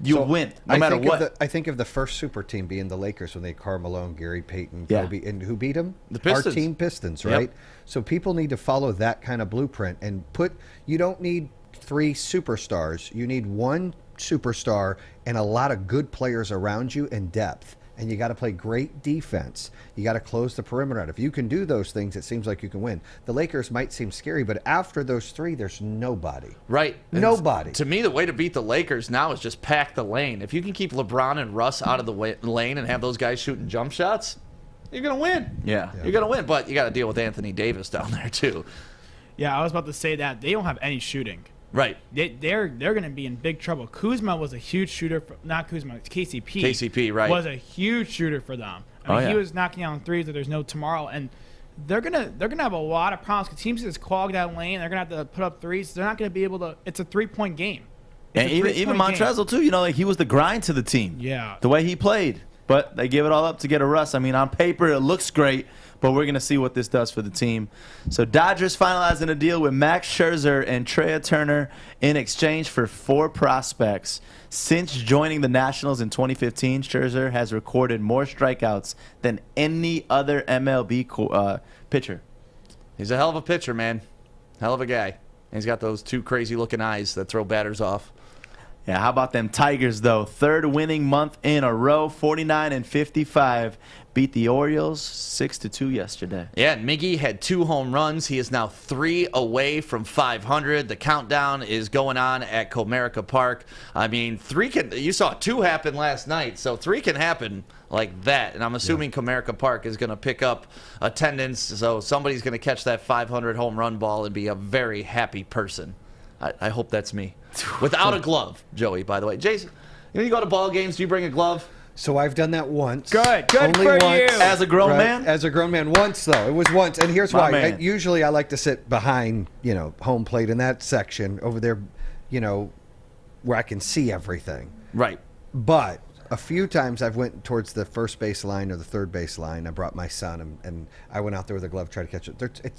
You win, no matter what. I think of the first super team being the Lakers when they had Karl Malone, Gary Payton, Yeah. Kobe, and who beat them? The Pistons. Our team Pistons, Yep. right? So people need to follow that kind of blueprint and you don't need 3 superstars. You need 1 superstar and a lot of good players around you and depth. And you got to play great defense. You got to close the perimeter out. If you can do those things, it seems like you can win. The Lakers might seem scary, but after those 3, there's nobody. Right. Nobody. To me, the way to beat the Lakers now is just pack the lane. If you can keep LeBron and Russ out of the lane and have those guys shooting jump shots, you're going to win. Yeah. You're going to win, but you got to deal with Anthony Davis down there too. yeah, I was about to say that they don't have any shooting. Right. They're going to be in big trouble. Kuzma was a huge shooter. Not Kuzma, it's KCP. KCP, right. Was a huge shooter for them. I mean, he was knocking down threes that there's no tomorrow, and they're gonna have a lot of problems because teams just clog that lane. They're gonna have to put up threes. They're not gonna be able to. It's a 3-point game. And even Montrezl too. Like, he was the grind to the team. Yeah. The way he played, but they give it all up to get a Russ. I mean, on paper it looks great, but we're going to see what this does for the team. So Dodgers finalizing a deal with Max Scherzer and Trea Turner in exchange for 4 prospects. Since joining the Nationals in 2015, Scherzer has recorded more strikeouts than any other MLB pitcher. He's a hell of a pitcher, man. Hell of a guy. And he's got those 2 crazy-looking eyes that throw batters off. Yeah, how about them Tigers, though? 3rd winning month in a row, 49-55. Beat the Orioles 6-2 yesterday. Yeah, and Miggy had 2 home runs. He is now 3 away from 500. The countdown is going on at Comerica Park. I mean, you saw 2 happen last night, so 3 can happen like that. And I'm assuming Comerica Park is going to pick up attendance, so somebody's going to catch that 500 home run ball and be a very happy person. I hope that's me. Without a glove, Joey, by the way. Jason, you go to ball games, do you bring a glove? So I've done that once. Good Only for once. you. As a grown man? As a grown man. Once, though. It was once. And here's My why. man. Usually I like to sit behind, home plate in that section over there, where I can see everything. Right. But a few times I've went towards the first base line or the third base line. I brought my son, and I went out there with a glove, tried to catch it.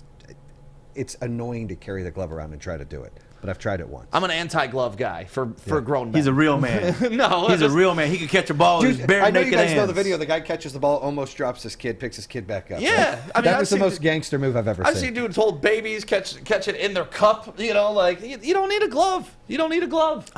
It's annoying to carry the glove around and try to do it. But I've tried it once. I'm an anti-glove guy for grown men. He's a real man. No. He's a real man. He can catch a ball with his bare I know naked you guys hands. know the video. The guy catches the ball, almost drops his kid, picks his kid back up. Yeah. Right? That was the most gangster move I've ever I've seen. seen dudes hold babies catch it in their cup. You don't need a glove. You don't need a glove.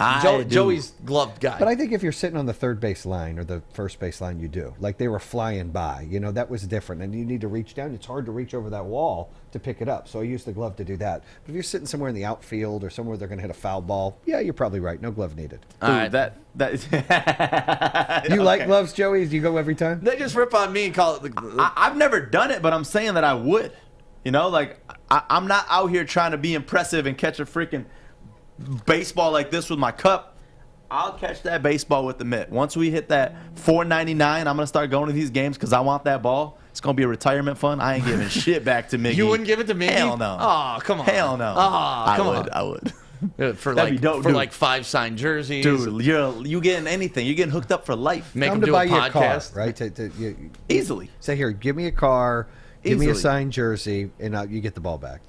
Joey's gloved guy. But I think if you're sitting on the third base line or the first base line, you do. Like they were flying by. That was different. And you need to reach down. It's hard to reach over that wall to pick it up. So I use the glove to do that. But if you're sitting somewhere in the outfield or somewhere they're going to hit a foul ball, yeah, you're probably right. No glove needed. All right. You like gloves, Joey? Do you go every time? They just rip on me and call it I've never done it, but I'm saying that I would. I'm not out here trying to be impressive and catch a freaking baseball like this with my cup. I'll catch that baseball with the mitt. Once we hit that $4.99, I'm going to start going to these games because I want that ball. It's going to be a retirement fund. I ain't giving shit back to Miggy. You wouldn't give it to Miggy? Hell no. Oh, come on. Hell no. Oh, come on. I would. For That'd be dope, dude. 5 signed jerseys. Dude, you getting anything. You're getting hooked up for life. Make Come them to do buy a you a car, podcast. right? Easily. Say, here, give me a car, give me a Easily. signed jersey, and you get the ball back.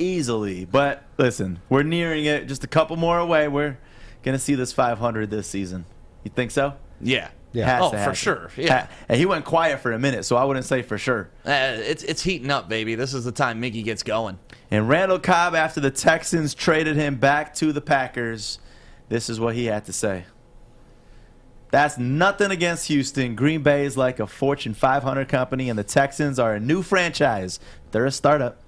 Easily. But listen, we're nearing it. Just a couple more away. We're going to see this 500 this season. You think so? Yeah. Has Oh, to for happen. sure. Yeah. And he went quiet for a minute, so I wouldn't say for sure. It's heating up, baby. This is the time Miggy gets going. And Randall Cobb, after the Texans traded him back to the Packers, this is what he had to say. That's nothing against Houston. Green Bay is like a Fortune 500 company, and the Texans are a new franchise. They're a startup.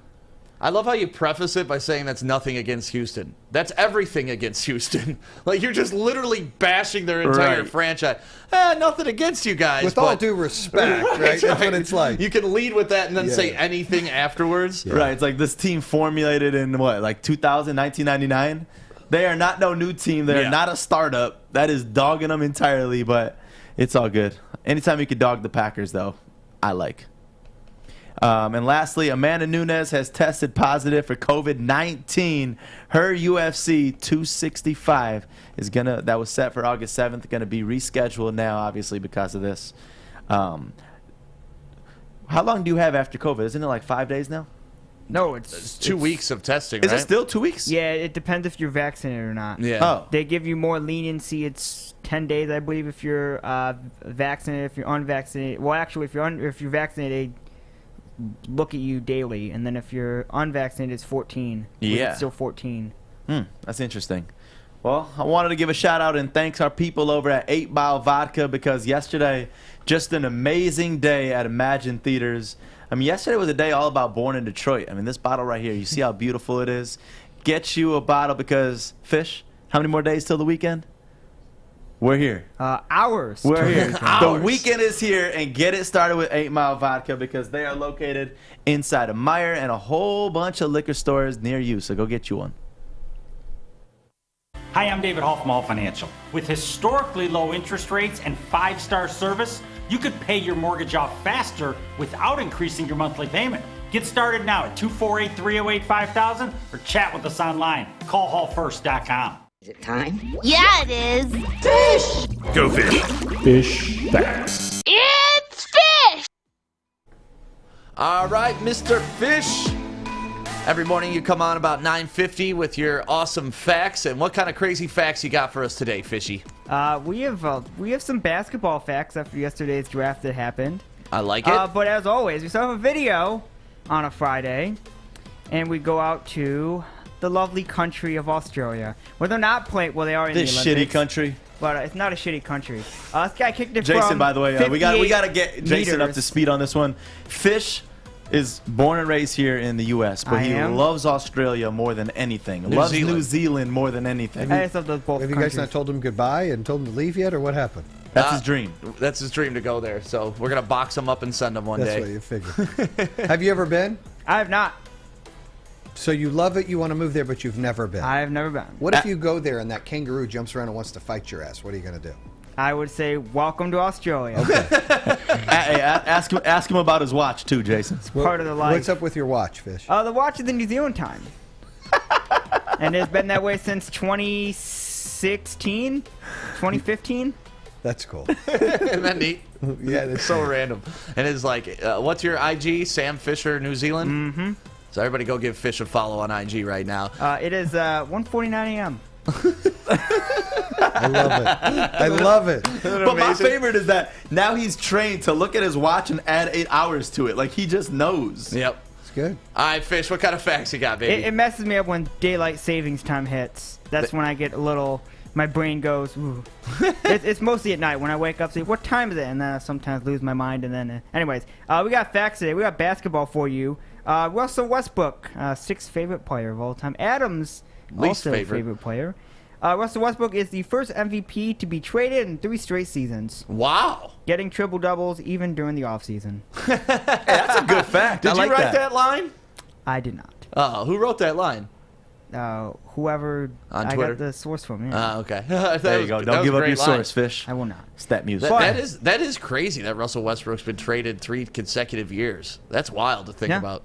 I love how you preface it by saying that's nothing against Houston. That's everything against Houston. Like, you're just literally bashing their entire Right. franchise. Nothing against you guys. With all due respect, right? That's what it's like. You can lead with that and then Yeah. say anything afterwards. Right. It's like this team formulated in 1999? They are not no new team. They're not a startup. That is dogging them entirely, but it's all good. Anytime you can dog the Packers, though, I like. And lastly, Amanda Nunes has tested positive for COVID-19. Her UFC 265 that was set for August 7th, gonna be rescheduled now, obviously because of this. How long do you have after COVID? Isn't it like 5 days now? No, It's 2 weeks of testing, Is right? it still 2 weeks? Yeah, it depends if you're vaccinated or not. Yeah. Oh. They give you more leniency. It's 10 days, I believe, if you're vaccinated. If you're unvaccinated, well, actually, if you're vaccinated, they look at you daily, and then if you're unvaccinated, it's 14. Yeah. It's still 14. That's interesting. Well, I wanted to give a shout out and thanks our people over at 8 Mile Vodka because yesterday, just an amazing day at Imagine Theaters. I mean, yesterday was a day all about Born in Detroit. I mean, this bottle right here, you see how beautiful it is? Get you a bottle because, Fish, how many more days till the weekend? We're here. Hours. We're here. Hours. The weekend is here, and get it started with 8 Mile Vodka because they are located inside of Meijer and a whole bunch of liquor stores near you. So go get you one. Hi, I'm David Hall from Hall Financial. With historically low interest rates and 5-star service, you could pay your mortgage off faster without increasing your monthly payment. Get started now at 248-308-5000 or chat with us online. Call hallfirst.com. Is it time? Yeah, it is. Fish! Go fish. Fish facts. It's fish! All right, Mr. Fish. Every morning you come on about 9:50 with your awesome facts. And what kind of crazy facts you got for us today, Fishy? We have some basketball facts after yesterday's draft that happened. I like it. But as always, we still have a video on a Friday, and we go out to the lovely country of Australia, where they're not playing. Well, they are in the This Olympics. shitty country. But it's not a shitty country. This guy kicked it Jason, from by the way, we got to get Jason up meters. to speed on this one. Fish is born and raised here in the U.S., but he loves Australia more than anything. Loves New Zealand more than anything. I just love those both Have you guys not told him goodbye and told him to leave yet, or what happened? That's his dream. That's his dream to go there. So we're going to box him up and send him one day. That's what you figure. Have you ever been? I have not. So you love it, you want to move there, but you've never been. I have never been. What if you go there and that kangaroo jumps around and wants to fight your ass? What are you going to do? I would say, welcome to Australia. Hey, ask him about his watch too, Jason. It's part of the life. What's up with your watch, Fish? The watch is in New Zealand time. And it's been that way since 2016, 2015. That's cool. Isn't that neat? Yeah, it's so random. And it's like, what's your IG? Sam Fisher, New Zealand? Mm-hmm. So everybody go give Fish a follow on IG right now. It is 1:49 a.m. I love it. I love it. But my favorite is that now he's trained to look at his watch and add 8 hours to it. Like, he just knows. Yep. It's good. All right, Fish, what kind of facts you got, baby? It messes me up when daylight savings time hits. That's when I get a little... My brain goes, ooh. It's mostly at night when I wake up, say, what time is it? And then I sometimes lose my mind. And then, anyways, we got facts today. We got basketball for you. Russell Westbrook, 6th favorite player of all time. Adams, Least also favorite player. Russell Westbrook is the first MVP to be traded in 3 straight seasons. Wow. Getting triple-doubles even during the offseason. Hey, that's a good fact. Did I you like write that line? I did not. Who wrote that line? Whoever On I Twitter? got the source from. Yeah. Okay. There you go. Don't give up your source, Fish. I will not. It's that music. That is crazy that Russell Westbrook's been traded 3 consecutive years. That's wild to think about.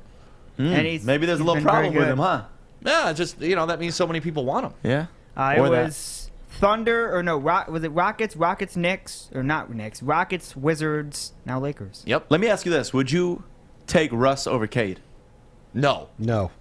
And Maybe there's a little problem with him, huh? Yeah, just, that means so many people want him. Yeah. It was Thunder, or no, was it Rockets, Knicks, or not Knicks, Rockets, Wizards, now Lakers. Yep. Let me ask you this. Would you take Russ over Cade? No. No.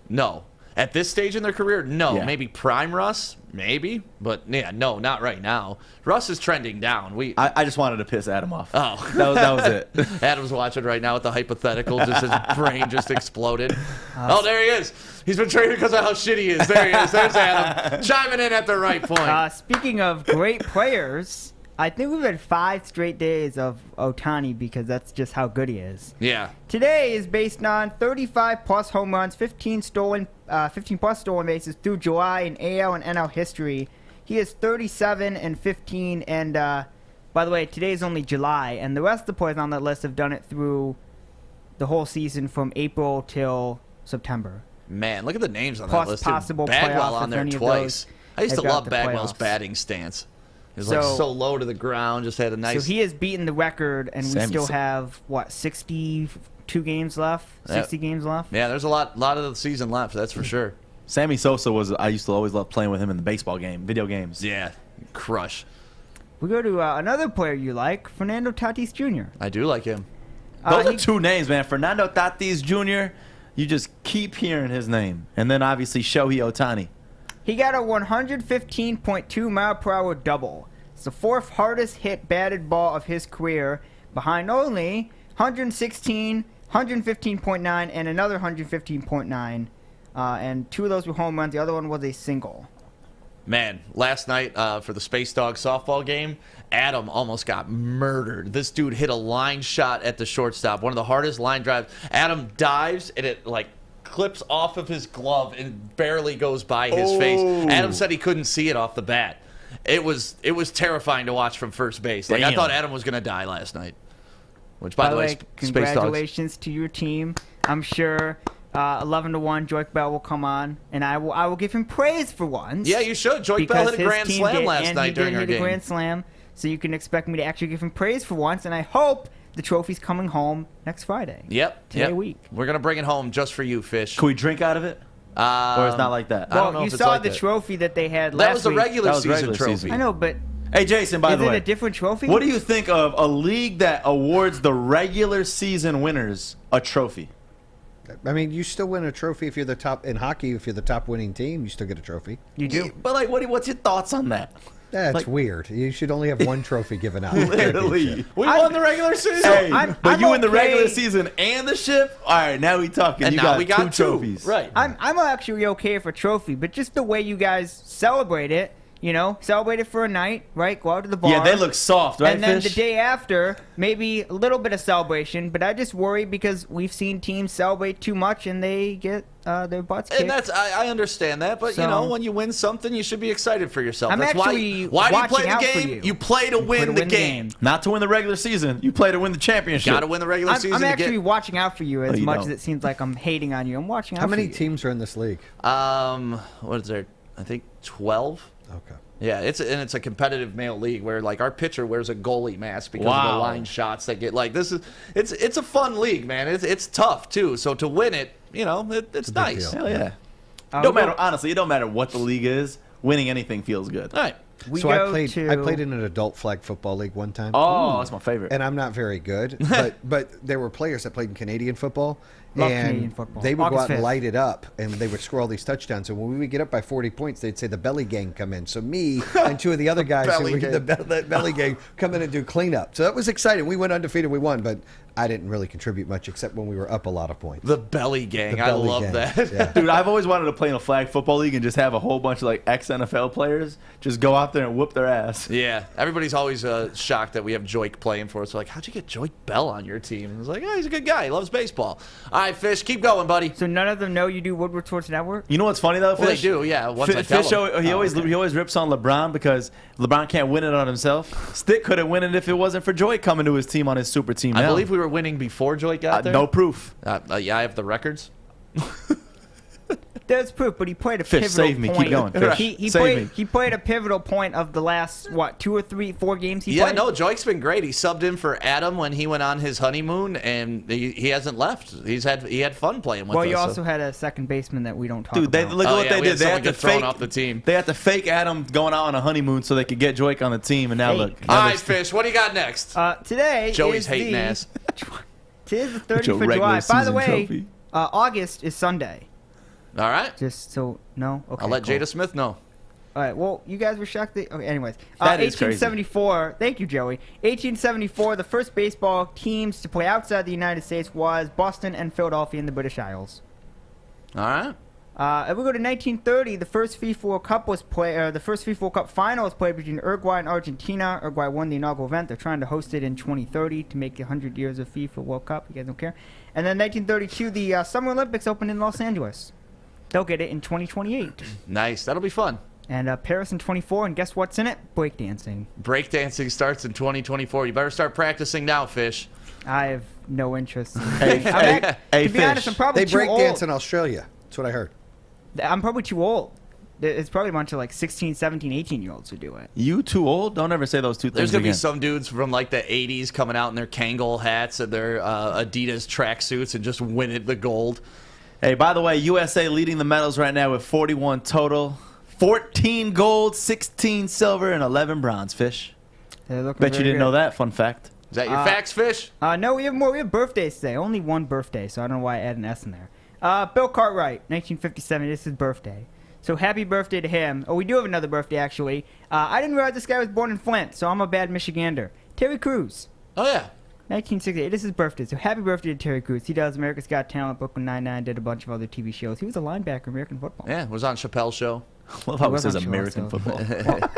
At this stage in their career, no. Yeah. Maybe prime Russ, maybe. But, yeah, no, not right now. Russ is trending down. I just wanted to piss Adam off. Oh. That was it. Adam's watching right now with the hypothetical. Just his brain just exploded. There he is. He's been traded because of how shitty he is. There he is. There's Adam. Chiming in at the right point. Speaking of great players, I think we've had 5 straight days of Ohtani because that's just how good he is. Yeah. Today is based on 35-plus home runs, 15-plus stolen bases through July in AL and NL history. He is 37-15, and by the way, today is only July, and the rest of the players on that list have done it through the whole season from April till September. Man, look at the names on Plus that list. possible Bagwell playoffs on if there any of twice. those I used to have got love the Bagwell's playoffs. batting stance. It was so low to the ground, just had a nice... So he has beaten the record, and we Sammy still Sa- have, 62 games left? 60 games left? Yeah, there's a lot of the season left, that's for sure. Sammy Sosa I used to always love playing with him in the baseball game, video games. Yeah, crush. We go to another player you like, Fernando Tatis Jr. I do like him. Those are 2 names, man. Fernando Tatis Jr., you just keep hearing his name. And then, obviously, Shohei Ohtani. He got a 115.2 mile per hour double. It's the 4th hardest hit batted ball of his career, behind only 116, 115.9, and another 115.9. And 2 of those were home runs. The other one was a single. Man, last night for the Space Dog softball game, Adam almost got murdered. This dude hit a line shot at the shortstop, one of the hardest line drives. Adam dives, and it, clips off of his glove and barely goes by his face. Adam said he couldn't see it off the bat. It was terrifying to watch from first base. I Damn. thought Adam was going to die last night. Which, by the way, Space Dogs. Congratulations to your team. I'm sure 11-1, Joik Bell will come on, and I will give him praise for once. Yeah, you should. Joik Bell hit a grand slam last night during our he did hit game. a grand slam, so you can expect me to actually give him praise for once, and I hope the trophy's coming home next Friday. Yep. Today week. We're going to bring it home just for you, Fish. Can we drink out of it? Or it's not like that? I don't know Well, you if it's saw like the that. trophy that they had That last was the week. regular That was season regular trophy. season. I know, but Hey, Jason, by the way. is it a different trophy? What do you think of a league that awards the regular season winners a trophy? I mean, you still win a trophy if you're the top in hockey. If you're the top winning team, you still get a trophy. You do. But like, what's your thoughts on that? That's Like- weird. You should only have one trophy given out. Literally. We won the regular season. Hey, but you in the okay. regular season and the ship? All right, now we talking. And you now we got two two. trophies. Right. I'm actually okay for trophy, but just the way you guys celebrate it, celebrate it for a night, right? Go out to the bar. Yeah, they look soft, right, And then Fish? the day after, maybe a little bit of celebration, but I just worry because we've seen teams celebrate too much and they get their butts kicked. And I understand that, but So- when you win something, you should be excited for yourself. I'm That's actually why do you play watching the out for game? you. You play to win the game. Not to win the regular season. You play to win the championship. Got to win the regular season. I'm to actually get... watching out for you as you much don't. as it seems like I'm hating on you. I'm watching out How for many you. teams are in this league? What is there? I think 12. Okay. Yeah, it's a competitive male league where like our pitcher wears a goalie mask because of the Wow. line shots that get it's a fun league, man. It's tough too. So to win it, it's nice. Hell yeah. we'll Don't matter. go- Honestly, it don't matter what the league is. Winning anything feels good. All right. So I played in an adult flag football league one time. Oh, that's my favorite. And I'm not very good, but there were players that played in Canadian football. Love and Canadian football. they would go August out and 5th. light it up, and they would score all these touchdowns. And when we would get up by 40 points, they'd say the belly gang come in. So me and two of the other guys who belly were gang. the belly gang come in and do cleanup. So that was exciting. We went undefeated. We won, but I didn't really contribute much except when we were up a lot of points. The belly gang. The I belly love gang, that. yeah. Dude, I've always wanted to play in a flag football league and just have a whole bunch of like ex-NFL players just go out there and whoop their ass. Yeah, everybody's always shocked that we have Joik playing for us. They're like, how'd you get Joik Bell on your team? And it's like, he's a good guy. He loves baseball. All right, Fish, keep going, buddy. So none of them know you do Woodward Sports Network? You know what's funny though, Well, they Fish? do, yeah. Once I tell Fish, them. he always rips on LeBron because LeBron can't win it on himself. Stick couldn't win it if it wasn't for Joy coming to his team on his super team. I now. believe we were winning before Joik got there. No proof. Yeah, I have the records. There's proof, but he played a Fish, pivotal save me. point. Keep going, Fish. He Save me. played a pivotal point of the last 2 or 3, 4 games he Yeah, played. no, Joik's been great. He subbed in for Adam when he went on his honeymoon, and he hasn't left. He had fun playing with Well, us. you so. also had a second baseman that we don't talk Dude, about. look at what yeah, they we did. had They someone had to get thrown fake off the team. They had to fake Adam going out on a honeymoon so they could get Joy on the team, and now Hey. look. All now right, Fish, what do you got next? Today Joey's is hating the, ass. Today's the With your 30th of regular July. By the season way, trophy. August is Sunday. All right. Just so, no? Okay, I'll let cool. Jada Smith know. All right, well, you guys were shocked. Okay, anyways. That is crazy. 1874. Thank you, Joey. 1874, the first baseball teams to play outside the United States was Boston and Philadelphia in the British Isles. All right. If we go to 1930, the first FIFA World Cup the first FIFA World Cup final was played between Uruguay and Argentina. Uruguay won the inaugural event. They're trying to host it in 2030 to make the 100 years of FIFA World Cup. You guys don't care. And then 1932, the Summer Olympics opened in Los Angeles. They'll get it in 2028. Nice. That'll be fun. And Paris in 24, and guess what's in it? Breakdancing. Breakdancing starts in 2024. You better start practicing now, Fish. I have no interest. Hey, to be Fish. honest, I'm probably They too break old. dance in Australia. That's what I heard. I'm probably too old. It's probably a bunch of like 16, 17, 18-year-olds who do it. You too old? Don't ever say those two things There's going to again. be some dudes from like the 80s coming out in their Kangol hats and their Adidas tracksuits and just winning the gold. Hey, by the way, USA leading the medals right now with 41 total. 14 gold, 16 silver, and 11 bronze, Fish. They're looking Bet you very didn't know good. that. Fun fact. Is that your facts, Fish? No, we have more. We have birthdays today. Only one birthday, so I don't know why I add an S in there. Bill Cartwright, 1957. This is his birthday. So happy birthday to him. Oh, we do have another birthday, actually. I didn't realize this guy was born in Flint, so I'm a bad Michigander. Terry Crews. Oh, yeah. 1968. This is his birthday. So happy birthday to Terry Crews. He does America's Got Talent, Brooklyn Nine-Nine, did a bunch of other TV shows. He was a linebacker in American football. Yeah, was on Chappelle's show. I love how it was says on show, American so- football.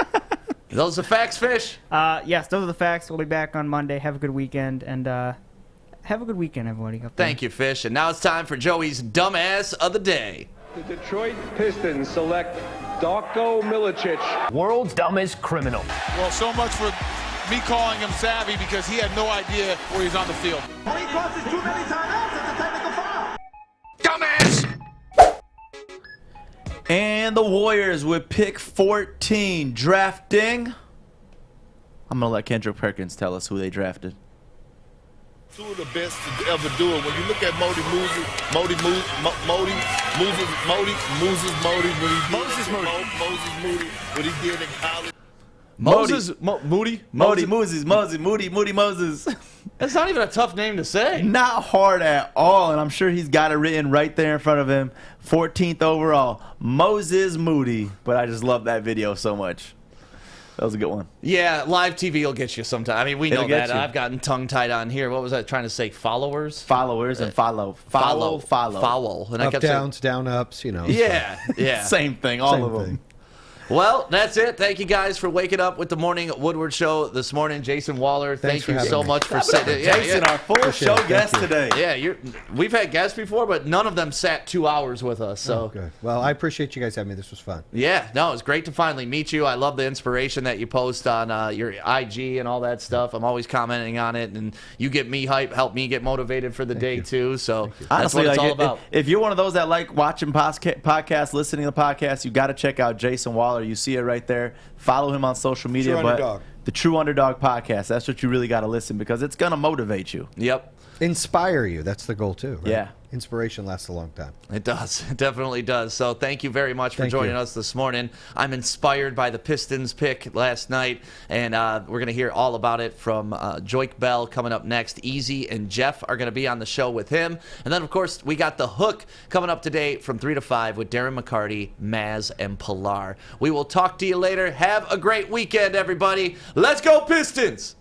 Those are facts, Fish. Yes, those are the facts. We'll be back on Monday. Have a good weekend, and have a good weekend, everybody. Up there. Thank you, Fish. And now it's time for Joey's dumbass of the day. The Detroit Pistons select Darko Milicic. World's dumbest criminal. Well, so much for me calling him savvy because he had no idea where he's on the field. When he crosses too many timeouts, it's a technical foul. Dumbass! And the Warriors with pick 14 drafting. I'm going to let Kendrick Perkins tell us who they drafted. Two of the best to ever do it. When you look at Moses Moody, when he did in college. Moses, Moody? Moses. That's not even a tough name to say. Not hard at all, and I'm sure he's got it written right there in front of him. 14th overall, Moses Moody. But I just love that video so much. That was a good one. Yeah, live TV will get you sometime. I mean, we know It'll get that. you. I've gotten tongue-tied on here. What was I trying to say? Followers? Followers and follow. Foul. And I Up, kept downs, down, ups, you know. Yeah, yeah. Same thing, all Same of them. thing. Well, that's it. Thank you guys for waking up with the morning Woodward show this morning. Jason Waller, Thanks thank you for so having me. much for sitting. Jason, our full Appreciate show it. Thank guest you. today. Yeah, we've had guests before, but none of them sat 2 hours with us. So Oh, good. Well, I appreciate you guys having me. This was fun. yeah, no, it's great to finally meet you. I love the inspiration that you post on your IG and all that stuff. I'm always commenting on it, and you get me hype, help me get motivated for the day too. So that's Honestly, what it's like, all about. if you're one of those that like watching podcasts, listening to podcasts, you got to check out Jason Waller. You see it right there. Follow him on social media. True Underdog. The True Underdog podcast. That's what you really got to listen because it's going to motivate you. Yep. Inspire you. That's the goal, too. Right? Yeah. Inspiration lasts a long time. It does. It definitely does. So thank you very much for Thank joining you. us this morning. I'm inspired by the Pistons pick last night, and we're going to hear all about it from Joik Bell coming up next. Easy and Jeff are going to be on the show with him. And then, of course, we got The Hook coming up today from 3 to 5 with Darren McCarty, Maz, and Pilar. We will talk to you later. Have a great weekend, everybody. Let's go, Pistons!